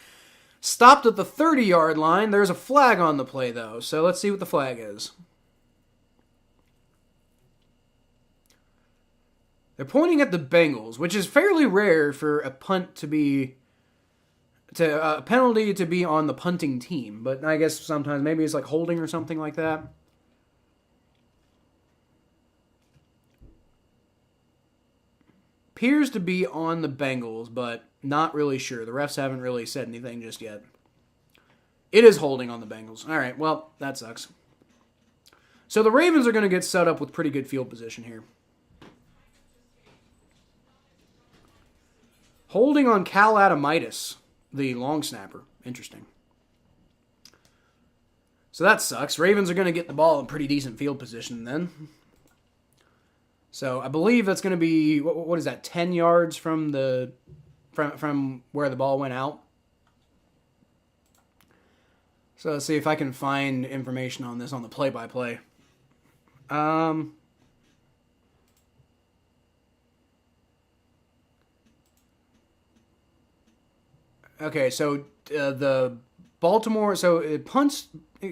Stopped at the 30-yard line. There's a flag on the play, though, so let's see what the flag is. They're pointing at the Bengals, which is fairly rare for a penalty to be on the punting team, but I guess sometimes maybe it's like holding or something like that. Appears to be on the Bengals, but not really sure. The refs haven't really said anything just yet. It is holding on the Bengals. All right, well, that sucks. So the Ravens are going to get set up with pretty good field position here. Holding on Cal Adamitis, the long snapper. Interesting. So that sucks. Ravens are going to get the ball in pretty decent field position then. So I believe that's going to be, what is that, 10 yards from from where the ball went out. So let's see if I can find information on this on the play-by-play. Okay, so the Baltimore, so it punts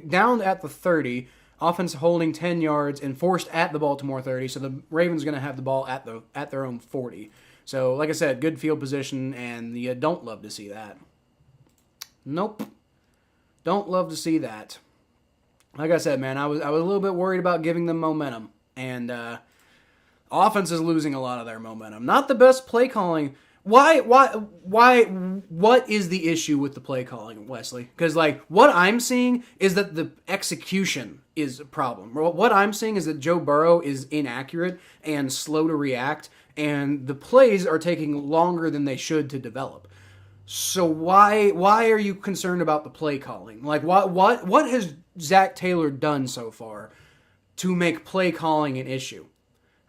down at the 30, offense holding 10 yards and forced at the Baltimore 30, so the Ravens are going to have the ball at their own 40. So, like I said, good field position, and you don't love to see that. Nope. Don't love to see that. Like I said, man, I was a little bit worried about giving them momentum, and offense is losing a lot of their momentum. Not the best play calling. Why, what is the issue with the play calling, Wesley? Because, what I'm seeing is that the execution is a problem. What I'm seeing is that Joe Burrow is inaccurate and slow to react, and the plays are taking longer than they should to develop. So why are you concerned about the play calling? What has Zach Taylor done so far to make play calling an issue?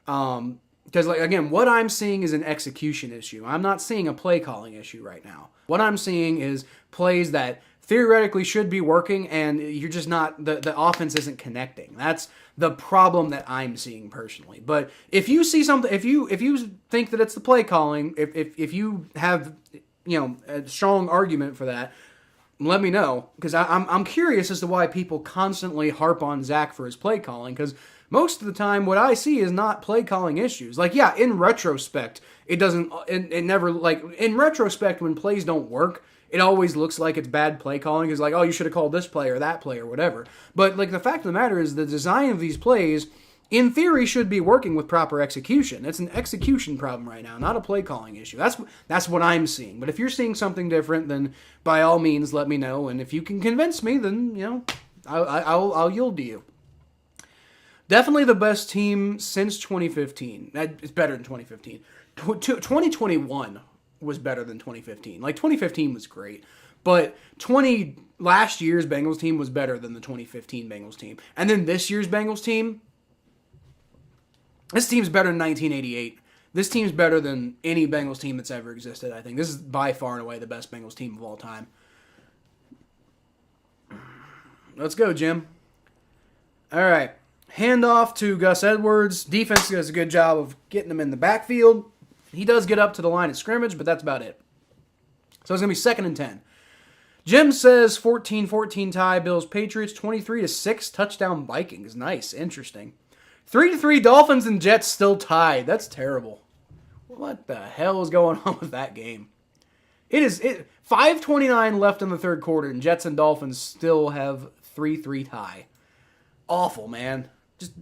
Because, again, what I'm seeing is an execution issue. I'm not seeing a play calling issue right now. What I'm seeing is plays that theoretically should be working, and you're just not, the offense isn't connecting. That's the problem that I'm seeing personally. But if you see something, if you think that it's the play calling, if you have, a strong argument for that, let me know, because I'm curious as to why people constantly harp on Zach for his play calling, because most of the time what I see is not play calling issues. In retrospect, it doesn't, it never, in retrospect, when plays don't work, it always looks like it's bad play calling. It's you should have called this play or that play or whatever. But, the fact of the matter is the design of these plays, in theory, should be working with proper execution. It's an execution problem right now, not a play calling issue. That's what I'm seeing. But if you're seeing something different, then by all means, let me know. And if you can convince me, then, I'll yield to you. Definitely the best team since 2015. It's better than 2015. 2021 was better than 2015. Like 2015 was great, but last year's Bengals team was better than the 2015 Bengals team. And then this year's Bengals team, this team's better than 1988. This team's better than any Bengals team that's ever existed, I think. This is by far and away the best Bengals team of all time. Let's go, Jim. All right. Handoff to Gus Edwards. Defense does a good job of getting him in the backfield. He does get up to the line of scrimmage, but that's about it. So it's going to be 2nd and 10. Jim says 14-14 tie, Bills Patriots, 23-6 touchdown Vikings. Nice, interesting. 3-3 Dolphins and Jets still tied. That's terrible. What the hell is going on with that game? It is 5:29 left in the third quarter, and Jets and Dolphins still have 3-3 tie. Awful, man. Just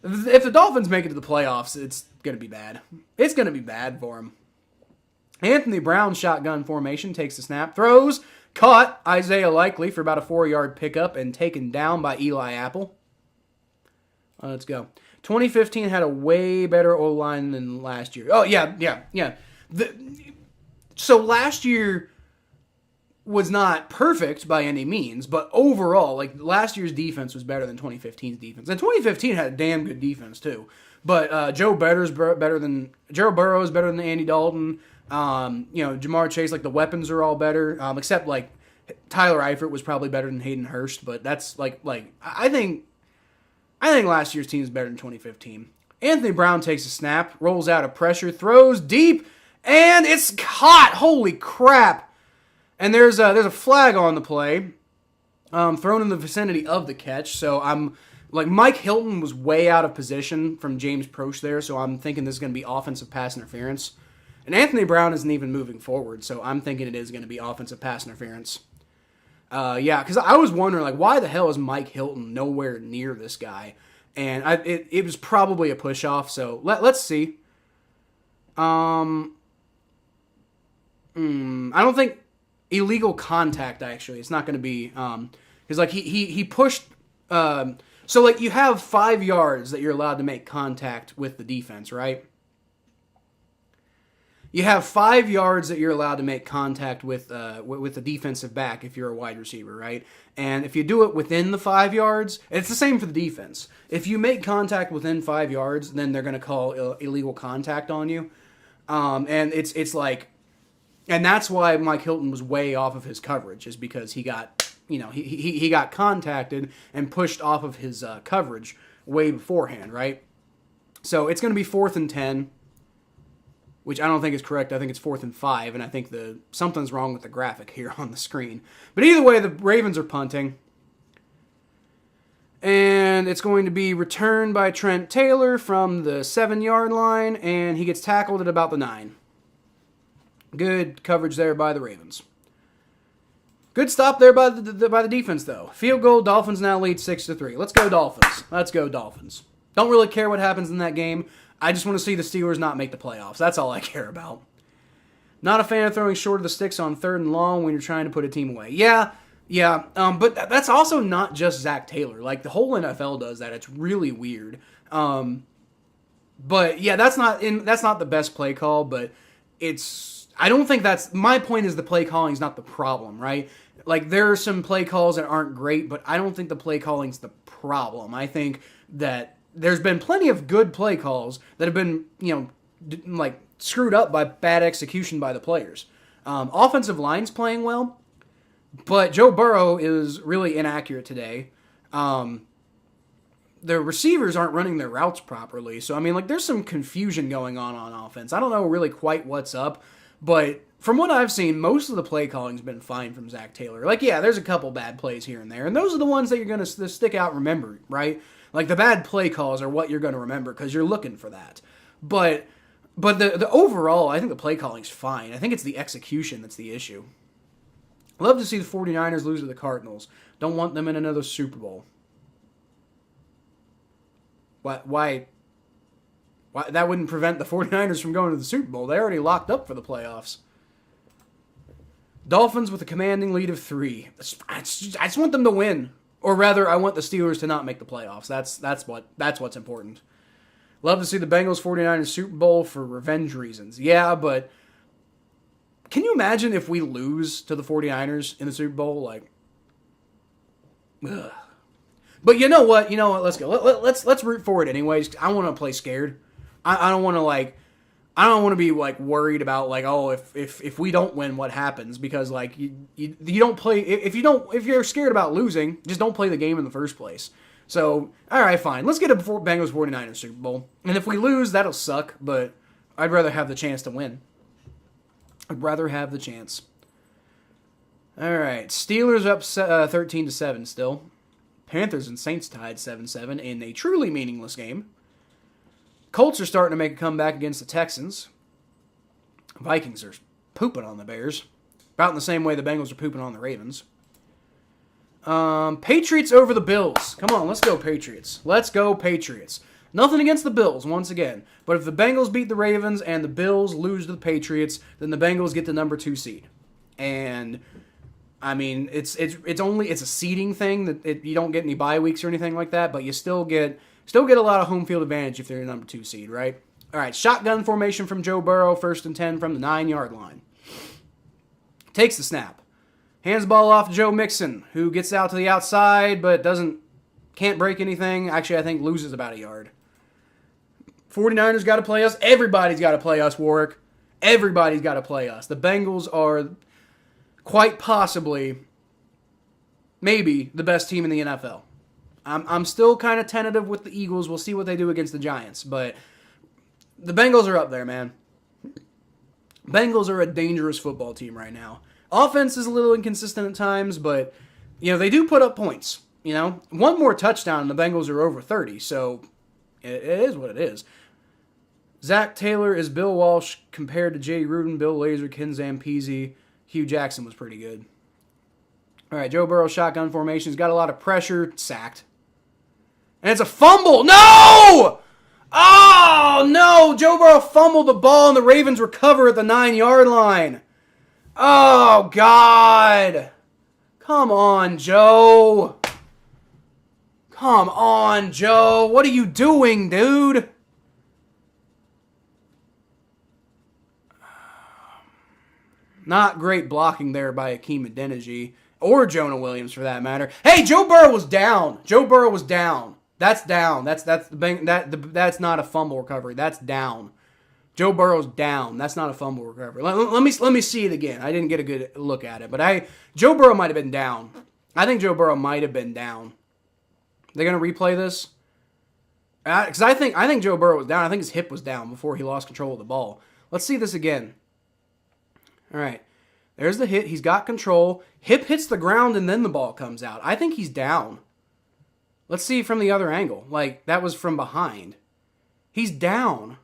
if the Dolphins make it to the playoffs, it's gonna be bad. It's gonna be bad for them. Anthony Brown shotgun formation takes the snap, throws, caught Isaiah Likely for about a 4-yard pickup, and taken down by Eli Apple. Let's go. 2015 had a way better O-line than last year. Oh, yeah. So last year was not perfect by any means, but overall, like last year's defense was better than 2015's defense. And 2015 had a damn good defense too. But Joe Burrow is better than Andy Dalton. Jamar Chase, like the weapons are all better, except like Tyler Eifert was probably better than Hayden Hurst. But that's like I think last year's team is better than 2015. Anthony Brown takes a snap, rolls out of pressure, throws deep, and it's caught. Holy crap! And there's a flag on the play, thrown in the vicinity of the catch. So I'm like Mike Hilton was way out of position from James Proche there. So I'm thinking this is going to be offensive pass interference. And Anthony Brown isn't even moving forward, so I'm thinking it is going to be offensive pass interference. Because I was wondering, like, why the hell is Mike Hilton nowhere near this guy? And it was probably a push-off, so let's see. I don't think illegal contact, actually. It's not going to be, because, like, he pushed, so, like, you have 5 yards that you're allowed to make contact with the defense, right? You have 5 yards that you're allowed to make contact with the defensive back if you're a wide receiver, right? And if you do it within the 5 yards, it's the same for the defense. If you make contact within 5 yards, then they're going to call illegal contact on you. And it's like, and that's why Mike Hilton was way off of his coverage, is because he got, he got contacted and pushed off of his coverage way beforehand, right? So it's going to be 4th and 10. Which I don't think is correct. I think it's 4th and 5, and I think something's wrong with the graphic here on the screen. But either way, the Ravens are punting. And it's going to be returned by Trent Taylor from the 7-yard line, and he gets tackled at about the 9. Good coverage there by the Ravens. Good stop there by the defense, though. Field goal, Dolphins now lead 6-3. Let's go Dolphins. Let's go Dolphins. Don't really care what happens in that game. I just want to see the Steelers not make the playoffs. That's all I care about. Not a fan of throwing short of the sticks on 3rd and long when you're trying to put a team away. Yeah. But that's also not just Zach Taylor. Like, the whole NFL does that. It's really weird. But yeah, that's not the best play call. But I don't think that's my point. Is the play calling is not the problem, right? Like, there are some play calls that aren't great, but I don't think the play calling's the problem. I think that there's been plenty of good play calls that have been, like screwed up by bad execution by the players. Offensive line's playing well, but Joe Burrow is really inaccurate today. The receivers aren't running their routes properly. So, I mean, like, there's some confusion going on offense. I don't know really quite what's up, but from what I've seen, most of the play calling's been fine from Zach Taylor. Like, yeah, there's a couple bad plays here and there, and those are the ones that you're going to stick out and remember, right? Like, the bad play calls are what you're going to remember because you're looking for that. But the overall, I think the play calling's fine. I think it's the execution that's the issue. Love to see the 49ers lose to the Cardinals. Don't want them in another Super Bowl. Why? That wouldn't prevent the 49ers from going to the Super Bowl. They already locked up for the playoffs. Dolphins with a commanding lead of 3. I just want them to win. Or rather, I want the Steelers to not make the playoffs. That's what's important. Love to see the Bengals 49ers Super Bowl for revenge reasons. Yeah, but can you imagine if we lose to the 49ers in the Super Bowl? Like, ugh. But you know what? Let's go. Let's root for it anyways. I want to play scared. I don't want to I don't want to be like worried about like, oh, if we don't win, what happens? Because like you don't play if you're scared about losing, just don't play the game in the first place. So all right, fine. Let's get a Bengals 49ers Super Bowl, and if we lose, that'll suck. But I'd rather have the chance to win. I'd rather have the chance. All right, Steelers up 13-7 still. Panthers and Saints tied 7-7 in a truly meaningless game. Colts are starting to make a comeback against the Texans. Vikings are pooping on the Bears. About in the same way the Bengals are pooping on the Ravens. Patriots over the Bills. Come on, let's go Patriots. Let's go Patriots. Nothing against the Bills, once again. But if the Bengals beat the Ravens and the Bills lose to the Patriots, then the Bengals get the number 2 seed. And I mean, it's a seeding thing that you don't get any bye weeks or anything like that, but you still get a lot of home field advantage if they're the number 2 seed, right? All right, shotgun formation from Joe Burrow, 1st and 10 from the 9-yard line. Takes the snap. Hands the ball off to Joe Mixon, who gets out to the outside but can't break anything. Actually, I think loses about a yard. 49ers got to play us. Everybody's got to play us, Warwick. Everybody's got to play us. The Bengals are quite possibly, maybe, the best team in the NFL. I'm still kind of tentative with the Eagles. We'll see what they do against the Giants. But the Bengals are up there, man. Bengals are a dangerous football team right now. Offense is a little inconsistent at times, but, they do put up points. One more touchdown and the Bengals are over 30. So it is what it is. Zach Taylor is Bill Walsh compared to Jay Gruden, Bill Lazor, Ken Zampese. Hugh Jackson was pretty good. All right, Joe Burrow shotgun formation. He's got a lot of pressure. Sacked. And it's a fumble. No! Oh, no! Joe Burrow fumbled the ball and the Ravens recover at the 9-yard line. Oh, God. Come on, Joe. Come on, Joe. What are you doing, dude? Not great blocking there by Akeem Adeniji. Or Jonah Williams, for that matter. Hey, Joe Burrow was down. Joe Burrow was down. That's down. That's not a fumble recovery. That's down. Joe Burrow's down. That's not a fumble recovery. Let me see it again. I didn't get a good look at it, but Joe Burrow might have been down. I think Joe Burrow might have been down. They're gonna replay this because I think Joe Burrow was down. I think his hip was down before he lost control of the ball. Let's see this again. All right. There's the hit. He's got control. Hip hits the ground and then the ball comes out. I think he's down. Let's see from the other angle. Like, that was from behind. He's down.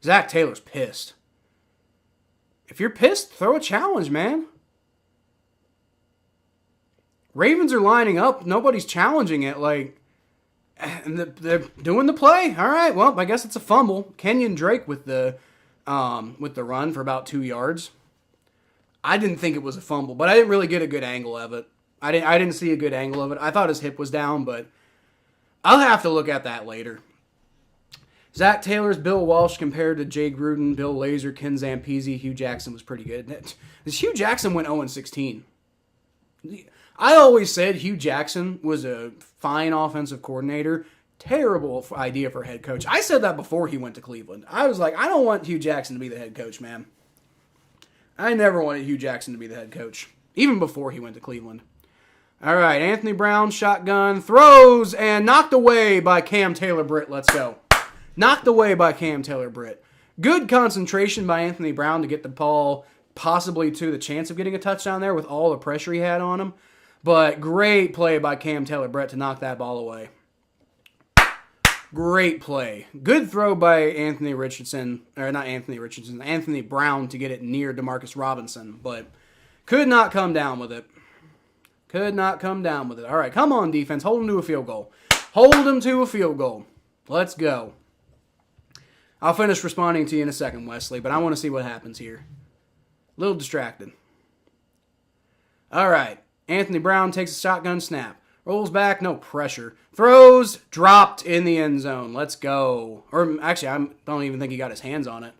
Zach Taylor's pissed. If you're pissed, throw a challenge, man. Ravens are lining up. Nobody's challenging it. Like, and they're doing the play. All right, well, I guess it's a fumble. Kenyon Drake with the run for about 2 yards. I didn't think it was a fumble, but I didn't really get a good angle of it. I didn't see a good angle of it. I thought his hip was down, but I'll have to look at that later. Zach Taylor's Bill Walsh compared to Jay Gruden, Bill Lazor, Ken Zampese. Hugh Jackson was pretty good. Hugh Jackson went 0-16. I always said Hugh Jackson was a fine offensive coordinator. Terrible idea for a head coach. I said that before he went to Cleveland. I was like, I don't want Hugh Jackson to be the head coach, man. I never wanted Hugh Jackson to be the head coach, even before he went to Cleveland. All right, Anthony Brown, shotgun, throws, and knocked away by Cam Taylor-Britt. Let's go. Knocked away by Cam Taylor-Britt. Good concentration by Anthony Brown to get the ball possibly to the chance of getting a touchdown there with all the pressure he had on him. But great play by Cam Taylor-Britt to knock that ball away. Great play. Good throw by Anthony Brown to get it near Demarcus Robinson, but could not come down with it. Could not come down with it. All right, come on, defense. Hold him to a field goal. Hold him to a field goal. Let's go. I'll finish responding to you in a second, Wesley, but I want to see what happens here. A little distracted. All right. Anthony Brown takes a shotgun snap. Rolls back, no pressure. Throws, dropped in the end zone. Let's go. Or actually, I don't even think he got his hands on it.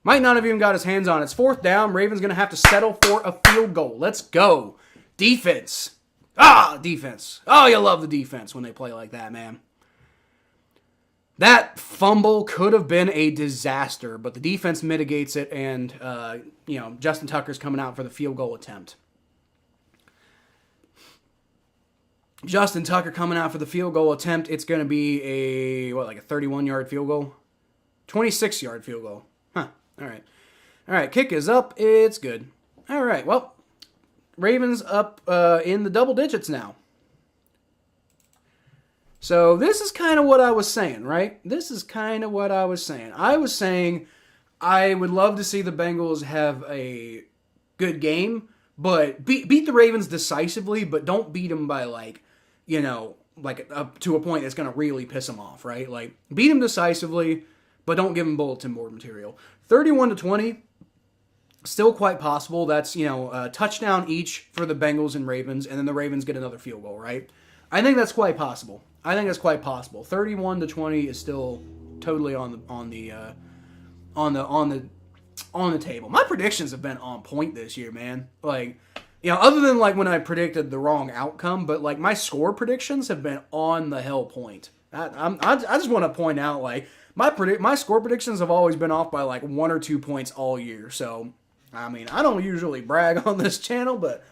Might not have even got his hands on it. It's 4th down. Ravens going to have to settle for a field goal. Let's go. Defense. Defense. Oh, you love the defense when they play like that, man. That fumble could have been a disaster, but the defense mitigates it, and, Justin Tucker's coming out for the field goal attempt. Justin Tucker coming out for the field goal attempt. It's going to be a 31-yard field goal? 26-yard field goal. Huh. All right. Kick is up. It's good. All right. Well, Ravens up in the double digits now. So this is kind of what I was saying, right? I was saying I would love to see the Bengals have a good game, but beat the Ravens decisively, but don't beat them by up to a point that's going to really piss them off, right? Like, beat them decisively, but don't give them bulletin board material. 31-20, still quite possible. That's, a touchdown each for the Bengals and Ravens, and then the Ravens get another field goal, right? I think that's quite possible. 31-20 is still totally on the table. My predictions have been on point this year, man. Other than when I predicted the wrong outcome, but my score predictions have been on the hell point. I just want to point out my score predictions have always been off by 1 or 2 points all year. So, I don't usually brag on this channel, but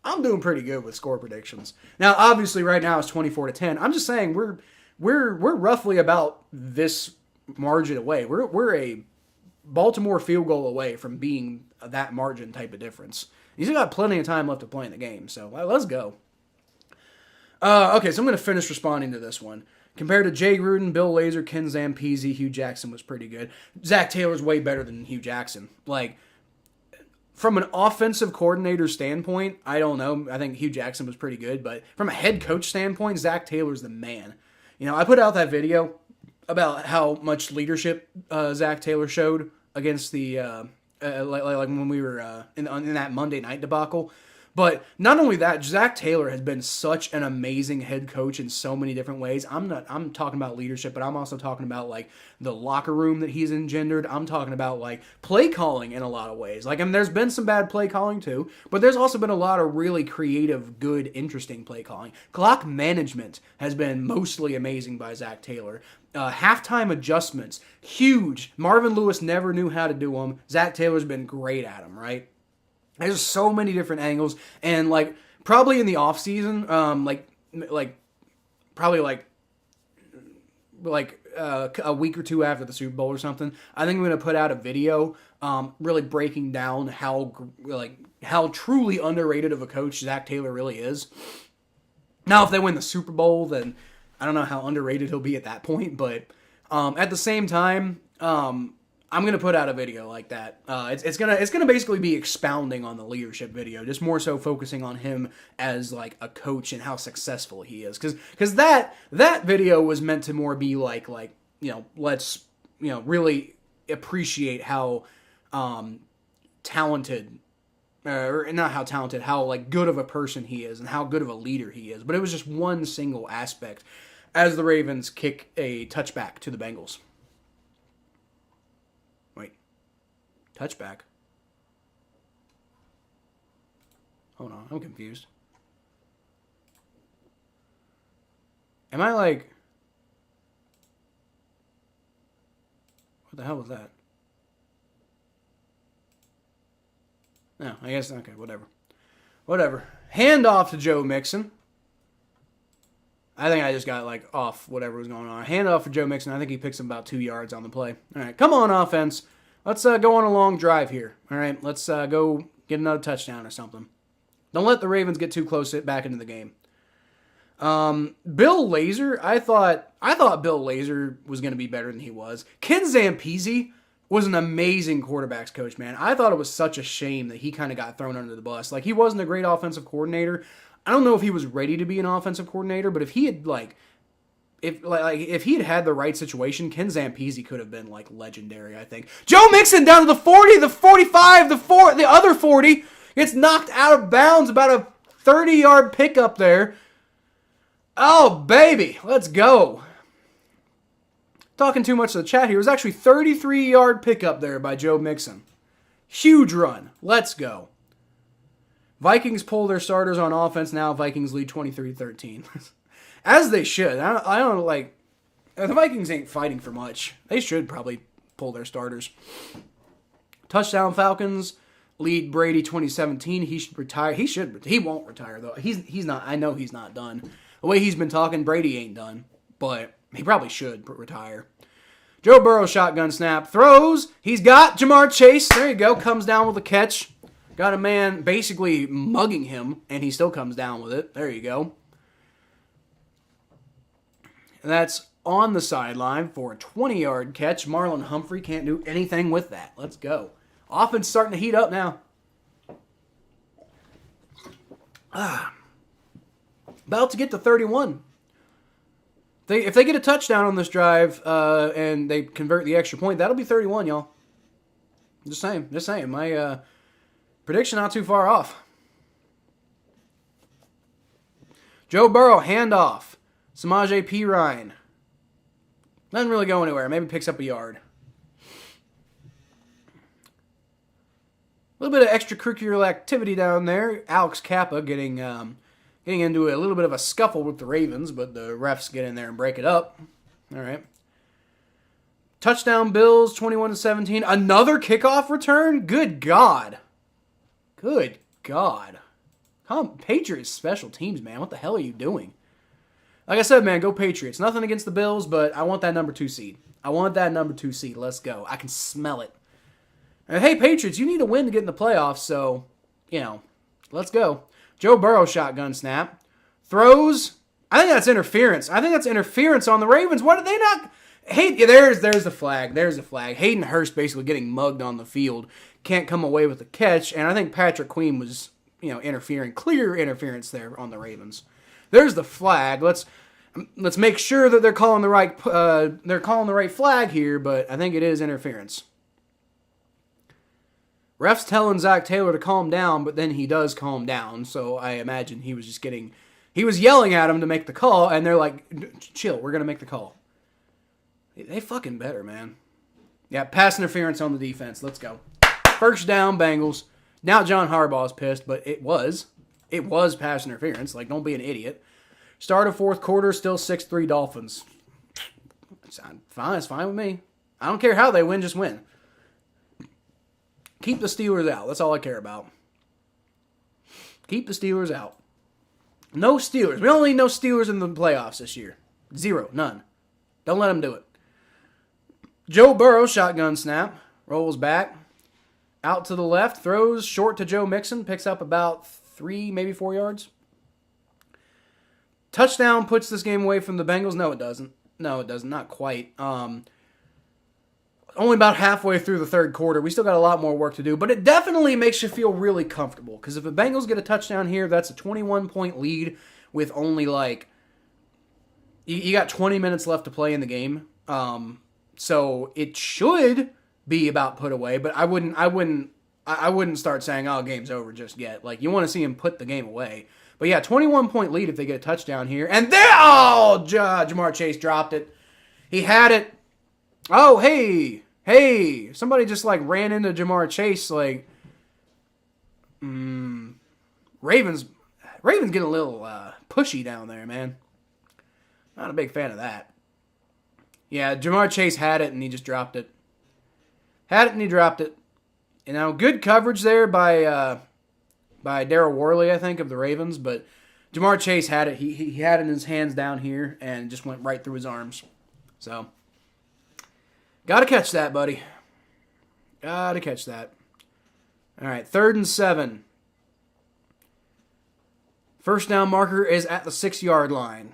I'm doing pretty good with score predictions. Now, obviously, right now it's 24-10. I'm just saying we're roughly about this margin away. We're a Baltimore field goal away from being that margin type of difference. You still got plenty of time left to play in the game, so let's go. Okay, so I'm going to finish responding to this one. Compared to Jay Gruden, Bill Lazor, Ken Zampese, Hugh Jackson was pretty good. Zach Taylor's way better than Hugh Jackson. From an offensive coordinator standpoint, I don't know. I think Hugh Jackson was pretty good, but from a head coach standpoint, Zach Taylor's the man. I put out that video about how much leadership Zach Taylor showed against the when we were in that Monday night debacle. But not only that, Zach Taylor has been such an amazing head coach in so many different ways. I'm talking about leadership, but I'm also talking about the locker room that he's engendered. I'm talking about play calling in a lot of ways. There's been some bad play calling too, but there's also been a lot of really creative, good, interesting play calling. Clock management has been mostly amazing by Zach Taylor. Halftime adjustments, huge. Marvin Lewis never knew how to do them. Zach Taylor's been great at them, right? There's so many different angles, and probably in the off season, probably a week or two after the Super Bowl or something, I think I'm gonna put out a video, really breaking down how truly underrated of a coach Zach Taylor really is. Now, if they win the Super Bowl, then I don't know how underrated he'll be at that point, but at the same time, I'm gonna put out a video like that. It's gonna basically be expounding on the leadership video, just more so focusing on him as a coach and how successful he is. Because that video was meant to more be let's really appreciate how talented. Or not how talented, how good of a person he is and how good of a leader he is. But it was just one single aspect as the Ravens kick a touchback to the Bengals. Touchback. Hold on, I'm confused. Am I what the hell was that? No, I guess, okay, whatever. Hand off to Joe Mixon. I think I just got off whatever was going on. Hand off for Joe Mixon. I think he picks him about 2 yards on the play. All right, come on, offense. Let's go on a long drive here. All right, let's go get another touchdown or something. Don't let the Ravens get too close back into the game. Bill Lazor, I thought Bill Lazor was going to be better than he was. Ken Zampese was an amazing quarterbacks coach, man. I thought it was such a shame that he kind of got thrown under the bus. He wasn't a great offensive coordinator. I don't know if he was ready to be an offensive coordinator, but if he had if he had the right situation, Ken Zampese could have been legendary, I think. Joe Mixon down to the 40, the 45, the other 40 gets knocked out of bounds about a 30-yard pickup there. Oh, baby. Let's go. Talking too much to the chat here. It was actually 33-yard pickup there by Joe Mixon. Huge run. Let's go. Vikings pull their starters on offense. Now Vikings lead 23-13. As they should. I don't like... The Vikings ain't fighting for much. They should probably pull their starters. Touchdown Falcons lead Brady 2017. He should retire. He won't retire though. He's not. I know he's not done. The way he's been talking, Brady ain't done. But he probably should retire. Joe Burrow shotgun snap. Throws. He's got Jamar Chase. There you go. Comes down with a catch. Got a man basically mugging him, and he still comes down with it. There you go. And that's on the sideline for a 20-yard catch. Marlon Humphrey can't do anything with that. Let's go. Offense starting to heat up now. About to get to 31. If they get a touchdown on this drive and they convert the extra point, that'll be 31, y'all. Just saying. My prediction not too far off. Joe Burrow, handoff. Samaje Perine. Doesn't really go anywhere. Maybe picks up a yard. A little bit of extracurricular activity down there. Alex Kappa getting into a little bit of a scuffle with the Ravens, but the refs get in there and break it up. All right. Touchdown Bills, 21-17. Another kickoff return? Good God. Good God. Patriots special teams, man. What the hell are you doing? Like I said, man, go Patriots. Nothing against the Bills, but I want that number 2 seed. Let's go. I can smell it. And hey, Patriots, you need a win to get in the playoffs, so, let's go. Joe Burrow shotgun snap. Throws. I think that's interference. on the Ravens. What did they not... Hey, there's the flag. There's the flag. Hayden Hurst basically getting mugged on the field. Can't come away with the catch, and I think Patrick Queen was, interfering. Clear interference there on the Ravens. There's the flag. Let's make sure that they're calling the right flag here, but I think it is interference. Ref's telling Zach Taylor to calm down, but then he does calm down, so I imagine he was yelling at him to make the call, and they're like, chill, we're going to make the call. They fucking better, man. Yeah, pass interference on the defense. Let's go. First down, Bengals. Now John Harbaugh's pissed, but it was pass interference. Like, don't be an idiot. Start of fourth quarter, still 6-3 Dolphins. It's fine. It's fine with me. I don't care how they win, just win. Keep the Steelers out. That's all I care about. Keep the Steelers out. No Steelers. We don't need no Steelers in the playoffs this year. 0. None. Don't let them do it. Joe Burrow, shotgun snap. Rolls back. Out to the left. Throws short to Joe Mixon. Picks up about 3, maybe 4 yards. Touchdown puts this game away from the Bengals. No, it doesn't. Not quite. Only about halfway through the third quarter. We still got a lot more work to do, but it definitely makes you feel really comfortable, because if the Bengals get a touchdown here, that's a 21-point lead with only you got 20 minutes left to play in the game. So it should be about put away, but I wouldn't start saying, oh, game's over just yet. Like, you want to see him put the game away. But yeah, 21-point lead if they get a touchdown here. And there, Jamar Chase dropped it. He had it. Oh, hey, somebody just ran into Jamar Chase. Ravens get a little pushy down there, man. Not a big fan of that. Yeah, Jamar Chase had it and he just dropped it. And now good coverage there by Darryl Worley, I think, of the Ravens, but Jamar Chase had it. He had it in his hands down here and it just went right through his arms. So, got to catch that, buddy. Got to catch that. All right, 3rd and 7. First down marker is at the 6-yard line.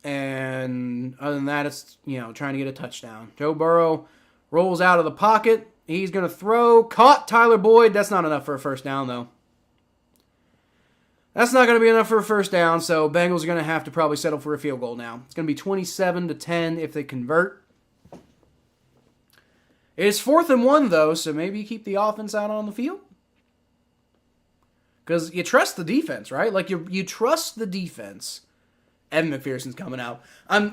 And other than that, it's, trying to get a touchdown. Joe Burrow rolls out of the pocket. He's going to throw. Caught Tyler Boyd. That's not enough for a first down, though. That's not going to be enough for a first down, so Bengals are going to have to probably settle for a field goal now. It's going to be 27-10 if they convert. It is 4th and 1, though, so maybe you keep the offense out on the field. Because you trust the defense, right? Like, you trust the defense. Evan McPherson's coming out. I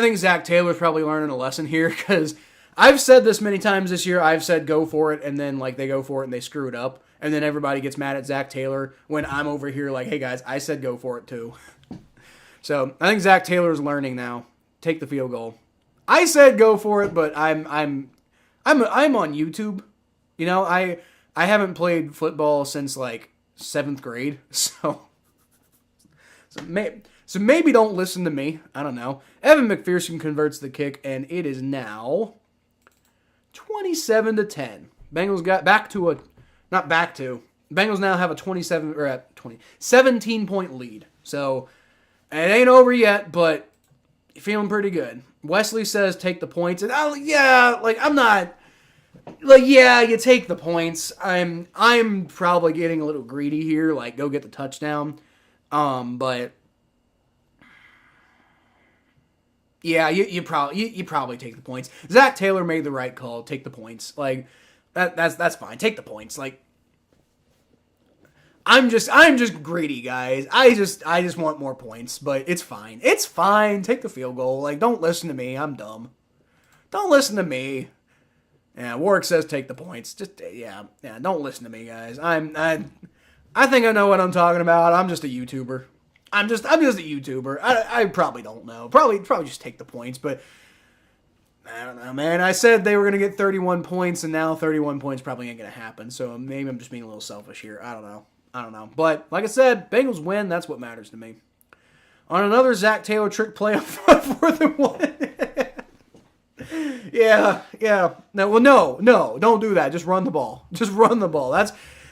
think Zach Taylor's probably learning a lesson here, because I've said this many times this year. I've said go for it, and then like they go for it and they screw it up, and then everybody gets mad at Zach Taylor when I'm over here like, hey guys, I said go for it too. So I think Zach Taylor's learning now. Take the field goal. I said go for it, but I'm on YouTube. You know, I haven't played football since like 7th grade, so maybe don't listen to me. I don't know. Evan McPherson converts the kick, and it is now 27-10. Bengals got Bengals now have a 17-point lead. So it ain't over yet, but feeling pretty good. Wesley says take the points, and you take the points. I'm probably getting a little greedy here, like go get the touchdown. But yeah, you probably take the points. Zach Taylor made the right call. Take the points. Like that's fine. Take the points. Like I'm just greedy, guys. I just want more points, but it's fine. It's fine. Take the field goal. Like don't listen to me. I'm dumb. Don't listen to me. Yeah, Warwick says take the points. Just don't listen to me, guys. I think I know what I'm talking about. I'm just a YouTuber. I'm just a YouTuber. I probably don't know. Probably just take the points, but I don't know, man. I said they were going to get 31 points, and now 31 points probably ain't going to happen, so maybe I'm just being a little selfish here. I don't know. But, like I said, Bengals win. That's what matters to me. On another Zach Taylor trick play on 4th and 1. Yeah. No, don't do that. Just run the ball.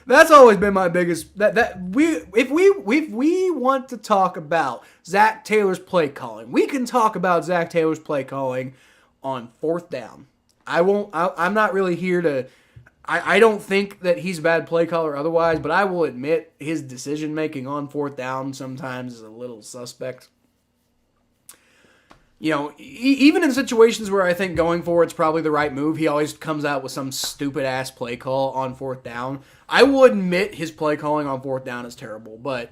That's always been my biggest. If we want to talk about Zach Taylor's play calling, we can talk about Zach Taylor's play calling on 4th down. I'm not really here to. I don't think that he's a bad play caller otherwise, but I will admit his decision making on 4th down sometimes is a little suspect. You know, even in situations where I think going for it's probably the right move, he always comes out with some stupid-ass play call on 4th down. I will admit his play calling on 4th down is terrible, but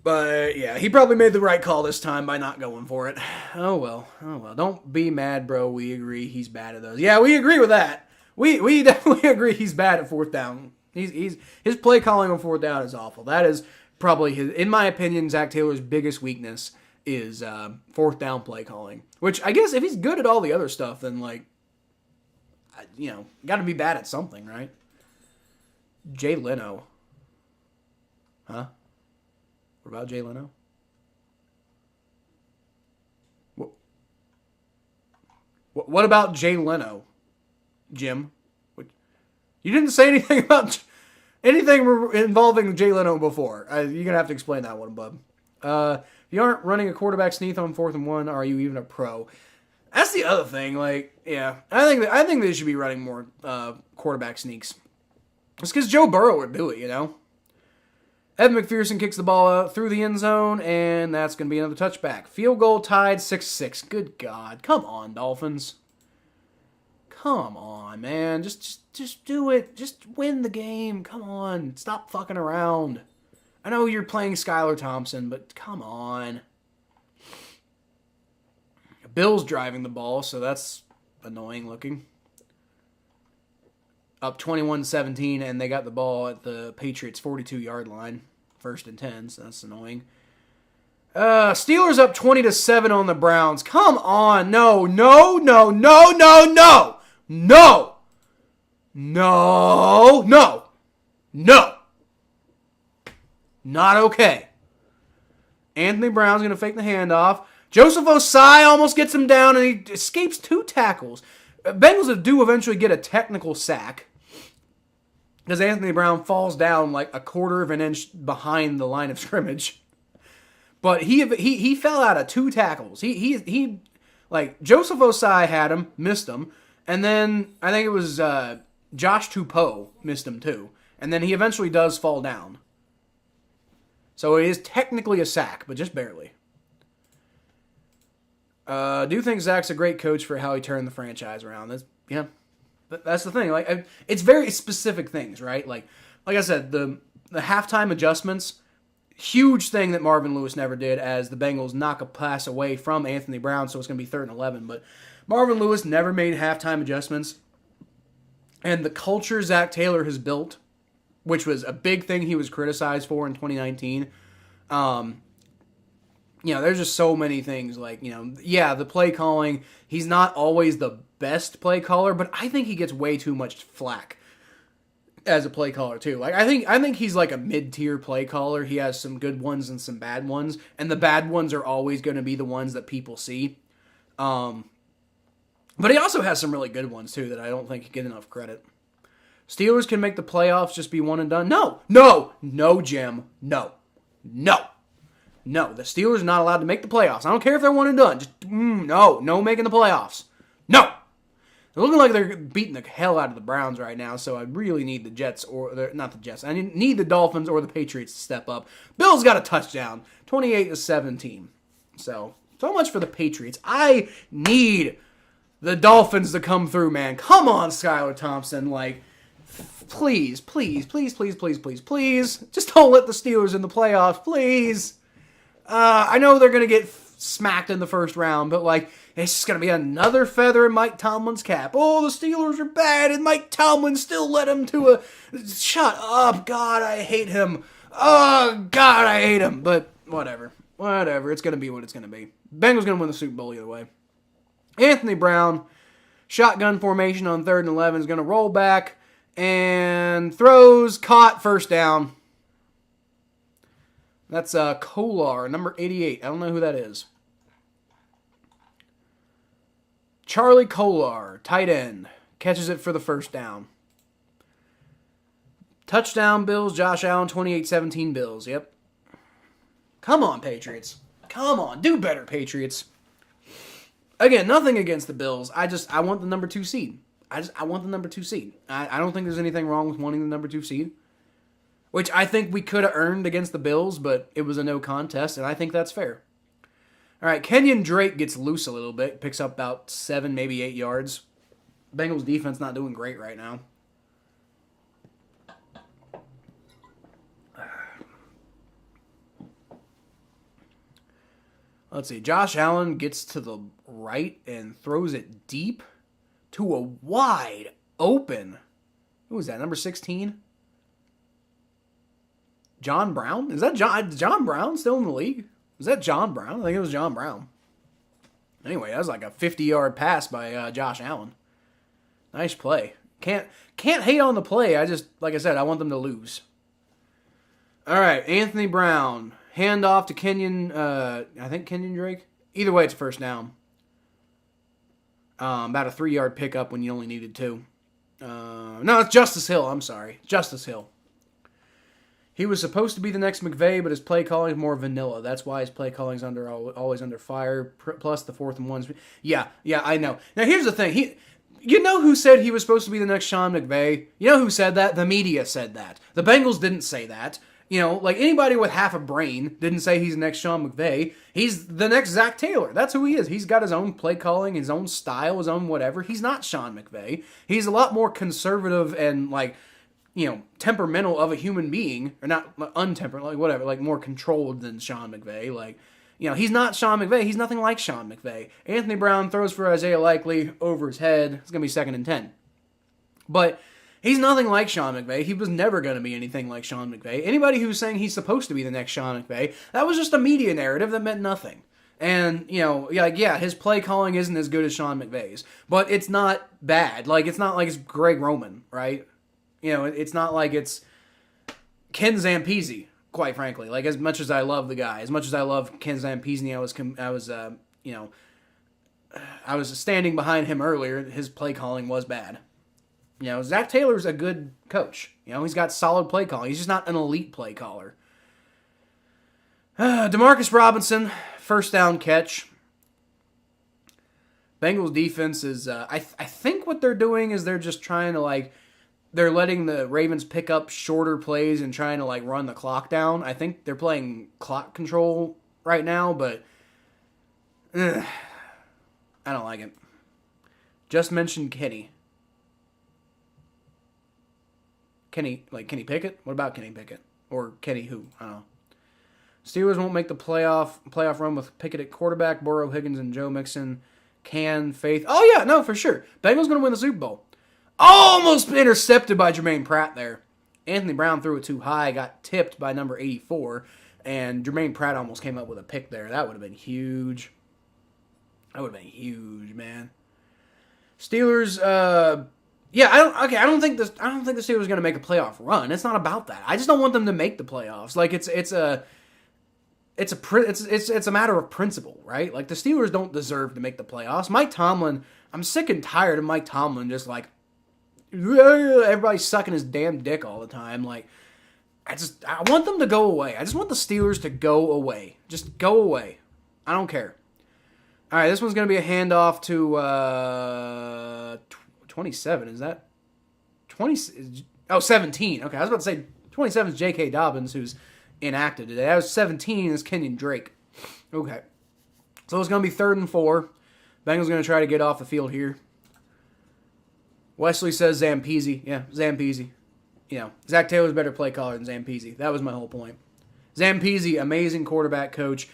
yeah, he probably made the right call this time by not going for it. Oh well. Don't be mad, bro. We agree he's bad at those. Yeah, we agree with that. We definitely agree he's bad at 4th down. His play calling on 4th down is awful. That is probably in my opinion, Zach Taylor's biggest weakness is 4th down play calling. Which I guess if he's good at all the other stuff, then got to be bad at something, right? Jay Leno. Huh? What about Jay Leno? What about Jay Leno, Jim? You didn't say anything about anything involving Jay Leno before. You're going to have to explain that one, bub. If you aren't running a quarterback sneak on 4th and 1, are you even a pro? That's the other thing. I think they should be running more quarterback sneaks. It's because Joe Burrow would do it, you know. Evan McPherson kicks the ball out through the end zone, and that's going to be another touchback. Field goal tied 6-6. Good God. Come on, Dolphins. Come on, man. Just do it. Just win the game. Come on. Stop fucking around. I know you're playing Skylar Thompson, but come on. Bill's driving the ball, so that's annoying looking. Up 21-17, and they got the ball at the Patriots' 42-yard line. 1st and 10, so that's annoying. Steelers up 20-7 on the Browns. Come on. No. Not okay. Anthony Brown's going to fake the handoff. Joseph Osai almost gets him down, and he escapes 2 tackles. Bengals do eventually get a technical sack because Anthony Brown falls down like a 1/4 of an inch behind the line of scrimmage. But he fell out of 2 tackles. He Joseph Osai had him, missed him, and then I think it was Josh Tupou missed him too. And then he eventually does fall down. So it is technically a sack, but just barely. Do think Zach's a great coach for how he turned the franchise around. Yeah. That's the thing. Like, it's very specific things, right? Like I said, the halftime adjustments, huge thing that Marvin Lewis never did, as the Bengals knock a pass away from Anthony Brown, so it's going to be 3rd and 11. But Marvin Lewis never made halftime adjustments. And the culture Zach Taylor has built, which was a big thing he was criticized for in 2019, there's just so many things. Like, the play calling, he's not always the best play caller, but I think he gets way too much flack as a play caller too. Like, I think he's like a mid-tier play caller. He has some good ones and some bad ones, and the bad ones are always going to be the ones that people see. But he also has some really good ones too that I don't think get enough credit. Steelers can make the playoffs, just be one and done. No, Jim, no. The Steelers are not allowed to make the playoffs. I don't care if they're one and done. Just no making the playoffs. No. They're looking like they're beating the hell out of the Browns right now, so I really need the Jets, not the Jets. I need the Dolphins or the Patriots to step up. Bills got a touchdown, 28-17. So much for the Patriots. I need the Dolphins to come through, man. Come on, Skylar Thompson. Like, please. Just don't let the Steelers in the playoffs, please. I know they're going to get smacked in the first round, but, like, it's just going to be another feather in Mike Tomlin's cap. Oh, the Steelers are bad, and Mike Tomlin still led him to a... Shut up. God, I hate him. Oh, God, I hate him. But whatever. It's going to be what it's going to be. Bengals going to win the Super Bowl either way. Anthony Brown, shotgun formation on 3rd and 11, is going to roll back and throws, caught, first down. That's Kolar, number 88. I don't know who that is. Charlie Kolar, tight end, catches it for the first down. Touchdown, Bills. Josh Allen, 28-17 Bills. Yep. Come on, Patriots. Come on. Do better, Patriots. Again, nothing against the Bills. I want the number 2 seed. I want the number 2 seed. I don't think there's anything wrong with wanting the number 2 seed, which I think we could have earned against the Bills, but it was a no contest, and I think that's fair. All right, Kenyon Drake gets loose a little bit, picks up about 7, maybe 8 yards. Bengals defense not doing great right now. Let's see. Josh Allen gets to the right and throws it deep to a wide open. Who was that? Number 16? John Brown? Is that John Brown still in the league? Was that John Brown? I think it was John Brown. Anyway, that was like a 50-yard pass by Josh Allen. Nice play. Can't hate on the play. Like I said, I want them to lose. All right, Anthony Brown. Hand off to Kenyon, I think Kenyon Drake. Either way, it's first down. About a 3-yard pickup when you only needed 2. No, it's Justice Hill. I'm sorry. Justice Hill. He was supposed to be the next McVay, but his play calling is more vanilla. That's why his play calling is always under fire. Plus the 4th and 1s. Yeah, I know. Now here's the thing. You know who said he was supposed to be the next Sean McVay? You know who said that? The media said that. The Bengals didn't say that. Like anybody with half a brain didn't say he's the next Sean McVay. He's the next Zach Taylor. That's who he is. He's got his own play calling, his own style, his own whatever. He's not Sean McVay. He's a lot more conservative and temperamental of a human being, or not untemperamental, more controlled than Sean McVay. He's not Sean McVay. He's nothing like Sean McVay. Anthony Brown throws for Isaiah Likely over his head. It's going to be 2nd and 10. But he's nothing like Sean McVay. He was never going to be anything like Sean McVay. Anybody who's saying he's supposed to be the next Sean McVay, that was just a media narrative that meant nothing. And, his play calling isn't as good as Sean McVay's. But it's not bad. It's not like it's Greg Roman, right? It's not like it's Ken Zampese, quite frankly. As much as I love the guy, as much as I love Ken Zampese, I was standing behind him earlier. His play calling was bad. Zach Taylor's a good coach. He's got solid play calling. He's just not an elite play caller. Demarcus Robinson, first down catch. Bengals defense is, I think what they're doing is they're just trying to, they're letting the Ravens pick up shorter plays and trying to, run the clock down. I think they're playing clock control right now, but I don't like it. Just mentioned Kenny. Kenny Pickett? What about Kenny Pickett? Or Kenny who? I don't know. Steelers won't make the playoff run with Pickett at quarterback. Burrow, Higgins, and Joe Mixon can faith. Oh, yeah, no, for sure. Bengals going to win the Super Bowl. Almost intercepted by Jermaine Pratt there. Anthony Brown threw it too high, got tipped by number 84, and Jermaine Pratt almost came up with a pick there. That would have been huge. That would have been huge, man. Steelers, I don't think the Steelers are going to make a playoff run. It's not about that. I just don't want them to make the playoffs. Like it's a matter of principle, right? Like the Steelers don't deserve to make the playoffs. Mike Tomlin, I'm sick and tired of Mike Tomlin just like everybody sucking his damn dick all the time. Like I want them to go away. I just want the Steelers to go away. Just go away. I don't care. All right, this one's going to be a handoff to 27. Is that 20? Oh, 17. Okay, I was about to say 27 is J.K. Dobbins, who's inactive today. That was 17 is Kenyon Drake. Okay. So it's going to be 3rd and 4. Bengals going to try to get off the field here. Wesley says Zampese. Yeah, Zampese. You know, Zach Taylor's a better play caller than Zampese. That was my whole point. Zampese, amazing quarterback coach.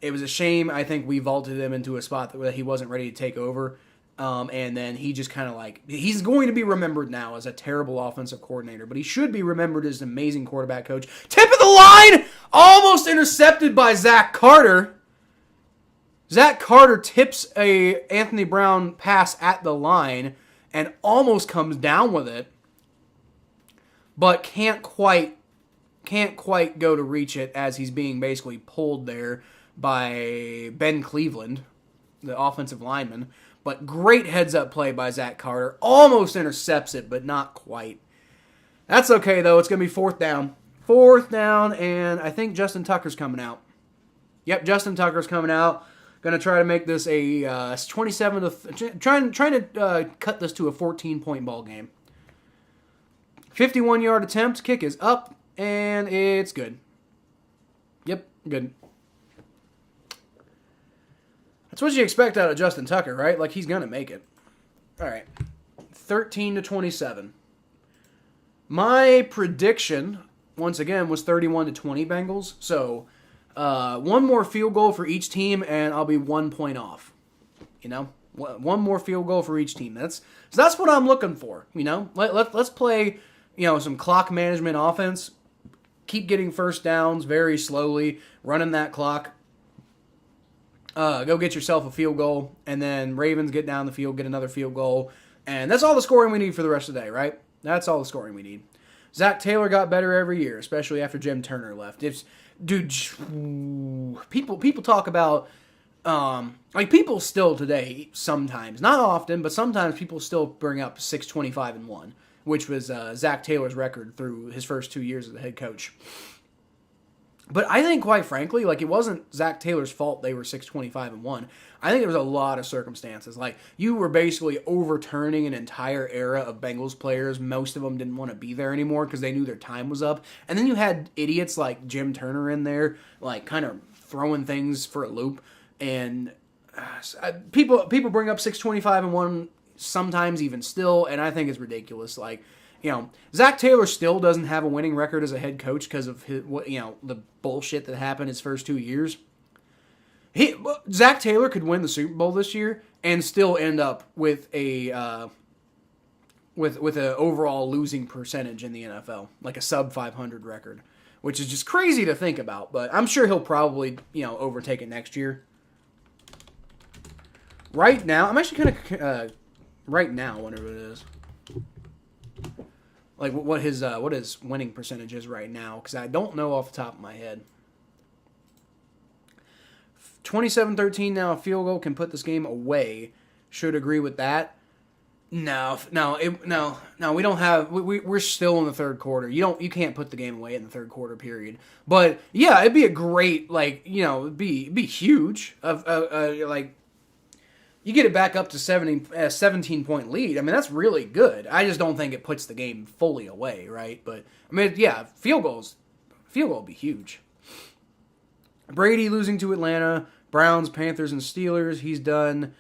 It was a shame, I think, we vaulted him into a spot that he wasn't ready to take over. And then he just kind of like, he's going to be remembered now as a terrible offensive coordinator, but he should be remembered as an amazing quarterback coach. Tip of the line! Almost intercepted by Zach Carter. Zach Carter tips a Anthony Brown pass at the line and almost comes down with it, but can't quite go to reach it as he's being basically pulled there by Ben Cleveland, the offensive lineman. But great heads-up play by Zach Carter. Almost intercepts it, but not quite. That's okay, though. It's going to be 4th down. 4th down, and I think Justin Tucker's coming out. Yep, Justin Tucker's coming out. Going to try to make this a 27 to trying to cut this to a 14-point ball game. 51-yard attempt. Kick is up, and it's good. Yep, good. That's what you expect out of Justin Tucker, right? Like, he's going to make it. All right. 13 to 27. My prediction, once again, was 31 to 20 Bengals. So, one more field goal for each team, and I'll be 1 point off. You know? One more field goal for each team. That's what I'm looking for, you know? Let's play, you know, some clock management offense. Keep getting first downs very slowly, running that clock. Go get yourself a field goal, and then Ravens get down the field, get another field goal, and that's all the scoring we need for the rest of the day, right? That's all the scoring we need. Zach Taylor got better every year, especially after Jim Turner left. People talk about, like people still today, sometimes, not often, but sometimes people still bring up 6-25-1, which was Zach Taylor's record through his first 2 years as the head coach. But I think, quite frankly, like, it wasn't Zach Taylor's fault they were 6-25-1. I think there was a lot of circumstances. Like, you were basically overturning an entire era of Bengals players. Most of them didn't want to be there anymore because they knew their time was up. And then you had idiots like Jim Turner in there, like, kind of throwing things for a loop. And people bring up 6-25-1 sometimes even still, and I think it's ridiculous. Like, you know, Zach Taylor still doesn't have a winning record as a head coach because of his, the bullshit that happened his first 2 years. Zach Taylor could win the Super Bowl this year and still end up with a with an overall losing percentage in the NFL, like a sub 500 record, which is just crazy to think about. But I'm sure he'll probably overtake it next year. Right now, I'm actually kind of right now, whatever it is. Like what his winning percentage is right now, because I don't know off the top of my head. 27-13 now, a field goal can put this game away. Should agree with that. No, we don't have. We're still in the third quarter. You can't put the game away in the third quarter period. But yeah, it'd be a great it'd be huge. You get it back up to 17-point lead. I mean, that's really good. I just don't think it puts the game fully away, right? But, I mean, yeah, field goal would be huge. Brady losing to Atlanta, Browns, Panthers, and Steelers. He's done.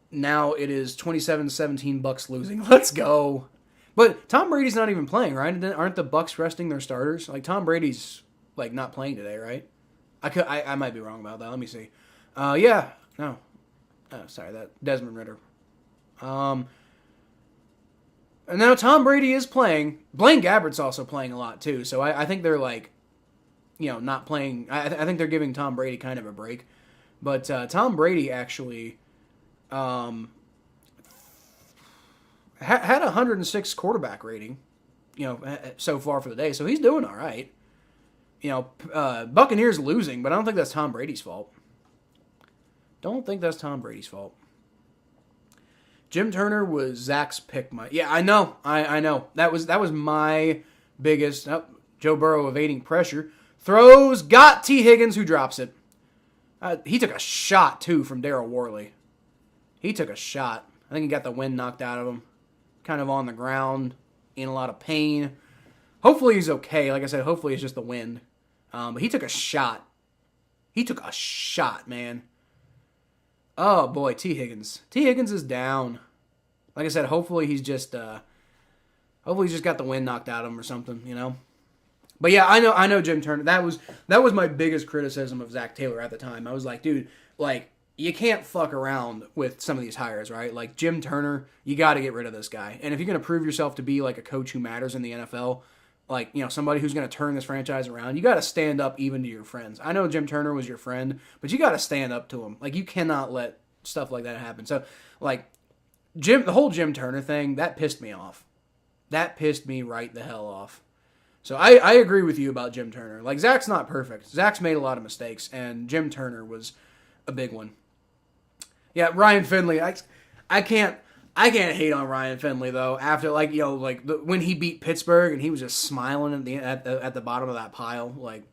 Now it is 27-17 Bucks losing. Let's go. But Tom Brady's not even playing, right? Aren't the Bucks resting their starters? Like Tom Brady's like not playing today, right? I might be wrong about that. Let me see. Yeah, no. Oh, sorry, that Desmond Ritter. And now Tom Brady is playing. Blaine Gabbert's also playing a lot too. So I think they're like, not playing. I think they're giving Tom Brady kind of a break. But Tom Brady actually had a 106 quarterback rating, so far for the day. So he's doing all right. Buccaneers losing, but I don't think that's Tom Brady's fault. Don't think that's Tom Brady's fault. Jim Turner was Zach's pick. Yeah, I know. I know. That was my biggest. Oh, Joe Burrow evading pressure. Throws, got T. Higgins, who drops it. He took a shot, too, from Darryl Worley. He took a shot. I think he got the wind knocked out of him. Kind of on the ground, in a lot of pain. Hopefully he's okay. Like I said, hopefully it's just the wind. But he took a shot. He took a shot, man. Oh, boy, T. Higgins. T. Higgins is down. Like I said, hopefully he's just got the wind knocked out of him or something, But yeah, I know Jim Turner. That was my biggest criticism of Zach Taylor at the time. I was like, dude, like, you can't fuck around with some of these hires, right? Like, Jim Turner, you got to get rid of this guy. And if you're going to prove yourself to be, like, a coach who matters in the NFL, like, somebody who's going to turn this franchise around, you got to stand up even to your friends. I know Jim Turner was your friend, but you got to stand up to him. Like, you cannot let stuff like that happen. So, like, the whole Jim Turner thing, that pissed me off. That pissed me right the hell off. So I agree with you about Jim Turner. Like, Zach's not perfect. Zach's made a lot of mistakes, and Jim Turner was a big one. Yeah, Ryan Finley. I can't hate on Ryan Finley though. After when he beat Pittsburgh and he was just smiling at the bottom of that pile. Like,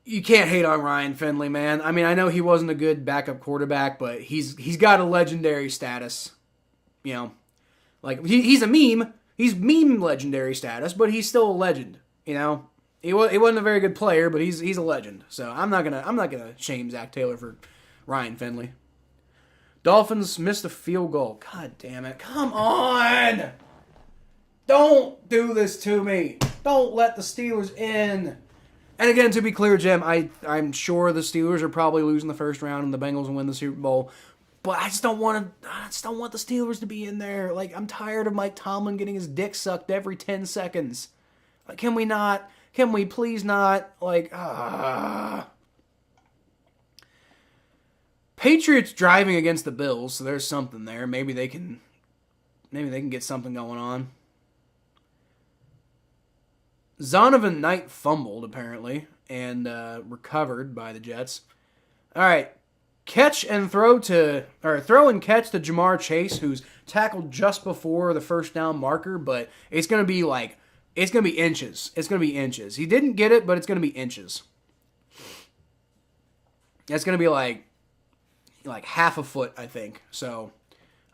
you can't hate on Ryan Finley, man. I mean, I know he wasn't a good backup quarterback, but he's got a legendary status. Like he's a meme. He's meme legendary status, but he's still a legend. He wasn't a very good player, but he's a legend. So I'm not gonna shame Zach Taylor for Ryan Finley. Dolphins missed a field goal. God damn it! Come on! Don't do this to me. Don't let the Steelers in. And again, to be clear, Jim, I'm sure the Steelers are probably losing the first round and the Bengals will win the Super Bowl. But I just don't want the Steelers to be in there. Like, I'm tired of Mike Tomlin getting his dick sucked every 10 seconds. Like, can we not? Can we please not? Like, Patriots driving against the Bills, so there's something there. Maybe they can get something going on. Zonovan Knight fumbled, apparently, and recovered by the Jets. All right. Throw and catch to Jamar Chase, who's tackled just before the first down marker, but it's going to be inches. It's going to be inches. He didn't get it, but it's going to be inches. It's going to be like half a foot, I think. So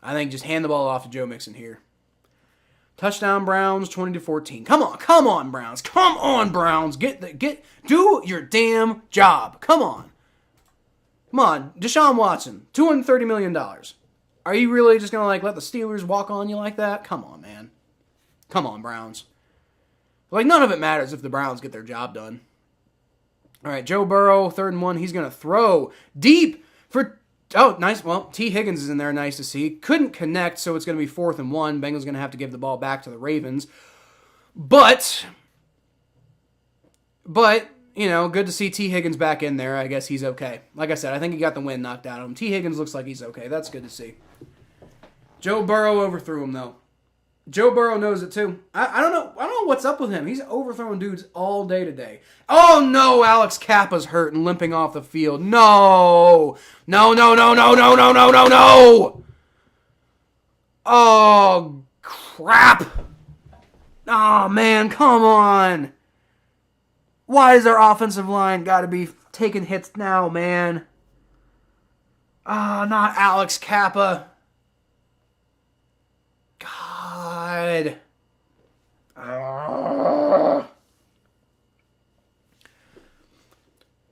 I think just hand the ball off to Joe Mixon here. Touchdown Browns, 20-14. Come on, Browns. Come on, Browns. Do your damn job. Come on, Deshaun Watson, $230 million. Are you really just going to let the Steelers walk on you like that? Come on, man. Come on, Browns. Like, none of it matters if the Browns get their job done. All right, Joe Burrow, 3rd and 1. He's going to throw deep for... Oh, nice. Well, T. Higgins is in there. Nice to see. Couldn't connect, so it's going to be 4th and 1. Bengals going to have to give the ball back to the Ravens. But, good to see T. Higgins back in there. I guess he's okay. Like I said, I think he got the wind knocked out of him. T. Higgins looks like he's okay. That's good to see. Joe Burrow overthrew him, though. Joe Burrow knows it, too. I don't know what's up with him. He's overthrowing dudes all day today. Oh, no, Alex Kappa's hurt and limping off the field. No. No. Oh, crap. Oh, man, come on. Why is our offensive line got to be taking hits now, man? Not Alex Kappa. God.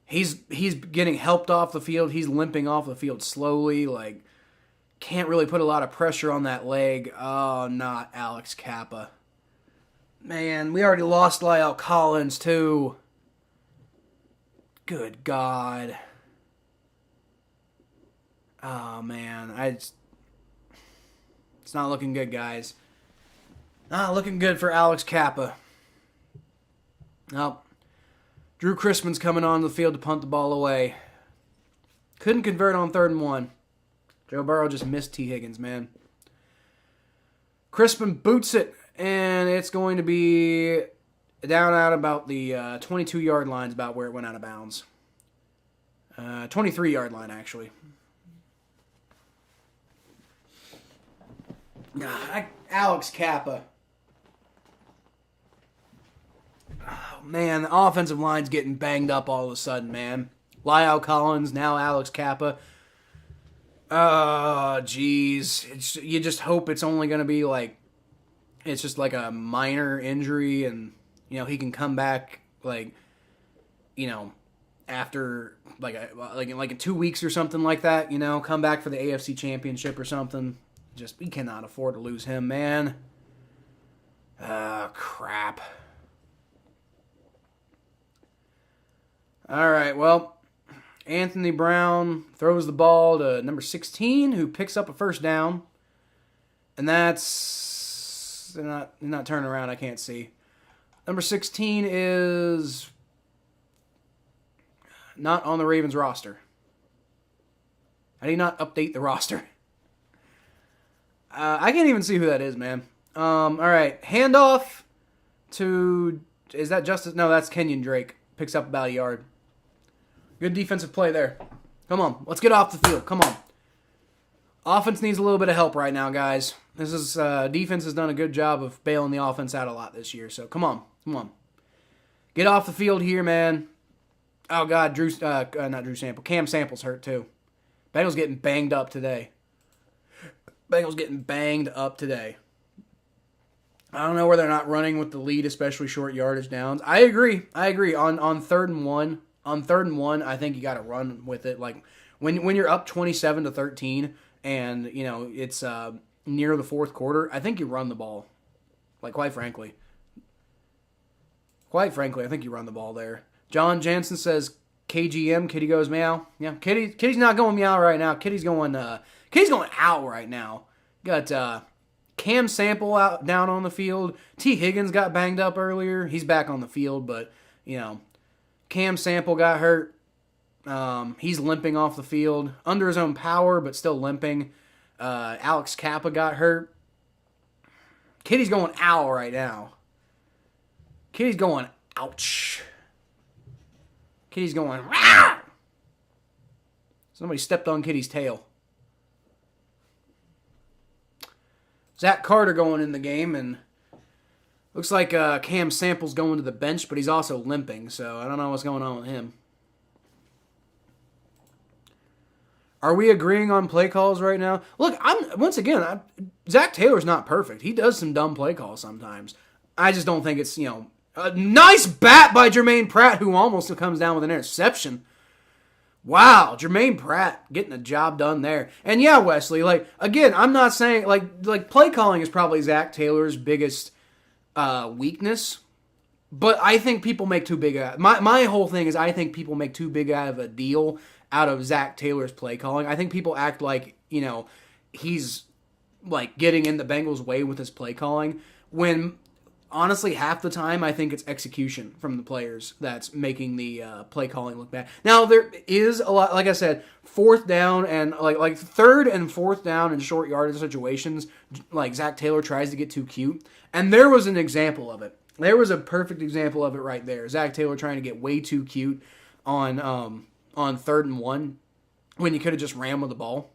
He's getting helped off the field. He's limping off the field slowly. Like, can't really put a lot of pressure on that leg. Oh, not Alex Kappa. Man, we already lost Lyle Collins, too. Good God. Oh, man. It's not looking good, guys. Not looking good for Alex Kappa. Nope. Drew Chrisman's coming on the field to punt the ball away. Couldn't convert on 3rd and 1. Joe Burrow just missed T. Higgins, man. Crispin boots it, and it's going to be down out about the 22-yard line, is about where it went out of bounds. 23-yard line, actually. Alex Kappa. Oh, man, the offensive line's getting banged up all of a sudden, man. Lyle Collins, now Alex Kappa. Oh, jeez. You just hope it's only going to be like, it's just like a minor injury and, you know, he can come back, like, you know, after, like in 2 weeks or something like that, you know, come back for the AFC Championship or something. Just, we cannot afford to lose him, man. Oh, crap. All right, well, Anthony Brown throws the ball to number 16, who picks up a first down. And that's... They're not turning around, I can't see. Number 16 is not on the Ravens roster. How do you not update the roster? I can't even see who that is, man. All right, handoff to... Is that Justice? No, that's Kenyon Drake. Picks up about a yard. Good defensive play there. Come on, let's get off the field. Come on. Offense needs a little bit of help right now, guys. This is defense has done a good job of bailing the offense out a lot this year. So come on. Get off the field here, man. Oh God, not Drew Sample. Cam Sample's hurt too. Bengals getting banged up today. I don't know where they're not running with the lead, especially short yardage downs. I agree. On 3rd and 1. On 3rd and 1, I think you got to run with it. Like when you're up 27-13 and you know it's near the 4th quarter, I think you run the ball. Like quite frankly, I think you run the ball there. John Jansen says KGM, Kitty goes meow. Yeah, Kitty's not going meow right now. Kitty's going out right now. Got Cam Sample out down on the field. T. Higgins got banged up earlier. He's back on the field, but you know, Cam Sample got hurt. He's limping off the field under his own power, but still limping. Alex Kappa got hurt. Kitty's going ow right now. Kitty's going ouch. Kitty's going rah! Somebody stepped on Kitty's tail. Zach Carter going in the game, and looks like Cam Sample's going to the bench, but he's also limping, so I don't know what's going on with him. Are we agreeing on play calls right now? Look, Zach Taylor's not perfect. He does some dumb play calls sometimes. I just don't think it's, you know, a nice bat by Jermaine Pratt, who almost comes down with an interception. Wow, Jermaine Pratt getting the job done there. And yeah, Wesley, like, again, I'm not saying, like play calling is probably Zach Taylor's biggest weakness, but I think people make too big a... My whole thing is I think people make too big out of a deal out of Zach Taylor's play calling. I think people act like, you know, he's, like, getting in the Bengals' way with his play calling, when... Honestly, half the time, I think it's execution from the players that's making the play calling look bad. Now, there is a lot, like I said, 4th down and like 3rd and 4th down in short yardage situations, like Zach Taylor tries to get too cute. And there was an example of it. There was a perfect example of it right there. Zach Taylor trying to get way too cute on 3rd and 1 when you could have just ran with the ball.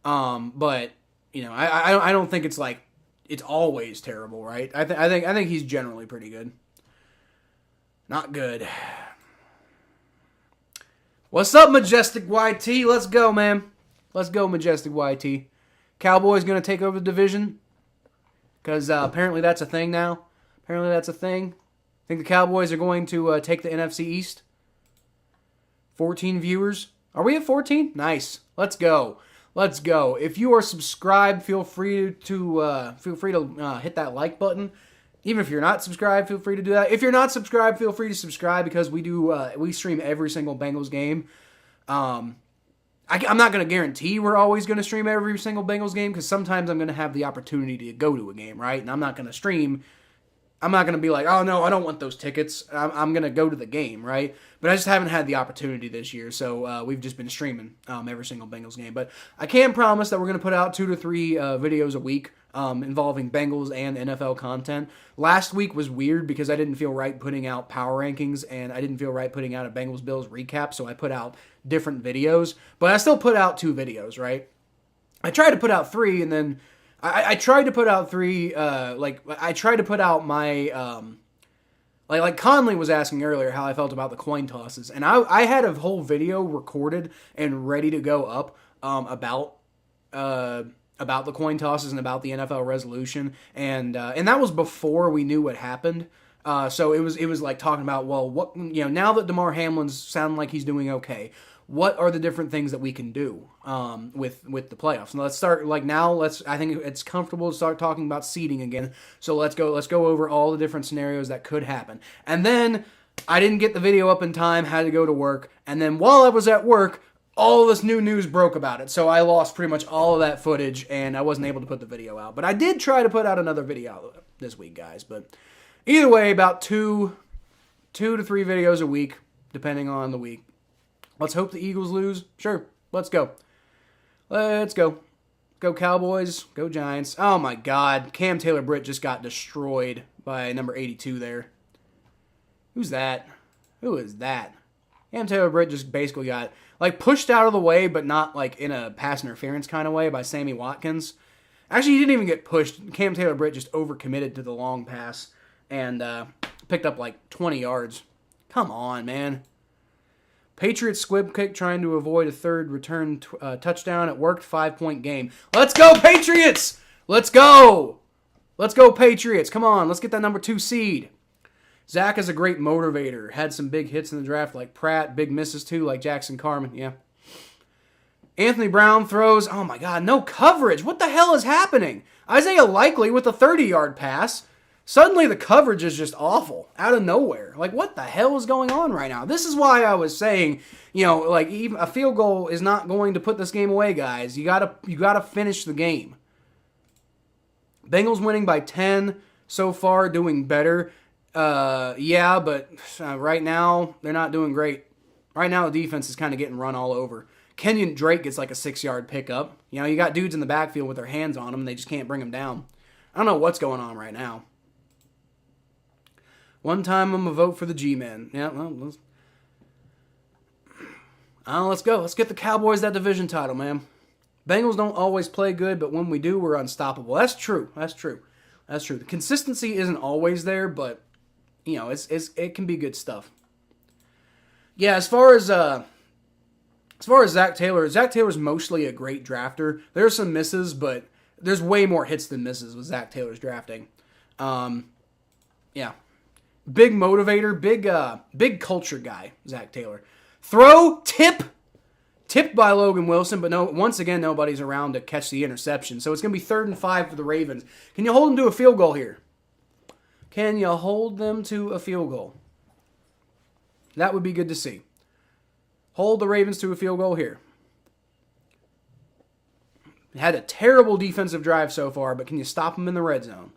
But, you know, I don't think it's like, it's always terrible, right? I think he's generally pretty good. Not good. What's up, Majestic YT? Let's go, man. Let's go, Majestic YT. Cowboys going to take over the division? Because apparently that's a thing now. Apparently that's a thing. I think the Cowboys are going to take the NFC East. 14 viewers. Are we at 14? Nice. Let's go. Let's go. If you are subscribed, feel free to hit that like button. Even if you're not subscribed, feel free to do that. If you're not subscribed, feel free to subscribe because we stream every single Bengals game. I'm not going to guarantee we're always going to stream every single Bengals game because sometimes I'm going to have the opportunity to go to a game, right? And I'm not going to stream. I'm not going to be like, oh, no, I don't want those tickets. I'm going to go to the game, right? But I just haven't had the opportunity this year, so we've just been streaming every single Bengals game. But I can promise that we're going to put out 2 to 3 videos a week involving Bengals and NFL content. Last week was weird because I didn't feel right putting out power rankings, and I didn't feel right putting out a Bengals-Bills recap, so I put out different videos. But I still put out 2 videos, right? I tried to put out 3, and then I tried to put out 3, I tried to put out my, like Conley was asking earlier how I felt about the coin tosses, and I had a whole video recorded and ready to go up, about the coin tosses and about the NFL resolution, and that was before we knew what happened. So it was like talking about, well, what, now that DeMar Hamlin's sounding like he's doing okay, what are the different things that we can do with the playoffs? And let's start now. I think it's comfortable to start talking about seeding again. So let's go over all the different scenarios that could happen. And then I didn't get the video up in time, had to go to work, and then while I was at work, all this new news broke about it. So I lost pretty much all of that footage, and I wasn't able to put the video out. But I did try to put out another video this week, guys. But either way, about 2 to 3 videos a week, depending on the week. Let's hope the Eagles lose. Sure, let's go. Let's go. Go Cowboys. Go Giants. Oh my God. Cam Taylor-Britt just got destroyed by number 82 there. Who's that? Who is that? Cam Taylor-Britt just basically got pushed out of the way, but not in a pass interference kind of way by Sammy Watkins. Actually, he didn't even get pushed. Cam Taylor-Britt just overcommitted to the long pass and picked up 20 yards. Come on, man. Patriots squib kick trying to avoid a third return touchdown. It worked. 5-point game. Let's go, Patriots! Let's go! Let's go, Patriots. Come on, let's get that number 2 seed. Zach is a great motivator. Had some big hits in the draft like Pratt. Big misses too like Jackson Carman. Yeah. Anthony Brown throws. Oh my God, no coverage. What the hell is happening? Isaiah Likely with a 30-yard pass. Suddenly the coverage is just awful out of nowhere. What the hell is going on right now? This is why I was saying, even a field goal is not going to put this game away, guys. You gotta finish the game. Bengals winning by 10 so far, doing better. Yeah, but right now they're not doing great. Right now the defense is kind of getting run all over. Kenyon Drake gets a 6-yard pickup. You got dudes in the backfield with their hands on them and they just can't bring them down. I don't know what's going on right now. One time I'm going to vote for the G-Men. Yeah, well, let's go. Let's get the Cowboys that division title, man. Bengals don't always play good, but when we do, we're unstoppable. That's true. The consistency isn't always there, but, it can be good stuff. Yeah, as far as Zach Taylor's mostly a great drafter. There's some misses, but there's way more hits than misses with Zach Taylor's drafting. Yeah. Big motivator, big culture guy, Zach Taylor. Throw, tipped by Logan Wilson, but once again, nobody's around to catch the interception. So it's going to be 3rd and 5 for the Ravens. Can you hold them to a field goal here? Can you hold them to a field goal? That would be good to see. Hold the Ravens to a field goal here. Had a terrible defensive drive so far, but can you stop them in the red zone?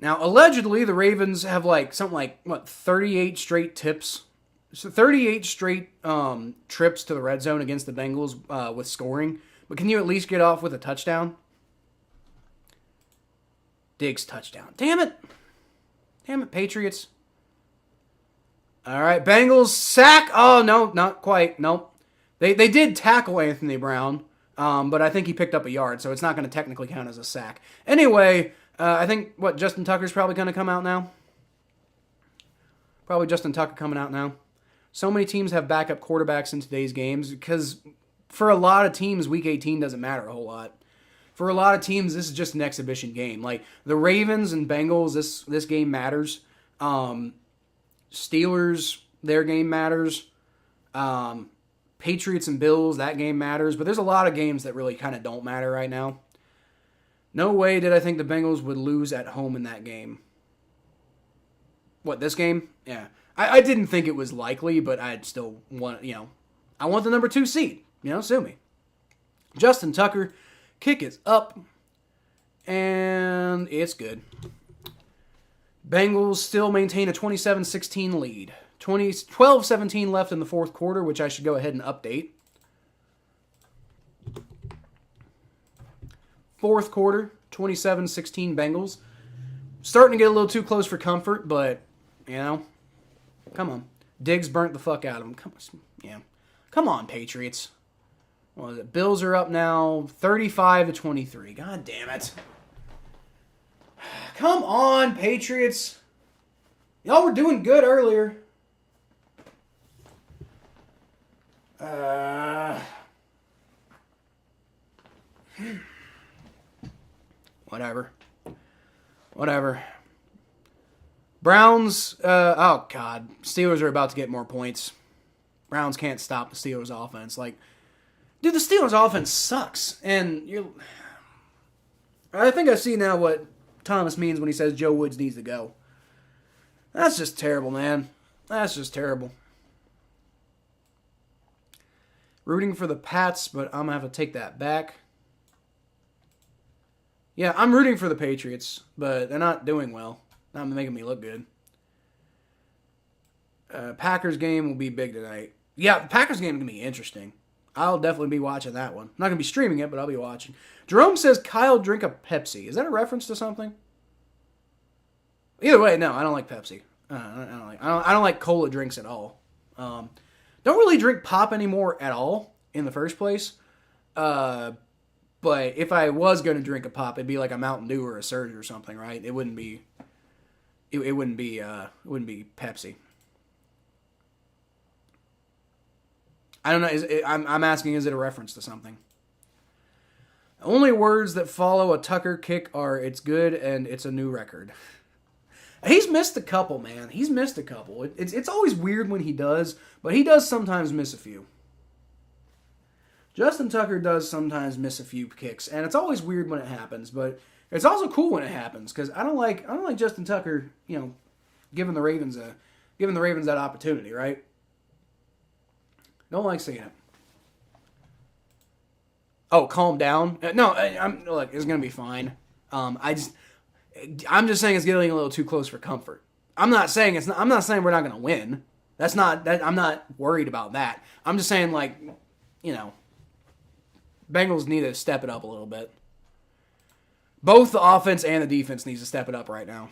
Now, allegedly, the Ravens have 38 straight tips. So 38 straight trips to the red zone against the Bengals with scoring. But can you at least get off with a touchdown? Diggs touchdown. Damn it, Patriots. All right, Bengals sack. Oh, no, not quite. Nope. They did tackle Anthony Brown, but I think he picked up a yard, so it's not going to technically count as a sack. Anyway, I think, Justin Tucker's probably going to come out now? Probably Justin Tucker coming out now. So many teams have backup quarterbacks in today's games because for a lot of teams, Week 18 doesn't matter a whole lot. For a lot of teams, this is just an exhibition game. The Ravens and Bengals, this game matters. Steelers, their game matters. Patriots and Bills, that game matters, but there's a lot of games that really kind of don't matter right now. No way did I think the Bengals would lose at home in that game. What, this game? Yeah. I didn't think it was likely, but I'd still want, I want the number 2 seed. Sue me. Justin Tucker, kick is up, and it's good. Bengals still maintain a 27-16 lead. 12-17 left in the fourth quarter, which I should go ahead and update. Fourth quarter, 27-16 Bengals. Starting to get a little too close for comfort, but, come on. Diggs burnt the fuck out of him. Come on, Patriots. What is it? Bills are up now, 35-23. God damn it. Come on, Patriots. Y'all were doing good earlier. Whatever. Browns, oh God. Steelers are about to get more points. Browns can't stop the Steelers offense. Dude, the Steelers offense sucks. And I think I see now what Thomas means when he says Joe Woods needs to go. That's just terrible, man. That's just terrible. Rooting for the Pats, but I'm going to have to take that back. Yeah, I'm rooting for the Patriots, but they're not doing well. Not making me look good. Packers game will be big tonight. Yeah, the Packers game is going to be interesting. I'll definitely be watching that one. I'm not going to be streaming it, but I'll be watching. Jerome says, Kyle, drink a Pepsi. Is that a reference to something? Either way, no, I don't like Pepsi. I don't like cola drinks at all. Don't really drink pop anymore at all in the first place. But if I was going to drink a pop, it'd be like a Mountain Dew or a Surge or something, right? It wouldn't be. It wouldn't be. Wouldn't be Pepsi. I don't know. I'm asking, is it a reference to something? Only words that follow a Tucker kick are "it's good" and "it's a new record." He's missed a couple, man. He's missed a couple. It's always weird when he does, but he does sometimes miss a few. Justin Tucker does sometimes miss a few kicks, and it's always weird when it happens, but it's also cool when it happens because I don't like Justin Tucker, giving the Ravens that opportunity, right? Don't like seeing it. Oh, calm down. No, look, it's gonna be fine. I'm just saying it's getting a little too close for comfort. I'm not saying we're not gonna win. I'm not worried about that. I'm just saying Bengals need to step it up a little bit. Both the offense and the defense needs to step it up right now.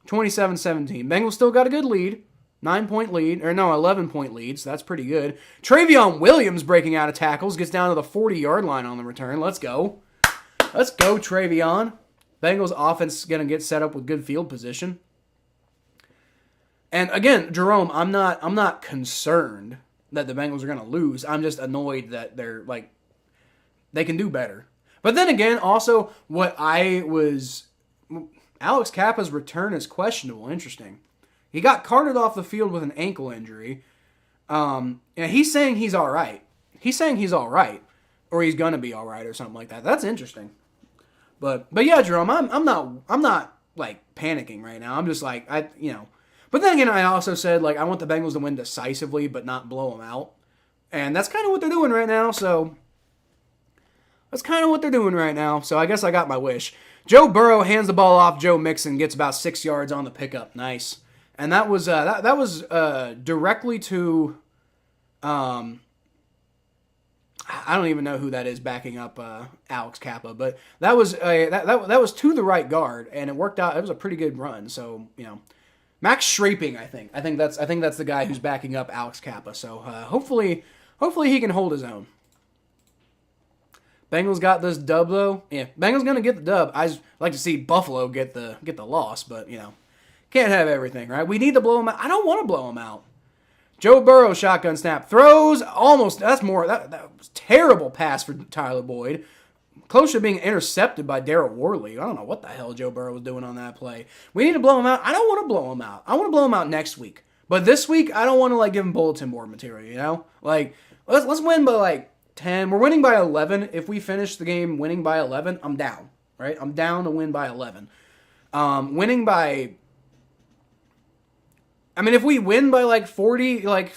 27-17. Bengals still got a good lead. 9-point lead. 11-point lead, so that's pretty good. Travion Williams breaking out of tackles. Gets down to the 40-yard line on the return. Let's go. Let's go, Travion. Bengals offense is going to get set up with good field position. And again, Jerome, I'm not concerned that the Bengals are going to lose. I'm just annoyed that they can do better. But then again, also, Alex Kappa's return is questionable. Interesting. He got carted off the field with an ankle injury. And he's saying he's all right. He's saying he's all right. Or he's going to be all right or something like that. That's interesting. But yeah, Jerome, I'm not panicking right now. I'm just But then again, I also said I want the Bengals to win decisively but not blow them out. And that's kind of what they're doing right now, so I guess I got my wish. Joe Burrow hands the ball off Joe Mixon, gets about 6 yards on the pickup. Nice. And that was directly to I don't even know who that is backing up Alex Kappa, but that was that was to the right guard, and it worked out. It was a pretty good run. So Max Schraping, I think that's the guy who's backing up Alex Kappa. So hopefully he can hold his own. Bengals got this dub though. Yeah, Bengals gonna get the dub. I'd like to see Buffalo get the loss, but can't have everything, right? We need to blow them out. I don't want to blow them out. Joe Burrow shotgun snap throws almost. That was terrible pass for Tyler Boyd. Close to being intercepted by Darryl Worley. I don't know what the hell Joe Burrow was doing on that play. We need to blow him out. I don't want to blow him out. I want to blow him out next week. But this week, I don't want to give him bulletin board material. Let's win by like 10. We're winning by 11. If we finish the game winning by 11, I'm down. Right? I'm down to win by 11. Winning by, I mean, if we win by like 40, like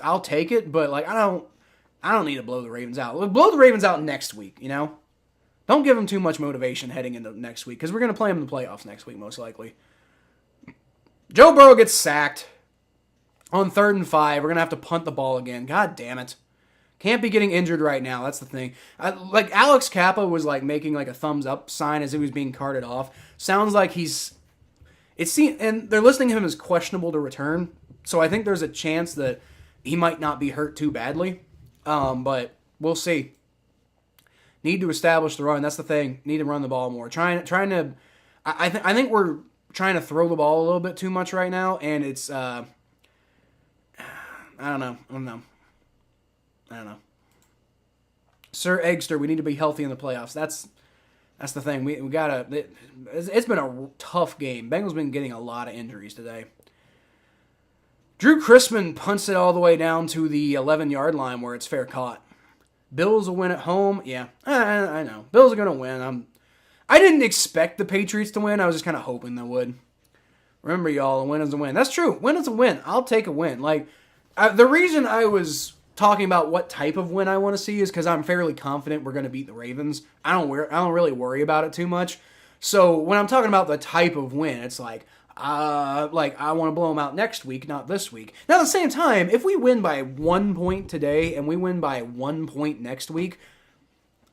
I'll take it. But like I don't need to blow the Ravens out. We'll blow the Ravens out next week. You know, don't give them too much motivation heading into next week because we're gonna play them in the playoffs next week most likely. Joe Burrow gets sacked on 3rd and 5. We're gonna have to punt the ball again. God damn it. Can't be getting injured right now. That's the thing. Like Alex Kappa was like making like a thumbs up sign as he was being carted off. Sounds like and they're listing him as questionable to return. So I think there's a chance that he might not be hurt too badly. But we'll see. Need to establish the run. That's the thing. Need to run the ball more. Trying to. I think we're trying to throw the ball a little bit too much right now, and it's. I don't know. Sir Eggster, we need to be healthy in the playoffs. That's the thing. We gotta. It's been a tough game. Bengals been getting a lot of injuries today. Drew Chrisman punts it all the way down to the 11-yard line where it's fair caught. Bills will win at home. Yeah, I know. Bills are gonna win. I didn't expect the Patriots to win. I was just kind of hoping they would. Remember, y'all, a win is a win. That's true. Win is a win. I'll take a win. Like the reason I was talking about what type of win I want to see is because I'm fairly confident we're going to beat the Ravens. I don't really worry about it too much. So when I'm talking about the type of win, it's like I want to blow them out next week, not this week. Now at the same time, if we win by 1 point today and we win by 1 point next week,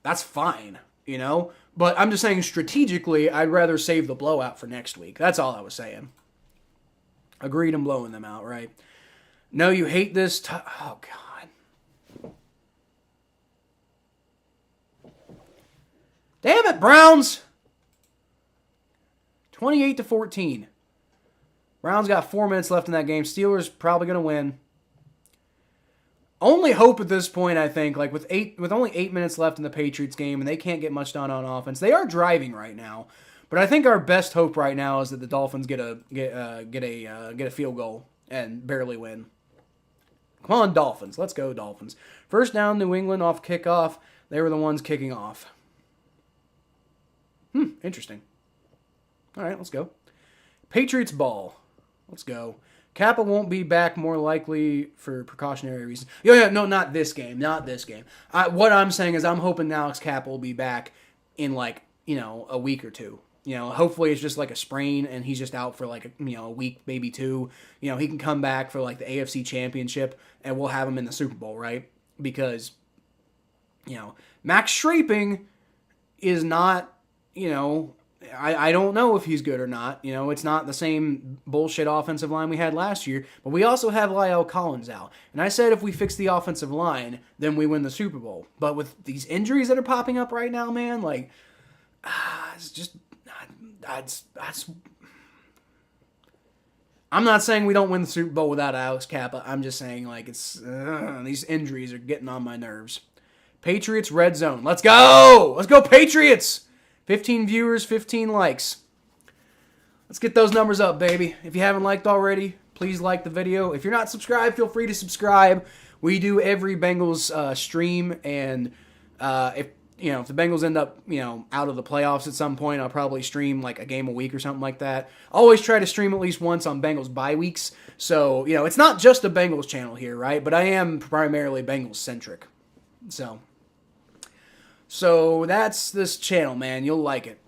that's fine, you know? But I'm just saying strategically, I'd rather save the blowout for next week. That's all I was saying. Agreed, I'm blowing them out, right? No, you hate this. Oh, God. Damn it, Browns! 28-14. Browns got 4 minutes left in that game. Steelers probably going to win. Only hope at this point, I think, like with only 8 minutes left in the Patriots game, and they can't get much done on offense. They are driving right now, but I think our best hope right now is that the Dolphins get a field goal and barely win. Come on, Dolphins! Let's go, Dolphins! First down, New England off kickoff. They were the ones kicking off. Interesting. All right, let's go. Patriots ball. Let's go. Kappa won't be back, more likely for precautionary reasons. No, not this game. Not this game. What I'm saying is I'm hoping Alex Kappa will be back in a week or two. Hopefully it's just like a sprain and he's just out for like a week, maybe two. He can come back for like the AFC Championship and we'll have him in the Super Bowl, right? Because Max Schraping is not, I don't know if he's good or not. It's not the same bullshit offensive line we had last year, but we also have La'el Collins out. And I said if we fix the offensive line, then we win the Super Bowl. But with these injuries that are popping up right now, man, it's just, I'm not saying we don't win the Super Bowl without Alex Kappa. I'm just saying, these injuries are getting on my nerves. Patriots red zone. Let's go! Let's go, Patriots! 15 viewers, 15 likes. Let's get those numbers up, baby. If you haven't liked already, please like the video. If you're not subscribed, feel free to subscribe. We do every Bengals stream, and if the Bengals end up out of the playoffs at some point, I'll probably stream like a game a week or something like that. Always try to stream at least once on Bengals bye weeks. So it's not just a Bengals channel here, right? But I am primarily Bengals centric. So that's this channel, man. You'll like it.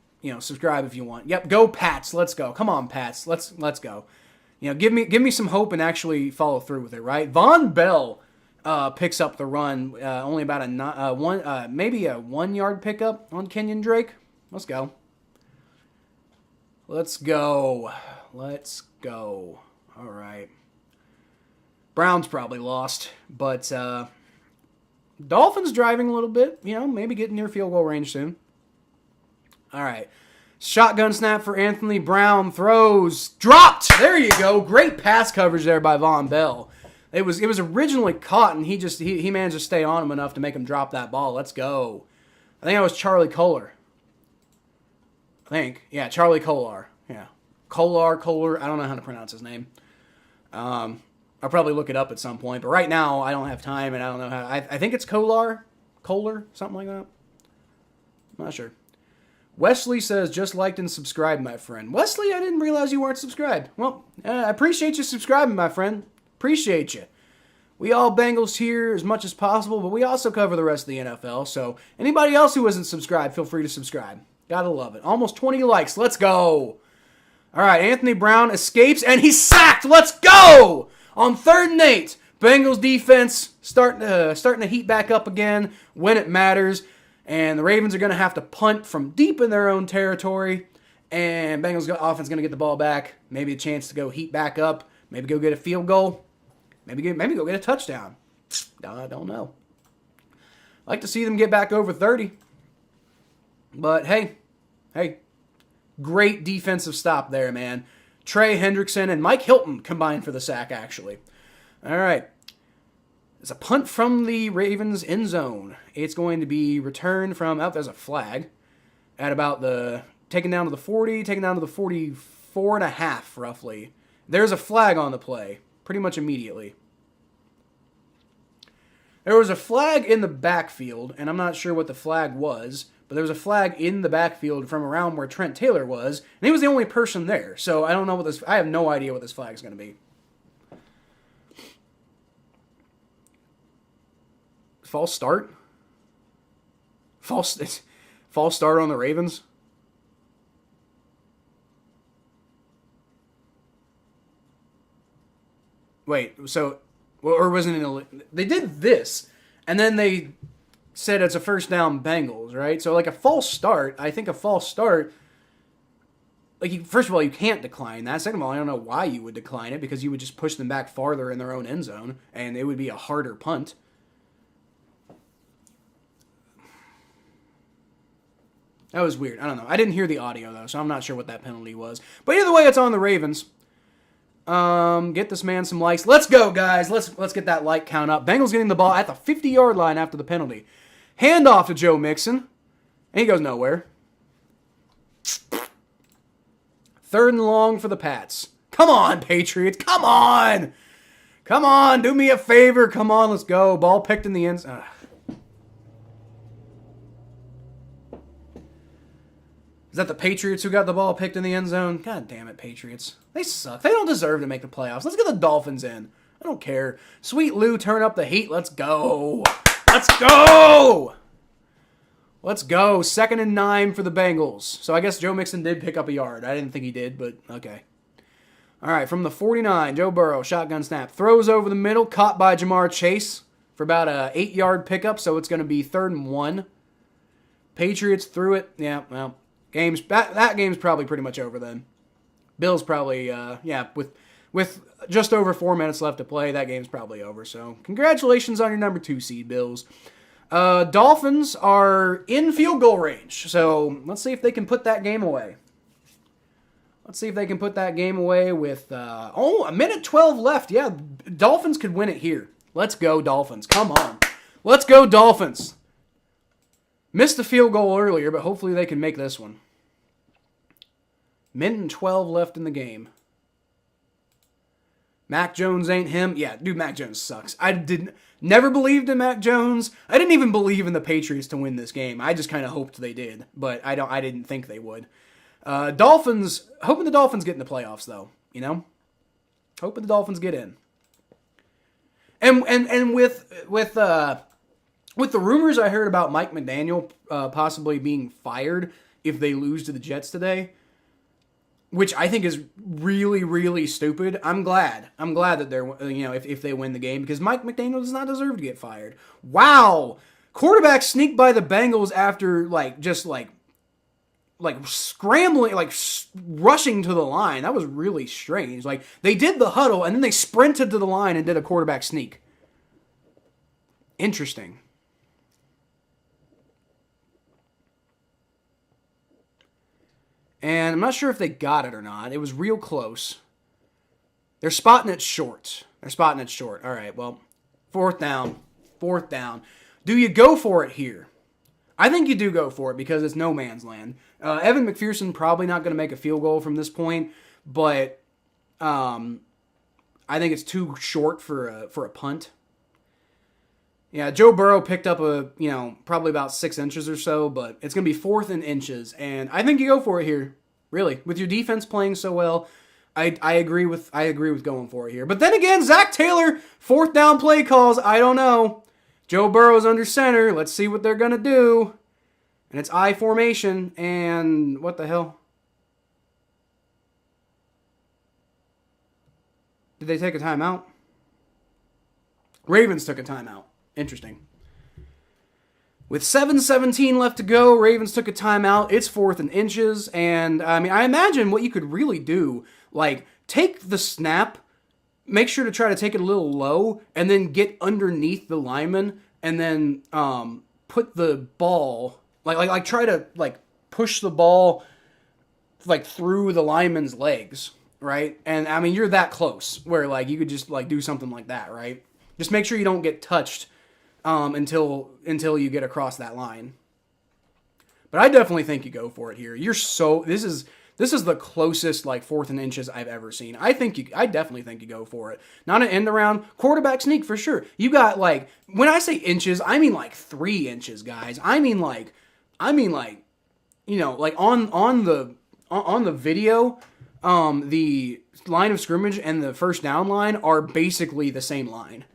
Subscribe if you want. Yep, go Pats. Let's go. Come on, Pats. Let's go. Give me some hope and actually follow through with it, right? Von Bell picks up the run, only about maybe a 1 yard pickup on Kenyon Drake. Let's go. Let's go. All right. Browns probably lost, but Dolphins driving a little bit, maybe getting near field goal range soon. All right. Shotgun snap for Anthony Brown. Throws. Dropped! There you go. Great pass coverage there by Von Bell. It was originally caught, and he managed to stay on him enough to make him drop that ball. Let's go. I think that was Charlie Kolar. Yeah, Charlie Kolar. Yeah. Kolar. I don't know how to pronounce his name. I'll probably look it up at some point. But right now, I don't have time, and I don't know how. I think it's Kohler, something like that. I'm not sure. Wesley says, just liked and subscribed, my friend. Wesley, I didn't realize you weren't subscribed. Well, I appreciate you subscribing, my friend. Appreciate you. We all Bengals here as much as possible, but we also cover the rest of the NFL. So anybody else who isn't subscribed, feel free to subscribe. Gotta love it. Almost 20 likes. Let's go. All right, Anthony Brown escapes, and he's sacked. Let's go! On 3rd and 8, Bengals defense starting to heat back up again when it matters. And the Ravens are going to have to punt from deep in their own territory. And Bengals offense going to get the ball back. Maybe a chance to go heat back up. Maybe go get a field goal. Maybe go get a touchdown. I don't know. I'd like to see them get back over 30. But hey. Great defensive stop there, man. Trey Hendrickson and Mike Hilton combined for the sack, actually. All right. It's a punt from the Ravens end zone. It's going to be returned from, there's a flag, at about taken down to the 40, taken down to the 44 and a half, roughly. There's a flag on the play, pretty much immediately. There was a flag in the backfield, and I'm not sure what the flag was, but there was a flag in the backfield from around where Trent Taylor was, and he was the only person there. So I don't know I have no idea what this flag is going to be. False start? False start on the Ravens? Wait, so, or wasn't it? They did this, and then they said it's a first down Bengals, right? So like a false start, I think a false start, like first of all, you can't decline that. Second of all, I don't know why you would decline it, because you would just push them back farther in their own end zone, and it would be a harder punt. That was weird. I don't know. I didn't hear the audio, though, so I'm not sure what that penalty was. But either way, it's on the Ravens. Get this man some likes. Let's go, guys. Let's get that like count up. Bengals getting the ball at the 50-yard line after the penalty. Hand off to Joe Mixon. And he goes nowhere. 3rd and long for the Pats. Come on, Patriots. Come on. Come on. Do me a favor. Come on. Let's go. Ball picked in the end zone. Is that the Patriots who got the ball picked in the end zone? God damn it, Patriots. They suck. They don't deserve to make the playoffs. Let's get the Dolphins in. I don't care. Sweet Lou, turn up the heat. Let's go. Let's go. Let's go. 2nd and 9 for the Bengals. So I guess Joe Mixon did pick up a yard. I didn't think he did, but okay. All right, from the 49, Joe Burrow, shotgun snap. Throws over the middle, caught by Jamar Chase for about a 8-yard pickup, so it's going to be 3rd and 1. Patriots threw it. Yeah, well. That game's probably pretty much over then. Bills probably, with just over 4 minutes left to play, that game's probably over. So congratulations on your number 2 seed, Bills. Dolphins are in field goal range. So let's see if they can put that game away. Let's see if they can put that game away with, a minute 12 left. Yeah, Dolphins could win it here. Let's go, Dolphins. Come on. Let's go, Dolphins. Missed the field goal earlier, but hopefully they can make this one. Minute and 12 left in the game. Mac Jones ain't him. Yeah, dude, Mac Jones sucks. Never believed in Mac Jones. I didn't even believe in the Patriots to win this game. I just kind of hoped they did, but I didn't think they would. Dolphins, hoping the Dolphins get in the playoffs though, you know? Hoping the Dolphins get in. And with the rumors I heard about Mike McDaniel possibly being fired if they lose to the Jets today, which I think is really, really stupid. I'm glad that they're, if they win the game, because Mike McDaniel does not deserve to get fired. Wow. Quarterback sneaked by the Bengals after scrambling, rushing to the line. That was really strange. Like, they did the huddle and then they sprinted to the line and did a quarterback sneak. Interesting. And I'm not sure if they got it or not. It was real close. They're spotting it short. All right, well, fourth down. Do you go for it here? I think you do go for it because it's no man's land. Evan McPherson probably not going to make a field goal from this point, but I I think it's too short for a punt. Yeah, Joe Burrow picked up probably about 6 inches or so, but it's going to be 4th and inches, and I think you go for it here. Really, with your defense playing so well, I agree with going for it here. But then again, Zach Taylor, 4th down play calls. I don't know. Joe Burrow's under center. Let's see what they're going to do. And it's I formation, and what the hell? Did they take a timeout? Ravens took a timeout. Interesting. With 7:17 left to go, Ravens took a timeout. It's 4th and inches, and I imagine what you could really do, like take the snap, make sure to try to take it a little low, and then get underneath the lineman, and then put the ball like try to push the ball through the lineman's legs, right? And you're that close where you could just do something like that, right? Just make sure you don't get touched until you get across that line. But I definitely think you go for it here. This is the closest 4th and inches I've ever seen. I definitely think you go for it. Not an end around, quarterback sneak for sure. You got when I say inches, I mean 3 inches, guys. On the video, the line of scrimmage and the first down line are basically the same line.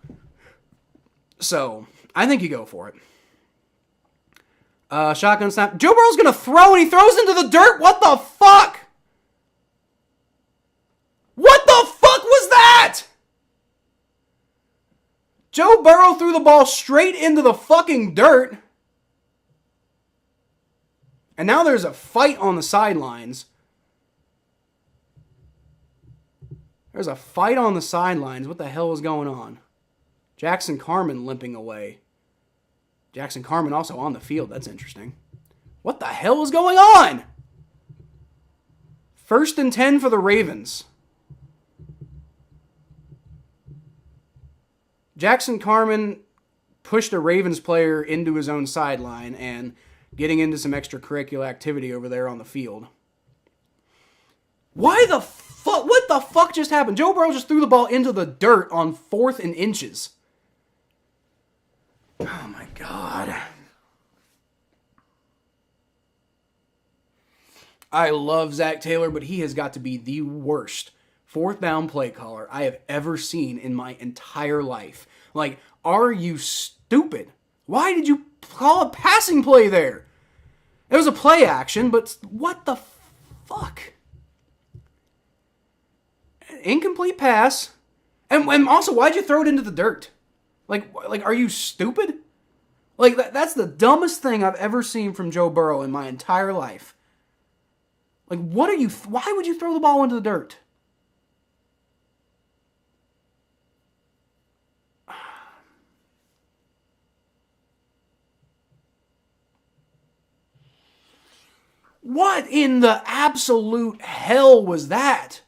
So, I think you go for it. Shotgun snap. Joe Burrow's going to throw, and he throws into the dirt. What the fuck? What the fuck was that? Joe Burrow threw the ball straight into the fucking dirt. And now there's a fight on the sidelines. There's a fight on the sidelines. What the hell is going on? Jackson Carman limping away. Jackson Carman also on the field. That's interesting. What the hell is going on? 1st and 10 for the Ravens. Jackson Carman pushed a Ravens player into his own sideline and getting into some extracurricular activity over there on the field. Why the fuck? What the fuck just happened? Joe Burrow just threw the ball into the dirt on 4th and inches. Oh my God. I love Zach Taylor, but he has got to be the worst 4th down play caller I have ever seen in my entire life. Are you stupid? Why did you call a passing play there? It was a play action, but what the fuck? Incomplete pass. And also, why'd you throw it into the dirt? Are you stupid? That's the dumbest thing I've ever seen from Joe Burrow in my entire life. Why would you throw the ball into the dirt? What in the absolute hell was that?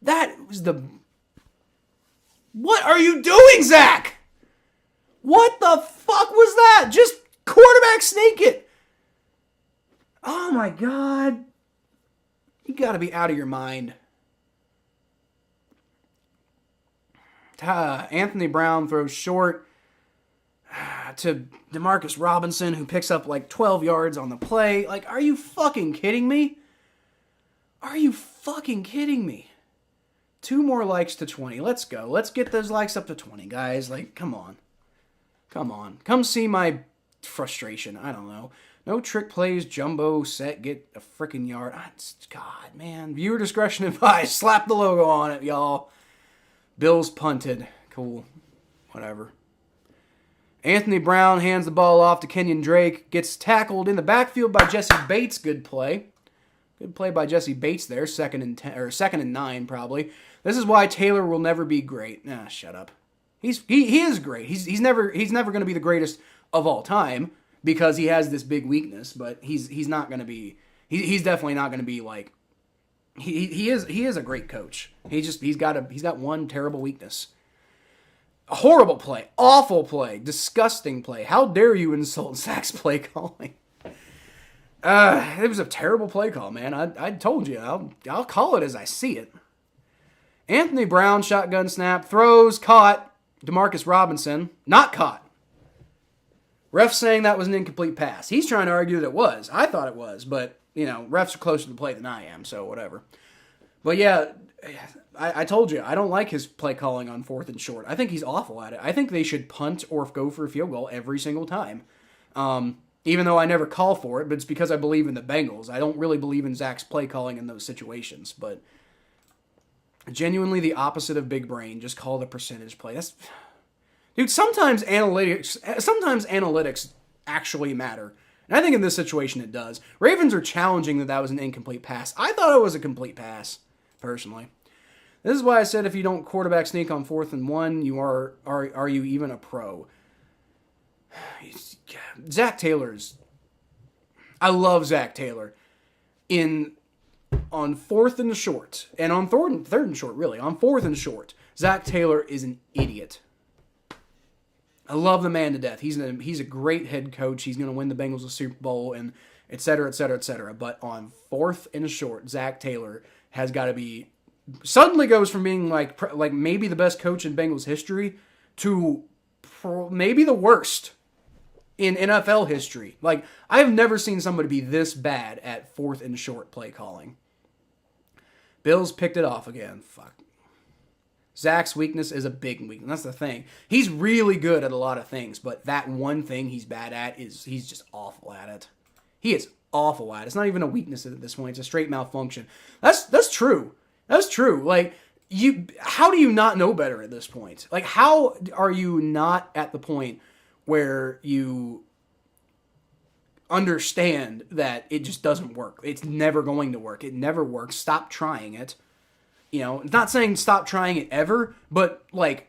That was the... What are you doing, Zach? What the fuck was that? Just quarterback sneak it. Oh my God. You gotta be out of your mind. Anthony Brown throws short to Demarcus Robinson, who picks up 12 yards on the play. Are you fucking kidding me? Are you fucking kidding me? 2 more likes to 20. Let's go. Let's get those likes up to 20, guys. Come on. Come on. Come see my frustration. I don't know. No trick plays, jumbo set, get a freaking yard. God, man. Viewer discretion advised. Slap the logo on it, y'all. Bills punted. Cool. Whatever. Anthony Brown hands the ball off to Kenyon Drake. Gets tackled in the backfield by Jesse Bates. Good play. Good play by Jesse Bates there. 2nd and 10, or 2nd and 9 probably. This is why Taylor will never be great. Shut up. He is great. He's never going to be the greatest of all time because he has this big weakness. But he's not going to be. He's definitely not going to be He is a great coach. He's got one terrible weakness. A horrible play, awful play, disgusting play. How dare you insult Zach's play calling? It was a terrible play call, man. I told you. I'll call it as I see it. Anthony Brown, shotgun snap, throws, caught. Demarcus Robinson, not caught. Ref saying that was an incomplete pass. He's trying to argue that it was. I thought it was, but, refs are closer to the play than I am, so whatever. But yeah, I told you, I don't like his play calling on 4th and short. I think he's awful at it. I think they should punt or go for a field goal every single time. Even though I never call for it, but it's because I believe in the Bengals. I don't really believe in Zach's play calling in those situations, but genuinely the opposite of big brain. Just call the percentage play. Dude, sometimes analytics actually matter. And I think in this situation it does. Ravens are challenging that was an incomplete pass. I thought it was a complete pass, personally. This is why I said if you don't quarterback sneak on 4th and 1, are you even a pro? Zach Taylor's... I love Zach Taylor. On 4th and short, and on 3rd and short, really, on 4th and short, Zach Taylor is an idiot. I love the man to death. He's a great head coach. He's going to win the Bengals a Super Bowl, and et cetera, et cetera, et cetera. But on 4th and short, Zach Taylor has got to be... Suddenly goes from being like maybe the best coach in Bengals history to maybe the worst in NFL history. Like, I've never seen somebody be this bad at 4th and short play calling. Bills picked it off again. Fuck. Zach's weakness is a big weakness. That's the thing. He's really good at a lot of things, but that one thing he's bad at is he's just awful at it. He is awful at it. It's not even a weakness at this point. It's a straight malfunction. That's true. That's true. Like, how do you not know better at this point? Like, how are you not at the point where you understand that it just doesn't work? It's never going to work. It never works. Stop trying it. Not saying stop trying it ever, but make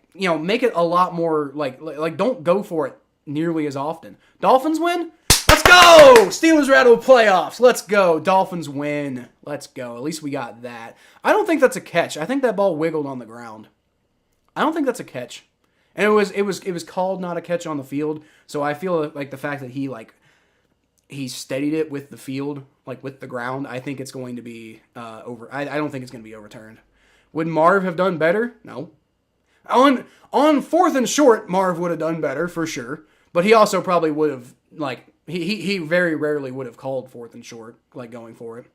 it a lot more like don't go for it nearly as often. Dolphins win? Let's go! Steelers are out of the playoffs. Let's go. Dolphins win. Let's go. At least we got that. I don't think that's a catch. I think that ball wiggled on the ground. I don't think that's a catch. And it was called not a catch on the field. So I feel like the fact that he steadied it with the field, with the ground, I think it's going to be over. I don't think it's going to be overturned. Would Marv have done better? No. On 4th and short, Marv would have done better for sure. But he also probably would have he very rarely would have called 4th and short, going for it.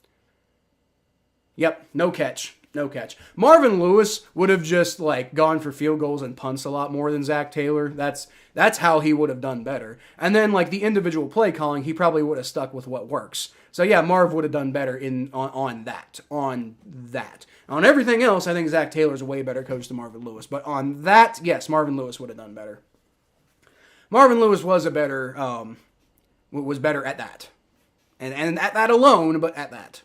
Yep, no catch. No catch. Marvin Lewis would have just gone for field goals and punts a lot more than Zach Taylor. That's how he would have done better. And then the individual play calling, he probably would have stuck with what works. So yeah, Marv would have done better on that. On everything else, I think Zach Taylor's a way better coach than Marvin Lewis. But on that, yes, Marvin Lewis would have done better. Marvin Lewis was better at that. And at that alone, but at that.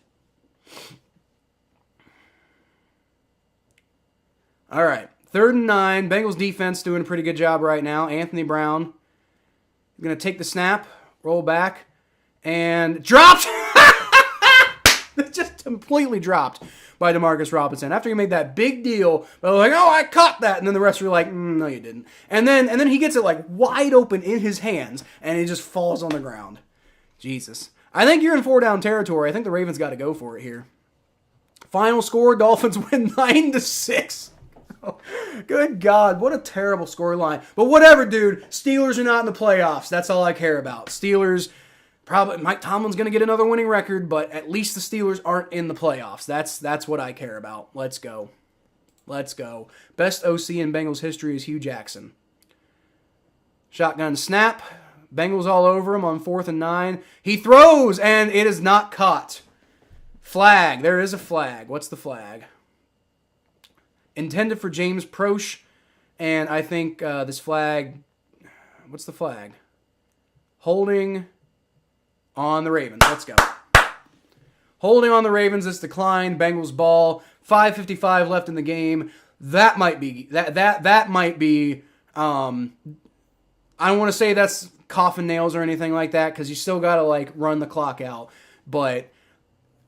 All right, 3rd and 9. Bengals defense doing a pretty good job right now. Anthony Brown going to take the snap, roll back, and dropped. Just completely dropped by Demarcus Robinson. After he made that big deal, they're like, oh, I caught that. And then the rest were like, no, you didn't. And then he gets it wide open in his hands, and it just falls on the ground. Jesus. I think you're in 4-down territory. I think the Ravens got to go for it here. Final score, Dolphins win 9-6. Good God, what a terrible scoreline. But whatever, dude. Steelers are not in the playoffs. That's all I care about. Steelers, probably Mike Tomlin's going to get another winning record, but at least the Steelers aren't in the playoffs. That's what I care about. Let's go. Let's go. Best OC in Bengals history is Hugh Jackson. Shotgun snap. Bengals all over him on 4th and 9. He throws, and it is not caught. Flag. There is a flag. What's the flag? Intended for James Proche, and I think this flag, what's the flag? Holding on the Ravens. Let's go. Holding on the Ravens. It's declined. Bengals ball. 5:55 left in the game. That might be that might be. I don't want to say that's coffin nails or anything like that because you still gotta run the clock out, but.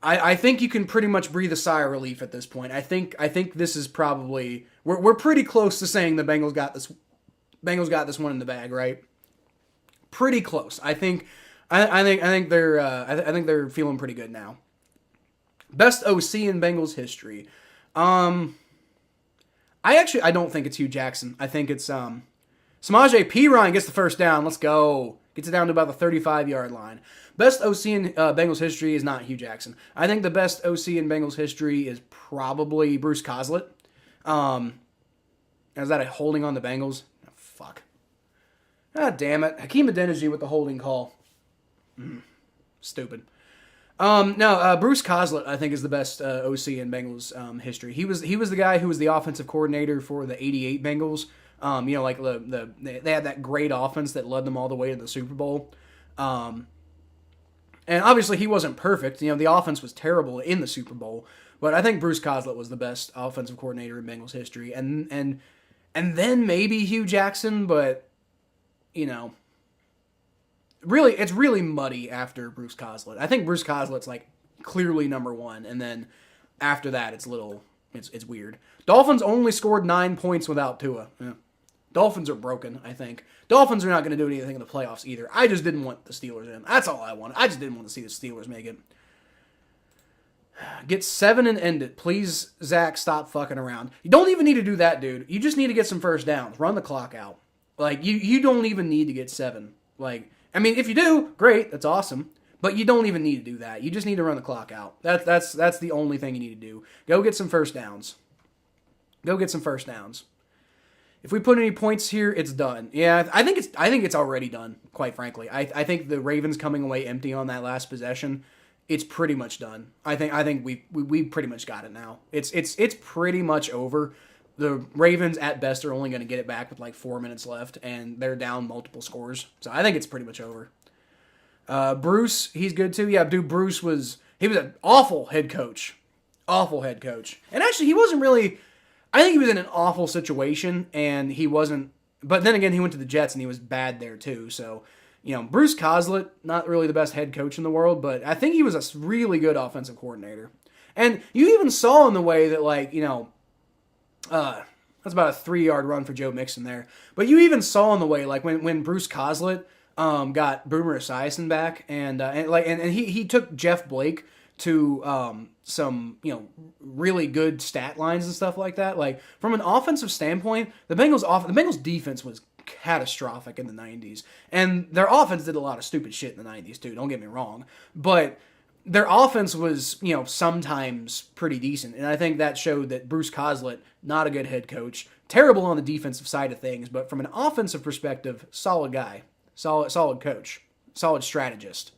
I think you can pretty much breathe a sigh of relief at this point. I think this is probably we're pretty close to saying the Bengals got this one in the bag, right? Pretty close. I think they're feeling pretty good now. Best OC in Bengals history. I don't think it's Hugh Jackson. I think it's Samaje Perine gets the first down. Let's go. Gets it down to about the 35-yard line. Best OC in Bengals history is not Hugh Jackson. I think the best OC in Bengals history is probably Bruce Coslett. Is that a holding on the Bengals? Oh, fuck. Ah, damn it. Hakeem Adeniji with the holding call. Stupid. No, Bruce Coslett, I think, is the best OC in Bengals history. He was the guy who was the offensive coordinator for the '88 Bengals. Like they had that great offense that led them all the way to the Super Bowl. And obviously he wasn't perfect. The offense was terrible in the Super Bowl. But I think Bruce Coslett was the best offensive coordinator in Bengals history. And then maybe Hugh Jackson, but really, it's really muddy after Bruce Coslett. I think Bruce Coslett's like clearly number one, and then after that, it's weird. Dolphins only scored 9 points without Tua. Yeah. Dolphins are broken, I think. Dolphins are not going to do anything in the playoffs either. I just didn't want the Steelers in. That's all I wanted. I just didn't want to see the Steelers make it. Get 7 and end it. Please, Zach, stop fucking around. You don't even need to do that, dude. You just need to get some first downs. Run the clock out. Like, you don't even need to get 7. Like, I mean, if you do, great, that's awesome. But you don't even need to do that. You just need to run the clock out. That's the only thing you need to do. Go get some first downs. Go get some first downs. If we put any points here, it's done. Yeah, I think it's already done, quite frankly. I think the Ravens coming away empty on that last possession, it's pretty much done. I think we pretty much got it now. It's pretty much over. The Ravens, at best, are only going to get it back with like 4 minutes left, and they're down multiple scores. So I think it's pretty much over. Bruce, he's good too. Yeah, dude, Bruce was an awful head coach. Awful head coach. And actually, he wasn't really... I think he was in an awful situation, and he wasn't... But then again, he went to the Jets, and he was bad there too. So, Bruce Coslett, not really the best head coach in the world, but I think he was a really good offensive coordinator. And you even saw in the way that, like, that's about a 3-yard run for Joe Mixon there. But you even saw in the way, like, when Bruce Coslett got Boomer Esiason back, and he took Jeff Blake to some really good stat lines and stuff like that. Like, from an offensive standpoint, the Bengals defense was catastrophic in the 90s, and their offense did a lot of stupid shit in the 90s too. Don't get me wrong, but their offense was, sometimes pretty decent. And I think that showed that Bruce Coslett, not a good head coach, terrible on the defensive side of things, but from an offensive perspective, solid guy, solid coach, solid strategist.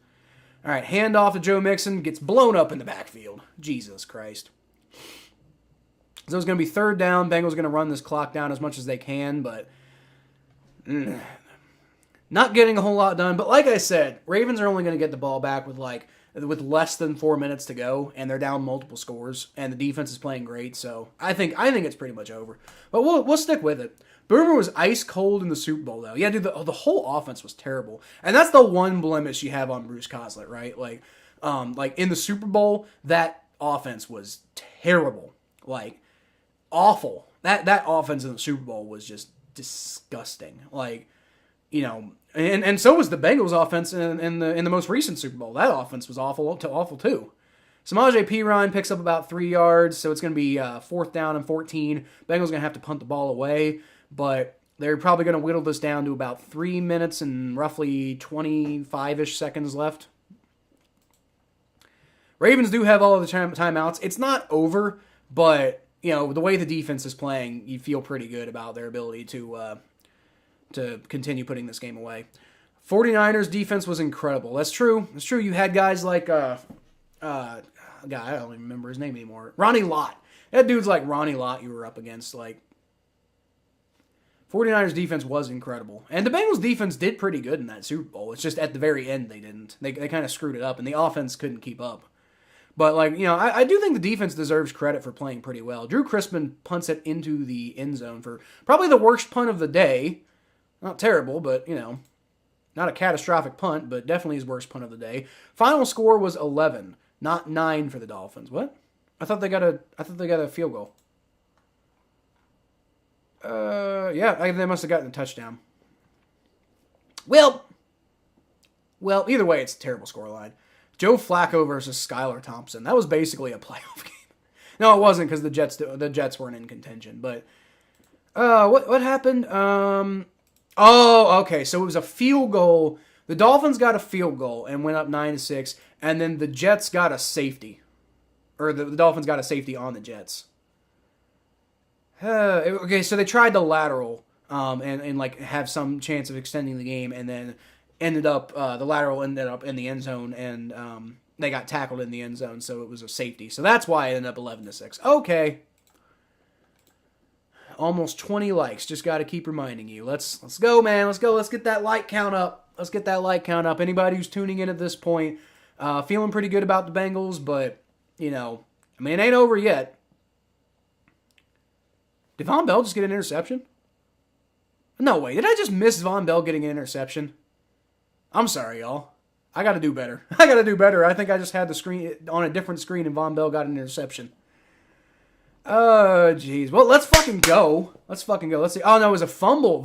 All right, handoff to Joe Mixon, gets blown up in the backfield. Jesus Christ. So it's going to be 3rd down. Bengals going to run this clock down as much as they can, but not getting a whole lot done. But like I said, Ravens are only going to get the ball back with less than 4 minutes to go, and they're down multiple scores, and the defense is playing great, so I think it's pretty much over. But we'll stick with it. Boomer was ice cold in the Super Bowl, though. Yeah, dude, the whole offense was terrible, and that's the one blemish you have on Bruce Coslett, right? Like in the Super Bowl, that offense was terrible, like awful. That offense in the Super Bowl was just disgusting, like. And so was the Bengals offense in the most recent Super Bowl. That offense was awful too. Samaje Perine picks up about 3 yards, so it's going to be 4th down and 14. Bengals going to have to punt the ball away, but they're probably going to whittle this down to about 3 minutes and roughly 25-ish seconds left. Ravens do have all of the timeouts. It's not over, but the way the defense is playing, you feel pretty good about their ability to continue putting this game away. 49ers defense was incredible. That's true. You had guys like I don't even remember his name anymore. Ronnie Lott. That dude's like Ronnie Lott you were up against. Like, 49ers defense was incredible. And the Bengals defense did pretty good in that Super Bowl. It's just at the very end they didn't. They kind of screwed it up, and the offense couldn't keep up. But, I do think the defense deserves credit for playing pretty well. Drew Crispin punts it into the end zone for probably the worst punt of the day. Not terrible, but, not a catastrophic punt, but definitely his worst punt of the day. Final score was 11, not 9 for the Dolphins. What? I thought they got a field goal. Yeah, they must have gotten a touchdown. Well, either way, it's a terrible scoreline. Joe Flacco versus Skylar Thompson. That was basically a playoff game. No, it wasn't, because the Jets weren't in contention, but What happened? Oh, okay. So it was a field goal. The Dolphins got a field goal and went up 9-6, and then the Jets got a safety, or the Dolphins got a safety on the Jets. Okay, so they tried the lateral, and like have some chance of extending the game, and then the lateral ended up in the end zone, and they got tackled in the end zone, so it was a safety. So that's why it ended up 11-6. Okay. Almost 20 likes. Just got to keep reminding you. Let's go, man. Let's go. Let's get that like count up. Let's get that like count up. Anybody who's tuning in at this point, feeling pretty good about the Bengals, but, it ain't over yet. Did Von Bell just get an interception? No way. Did I just miss Von Bell getting an interception? I'm sorry, y'all. I got to do better. I think I just had the screen on a different screen and Von Bell got an interception. Oh, jeez. Well, let's fucking go. Let's see. Oh, no, it was a fumble.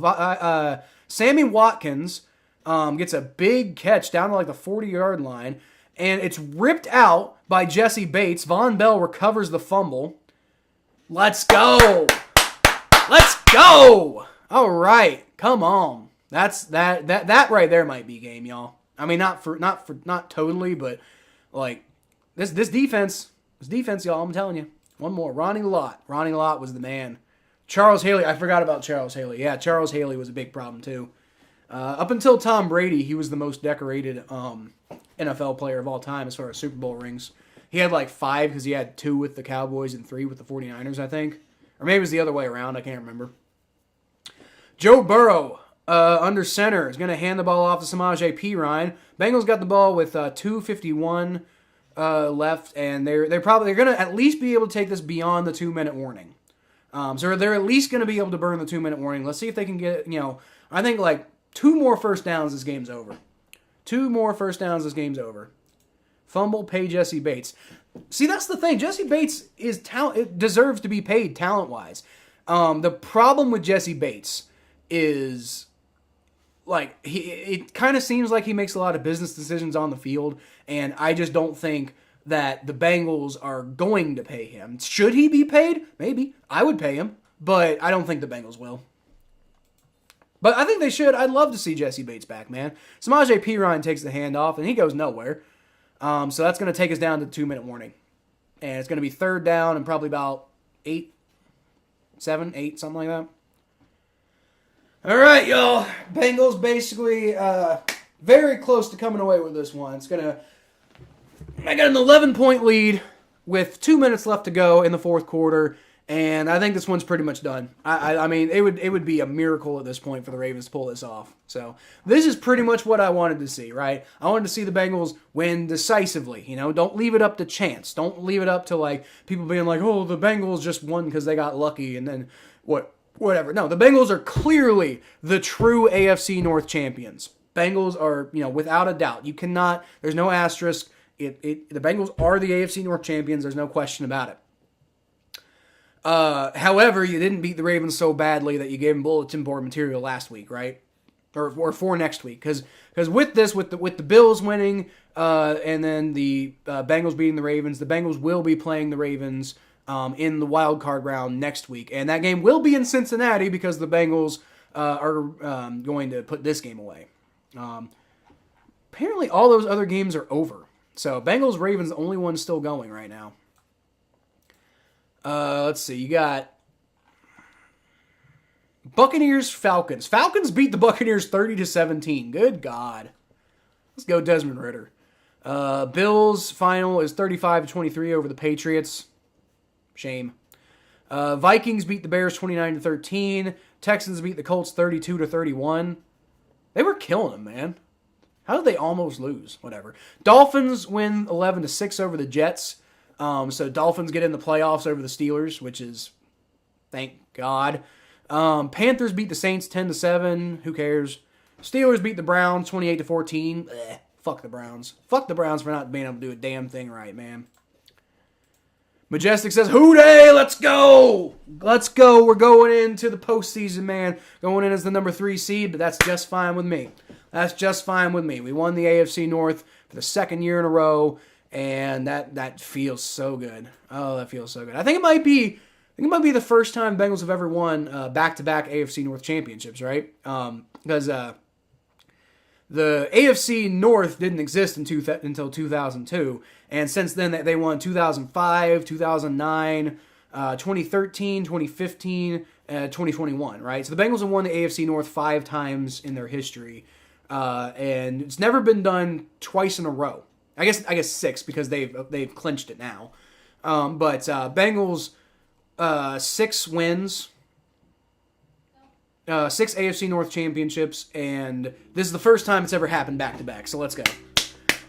Sammy Watkins gets a big catch down to like the 40-yard line, and it's ripped out by Jesse Bates. Von Bell recovers the fumble. Let's go. All right. Come on. That right there might be game, y'all. I mean, not totally, but like this defense, y'all. I'm telling you. One more. Ronnie Lott. Ronnie Lott was the man. Charles Haley. I forgot about Charles Haley. Yeah, Charles Haley was a big problem too. Up until Tom Brady, he was the most decorated NFL player of all time as far as Super Bowl rings. He had like 5 because he had 2 with the Cowboys and 3 with the 49ers, I think. Or maybe it was the other way around. I can't remember. Joe Burrow, under center, is going to hand the ball off to Samaje Perine. Bengals got the ball with 2:51 left, and they're going to at least be able to take this beyond the 2-minute warning. So they're at least going to be able to burn the 2-minute warning. Let's see if they can get, I think like 2 more first downs, this game's over. 2 more first downs, this game's over. Fumble, pay Jesse Bates. See, that's the thing. Jesse Bates is it deserves to be paid talent-wise. The problem with Jesse Bates is, like, it kind of seems like he makes a lot of business decisions on the field, and I just don't think that the Bengals are going to pay him. Should he be paid? Maybe. I would pay him, but I don't think the Bengals will. But I think they should. I'd love to see Jesse Bates back, man. Samaje Perine takes the handoff, and he goes nowhere. So that's going to take us down to the 2-minute warning. And it's going to be 3rd down and probably about 7, 8, something like that. All right, y'all. Bengals basically very close to coming away with this one. I got an 11-point lead with 2 minutes left to go in the 4th quarter, and I think this one's pretty much done. I mean, it would be a miracle at this point for the Ravens to pull this off. So this is pretty much what I wanted to see, right? I wanted to see the Bengals win decisively. Don't leave it up to chance. Don't leave it up to like people being like, oh, the Bengals just won because they got lucky, and then whatever. No, the Bengals are clearly the true AFC North champions. Bengals are, without a doubt. You cannot. There's no asterisk. The Bengals are the AFC North champions. There's no question about it. However, you didn't beat the Ravens so badly that you gave them bulletin board material last week, right? Or for next week, because with the Bills winning, and then the Bengals beating the Ravens, the Bengals will be playing the Ravens in the wild card round next week, and that game will be in Cincinnati because the Bengals are going to put this game away. Apparently, all those other games are over. So Bengals Ravens the only one still going right now. Let's see. You got Buccaneers Falcons. Falcons beat the Buccaneers 30-17. Good God. Let's go Desmond Ridder. Bills final is 35-23 over the Patriots. Shame. Vikings beat the Bears 29-13. Texans beat the Colts 32-31. They were killing them, man. How did they almost lose? Whatever. Dolphins win 11-6 over the Jets. So Dolphins get in the playoffs over the Steelers, which is, thank God. Panthers beat the Saints 10-7. Who cares? Steelers beat the Browns 28-14. Fuck the Browns. Fuck the Browns for not being able to do a damn thing right, man. Majestic says, "Hooday, let's go! Let's go. We're going into the postseason, man. Going in as the number 3 seed, but that's just fine with me. That's just fine with me. We won the AFC North for the 2nd year in a row, and that feels so good. Oh, that feels so good. I think it might be think it might be the first time Bengals have ever won back-to-back AFC North championships, right? Because the AFC North didn't exist until 2002, and since then they won 2005, 2009, 2013, 2015, 2021, right? So the Bengals have won the AFC North 5 times in their history, and it's never been done twice in a row. I guess 6 because they've clinched it now. But Bengals 6 wins. 6 AFC North championships, and this is the first time it's ever happened back-to-back, so let's go.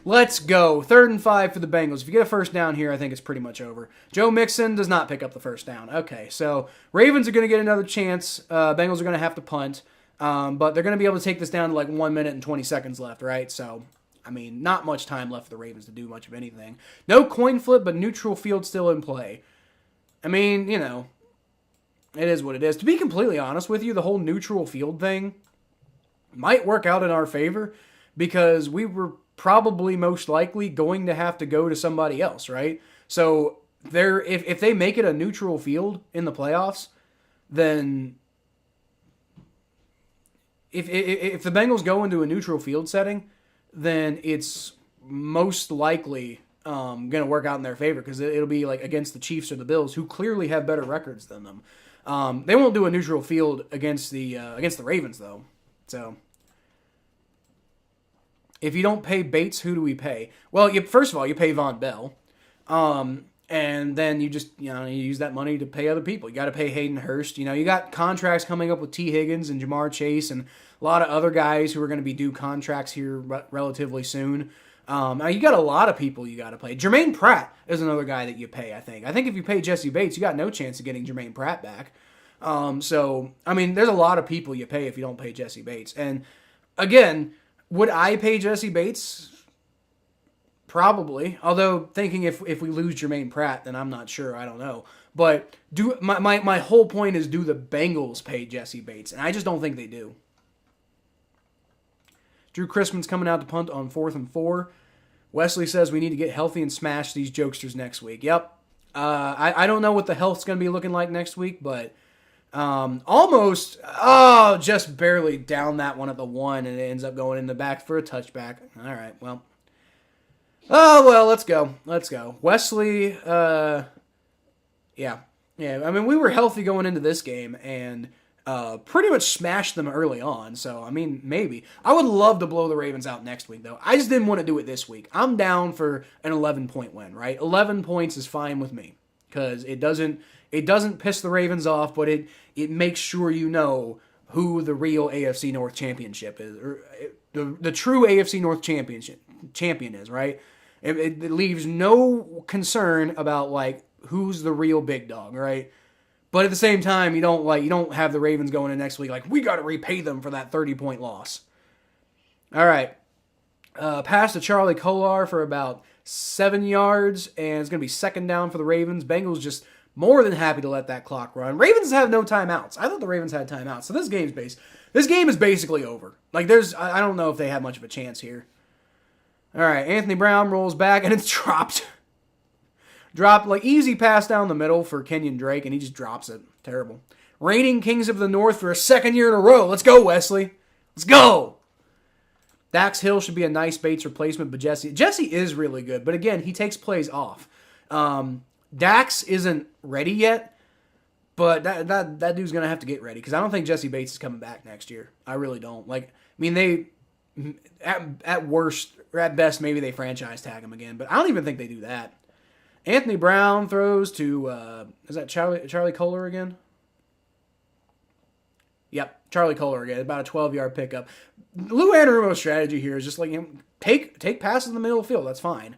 Let's go. 3rd and 5 for the Bengals. If you get a first down here, I think it's pretty much over. Joe Mixon does not pick up the first down. Okay, so Ravens are going to get another chance. Bengals are going to have to punt, but they're going to be able to take this down to like 1 minute and 20 seconds left, right? So, I mean, not much time left for the Ravens to do much of anything. No coin flip, but neutral field still in play. I mean, you know, it is what it is. To be completely honest with you, the whole neutral field thing might work out in our favor because we were probably most likely going to have to go to somebody else, right? So if they make it a neutral field in the playoffs, then if the Bengals go into a neutral field setting, then it's most likely going to work out in their favor because it'll be like against the Chiefs or the Bills, who clearly have better records than them. They won't do a neutral field against the Ravens, though. So, if you don't pay Bates, who do we pay? Well, first of all, you pay Von Bell, and then you just you use that money to pay other people. You got to pay Hayden Hurst. You got contracts coming up with T. Higgins and Jamar Chase and a lot of other guys who are going to be due contracts here relatively soon. Now you got a lot of people you got to pay. Jermaine Pratt is another guy that you pay. I think if you pay Jesse Bates, you got no chance of getting Jermaine Pratt back. So I mean, there's a lot of people you pay if you don't pay Jesse Bates. And again, would I pay Jesse Bates? Probably. Although thinking if we lose Jermaine Pratt, then I'm not sure. I don't know. But my whole point is, do the Bengals pay Jesse Bates? And I just don't think they do. Drew Chrisman's coming out to punt on 4th and 4. Wesley says we need to get healthy and smash these jokesters next week. Yep. I don't know what the health's going to be looking like next week, but just barely down that one at the 1, and it ends up going in the back for a touchback. All right, well. Oh, well, let's go. Wesley, yeah. I mean, we were healthy going into this game, and pretty much smashed them early on. So, I mean, maybe. I would love to blow the Ravens out next week, though. I just didn't want to do it this week. I'm down for an 11-point win, right? 11 points is fine with me because it doesn't piss the Ravens off, but it makes sure you know who the real AFC North championship is, or the true AFC North champion is, right? It leaves no concern about like who's the real big dog, right? But at the same time, you don't have the Ravens going in next week like, we got to repay them for that 30-point loss. All right. Pass to Charlie Kolar for about 7 yards, and it's going to be 2nd down for the Ravens. Bengals just more than happy to let that clock run. Ravens have no timeouts. I thought the Ravens had timeouts. So this game is basically over. Like I don't know if they have much of a chance here. All right, Anthony Brown rolls back, and it's dropped. Dropped, like, easy pass down the middle for Kenyon Drake, and he just drops it. Terrible. Reigning Kings of the North for a 2nd year in a row. Let's go, Wesley. Let's go. Dax Hill should be a nice Bates replacement, but Jesse is really good. But again, he takes plays off. Dax isn't ready yet, but that dude's going to have to get ready because I don't think Jesse Bates is coming back next year. I really don't. Like, I mean, they, at worst, or at best, maybe they franchise tag him again, but I don't even think they do that. Anthony Brown throws to, is that Charlie Kolar again? Yep, Charlie Kolar again, about a 12-yard pickup. Lou Anarumo's strategy here is just like, take passes in the middle of the field, that's fine.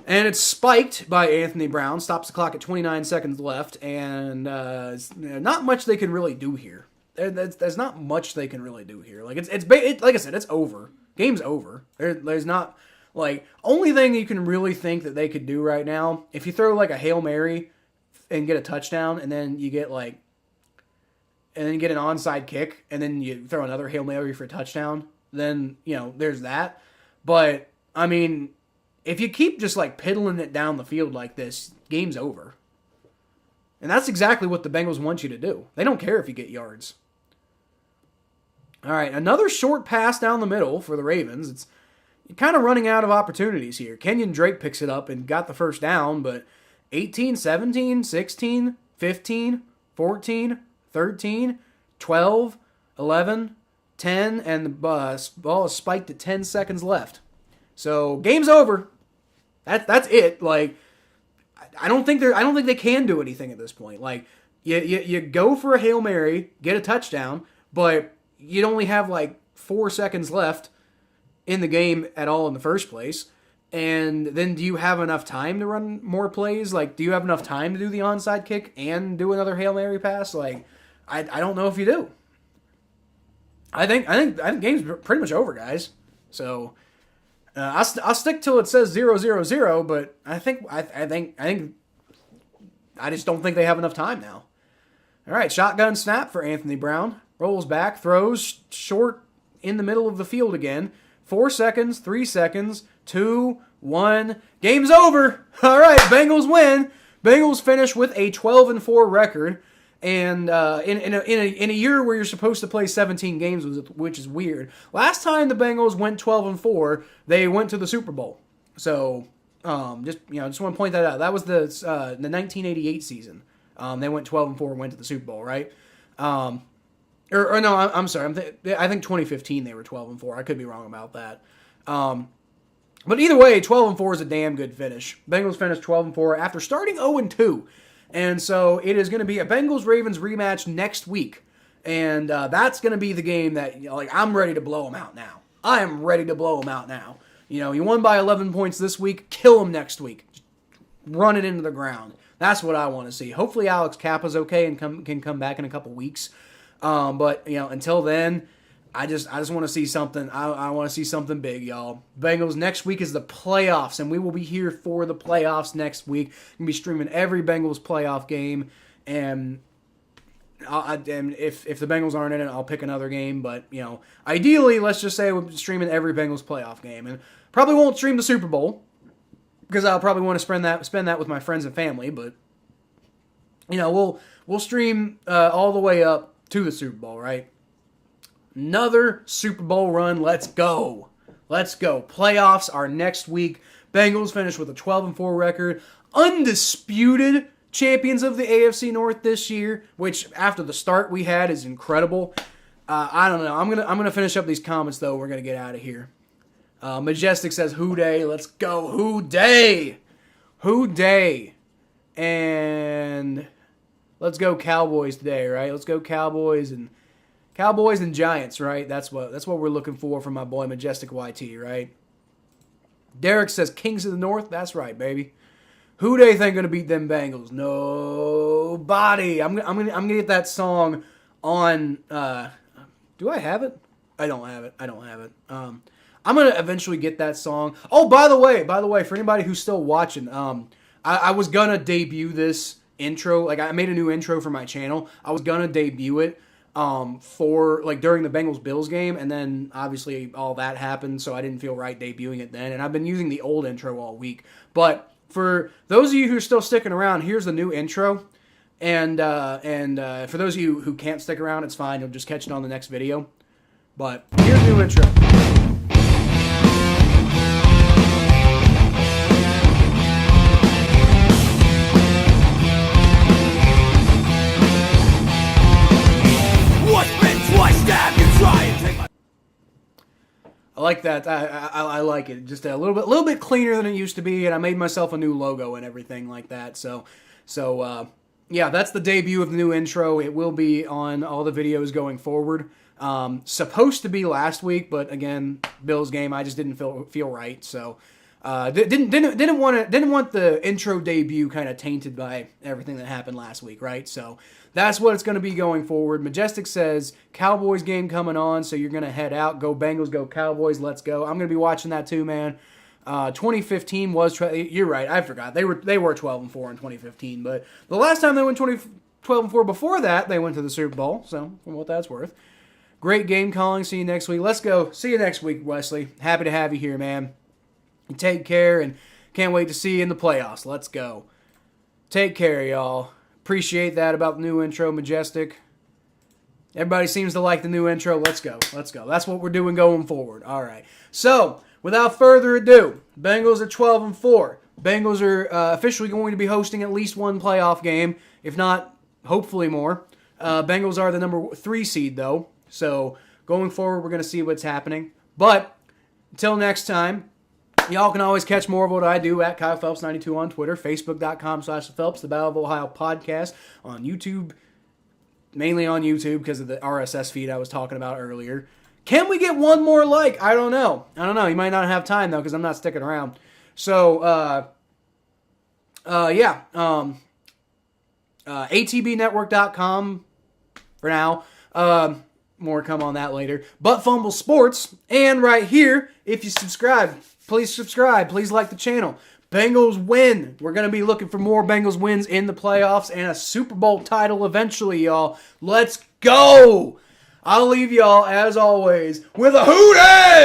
And it's spiked by Anthony Brown, stops the clock at 29 seconds left, and not much they can really do here. There's not much they can really do here. Like, like I said, it's over. Game's over. There's not... Like, only thing you can really think that they could do right now, if you throw, like, a Hail Mary and get a touchdown, and then you get, like, and then you get an onside kick, and then you throw another Hail Mary for a touchdown, then, there's that. But, I mean, if you keep just, like, piddling it down the field like this, game's over. And that's exactly what the Bengals want you to do. They don't care if you get yards. All right, another short pass down the middle for the Ravens. It's kind of running out of opportunities here. Kenyon Drake picks it up and got the first down, but 18, 17, 16, 15, 14, 13, 12, 11, 10, and the ball is spiked at 10 seconds left. So game's over. That's it. Like, I don't think they can do anything at this point. Like, you go for a Hail Mary, get a touchdown, but you'd only have like 4 seconds left in the game at all in the first place. And then do you have enough time to run more plays? Like, do you have enough time to do the onside kick and do another Hail Mary pass? Like, I don't know if you do. I think game's pretty much over, guys. So I'll stick till it says 0-0-0, but I just don't think they have enough time now. All right, shotgun snap for Anthony Brown. Rolls back, throws short in the middle of the field again. 4 seconds, 3 seconds, 2, 1. Game's over. All right, Bengals win. Bengals finish with a 12-4 record. And in a year where you're supposed to play 17 games, which is weird. Last time the Bengals went 12-4, they went to the Super Bowl. So just want to point that out. That was the 1988 season. They went 12-4 and went to the Super Bowl, right? Or no, I'm sorry. I think 2015 they were 12-4. I could be wrong about that. But either way, 12-4 is a damn good finish. Bengals finished 12-4 after starting 0-2. And so it is going to be a Bengals-Ravens rematch next week. And that's going to be the game that, I'm ready to blow them out now. I am ready to blow them out now. You won by 11 points this week. Kill them next week. Just run it into the ground. That's what I want to see. Hopefully Alex Kappa's okay and can come back in a couple weeks. But until then, I just want to see something. I want to see something big, y'all. Bengals next week is the playoffs, and we will be here for the playoffs next week. We'll be streaming every Bengals playoff game, and if the Bengals aren't in it, I'll pick another game. But ideally, let's just say we're streaming every Bengals playoff game, and probably won't stream the Super Bowl because I'll probably want to spend that with my friends and family. But we'll stream all the way up to the Super Bowl, right? Another Super Bowl run. Let's go. Let's go. Playoffs are next week. Bengals finish with a 12-4 record. Undisputed champions of the AFC North this year, which after the start we had is incredible. I don't know. I'm gonna finish up these comments though. We're gonna get out of here. Majestic says, "Who Day? Let's go. Who Day? Who Day?" And let's go Cowboys today, right? Let's go Cowboys and Giants, right? That's what we're looking for from my boy Majestic YT, right? Derek says Kings of the North. That's right, baby. Who they think gonna beat them Bengals? Nobody. I'm gonna get that song on. Do I have it? I don't have it. I'm gonna eventually get that song. Oh, by the way, for anybody who's still watching, I was gonna debut this intro. Like, I made a new intro for my channel. I was gonna debut it for during the Bengals-Bills game, and then obviously all that happened, so I didn't feel right debuting it then. And I've been using the old intro all week. But for those of you who are still sticking around, here's the new intro. And for those of you who can't stick around, it's fine. You'll just catch it on the next video. But here's the new intro. I like that. I like it. Just a little bit cleaner than it used to be, and I made myself a new logo and everything like that. So yeah, that's the debut of the new intro. It will be on all the videos going forward. Supposed to be last week, but again, Bills game, I just didn't feel right. So didn't want the intro debut kind of tainted by everything that happened last week, right? So that's what it's going to be going forward. Majestic says Cowboys game coming on, so you're going to head out. Go Bengals, go Cowboys, let's go. I'm going to be watching that too, man. 2015 was you're right. I forgot they were 12-4 in 2015, but the last time they went 12-4 before that, they went to the Super Bowl. So for what that's worth. Great game calling. See you next week. Let's go. See you next week, Wesley. Happy to have you here, man. Take care, and can't wait to see you in the playoffs. Let's go. Take care, y'all. Appreciate that about the new intro, Majestic. Everybody seems to like the new intro. Let's go. Let's go. That's what we're doing going forward. All right. So, without further ado, Bengals are 12-4. Bengals are officially going to be hosting at least one playoff game, if not, hopefully more. Bengals are the number 3 seed, though. So, going forward, we're going to see what's happening. But, until next time, y'all can always catch more of what I do at Kyle Phelps92 on Twitter, Facebook.com/Phelps, the Battle of Ohio podcast, on YouTube, mainly on YouTube because of the RSS feed I was talking about earlier. Can we get one more like? I don't know. You might not have time, though, because I'm not sticking around. So, yeah. ATBnetwork.com for now. More come on that later. But Fumble Sports. And right here, if you subscribe, please like the channel. Bengals win. We're going to be looking for more Bengals wins in the playoffs and a Super Bowl title eventually, y'all. Let's go! I'll leave y'all, as always, with a hootie!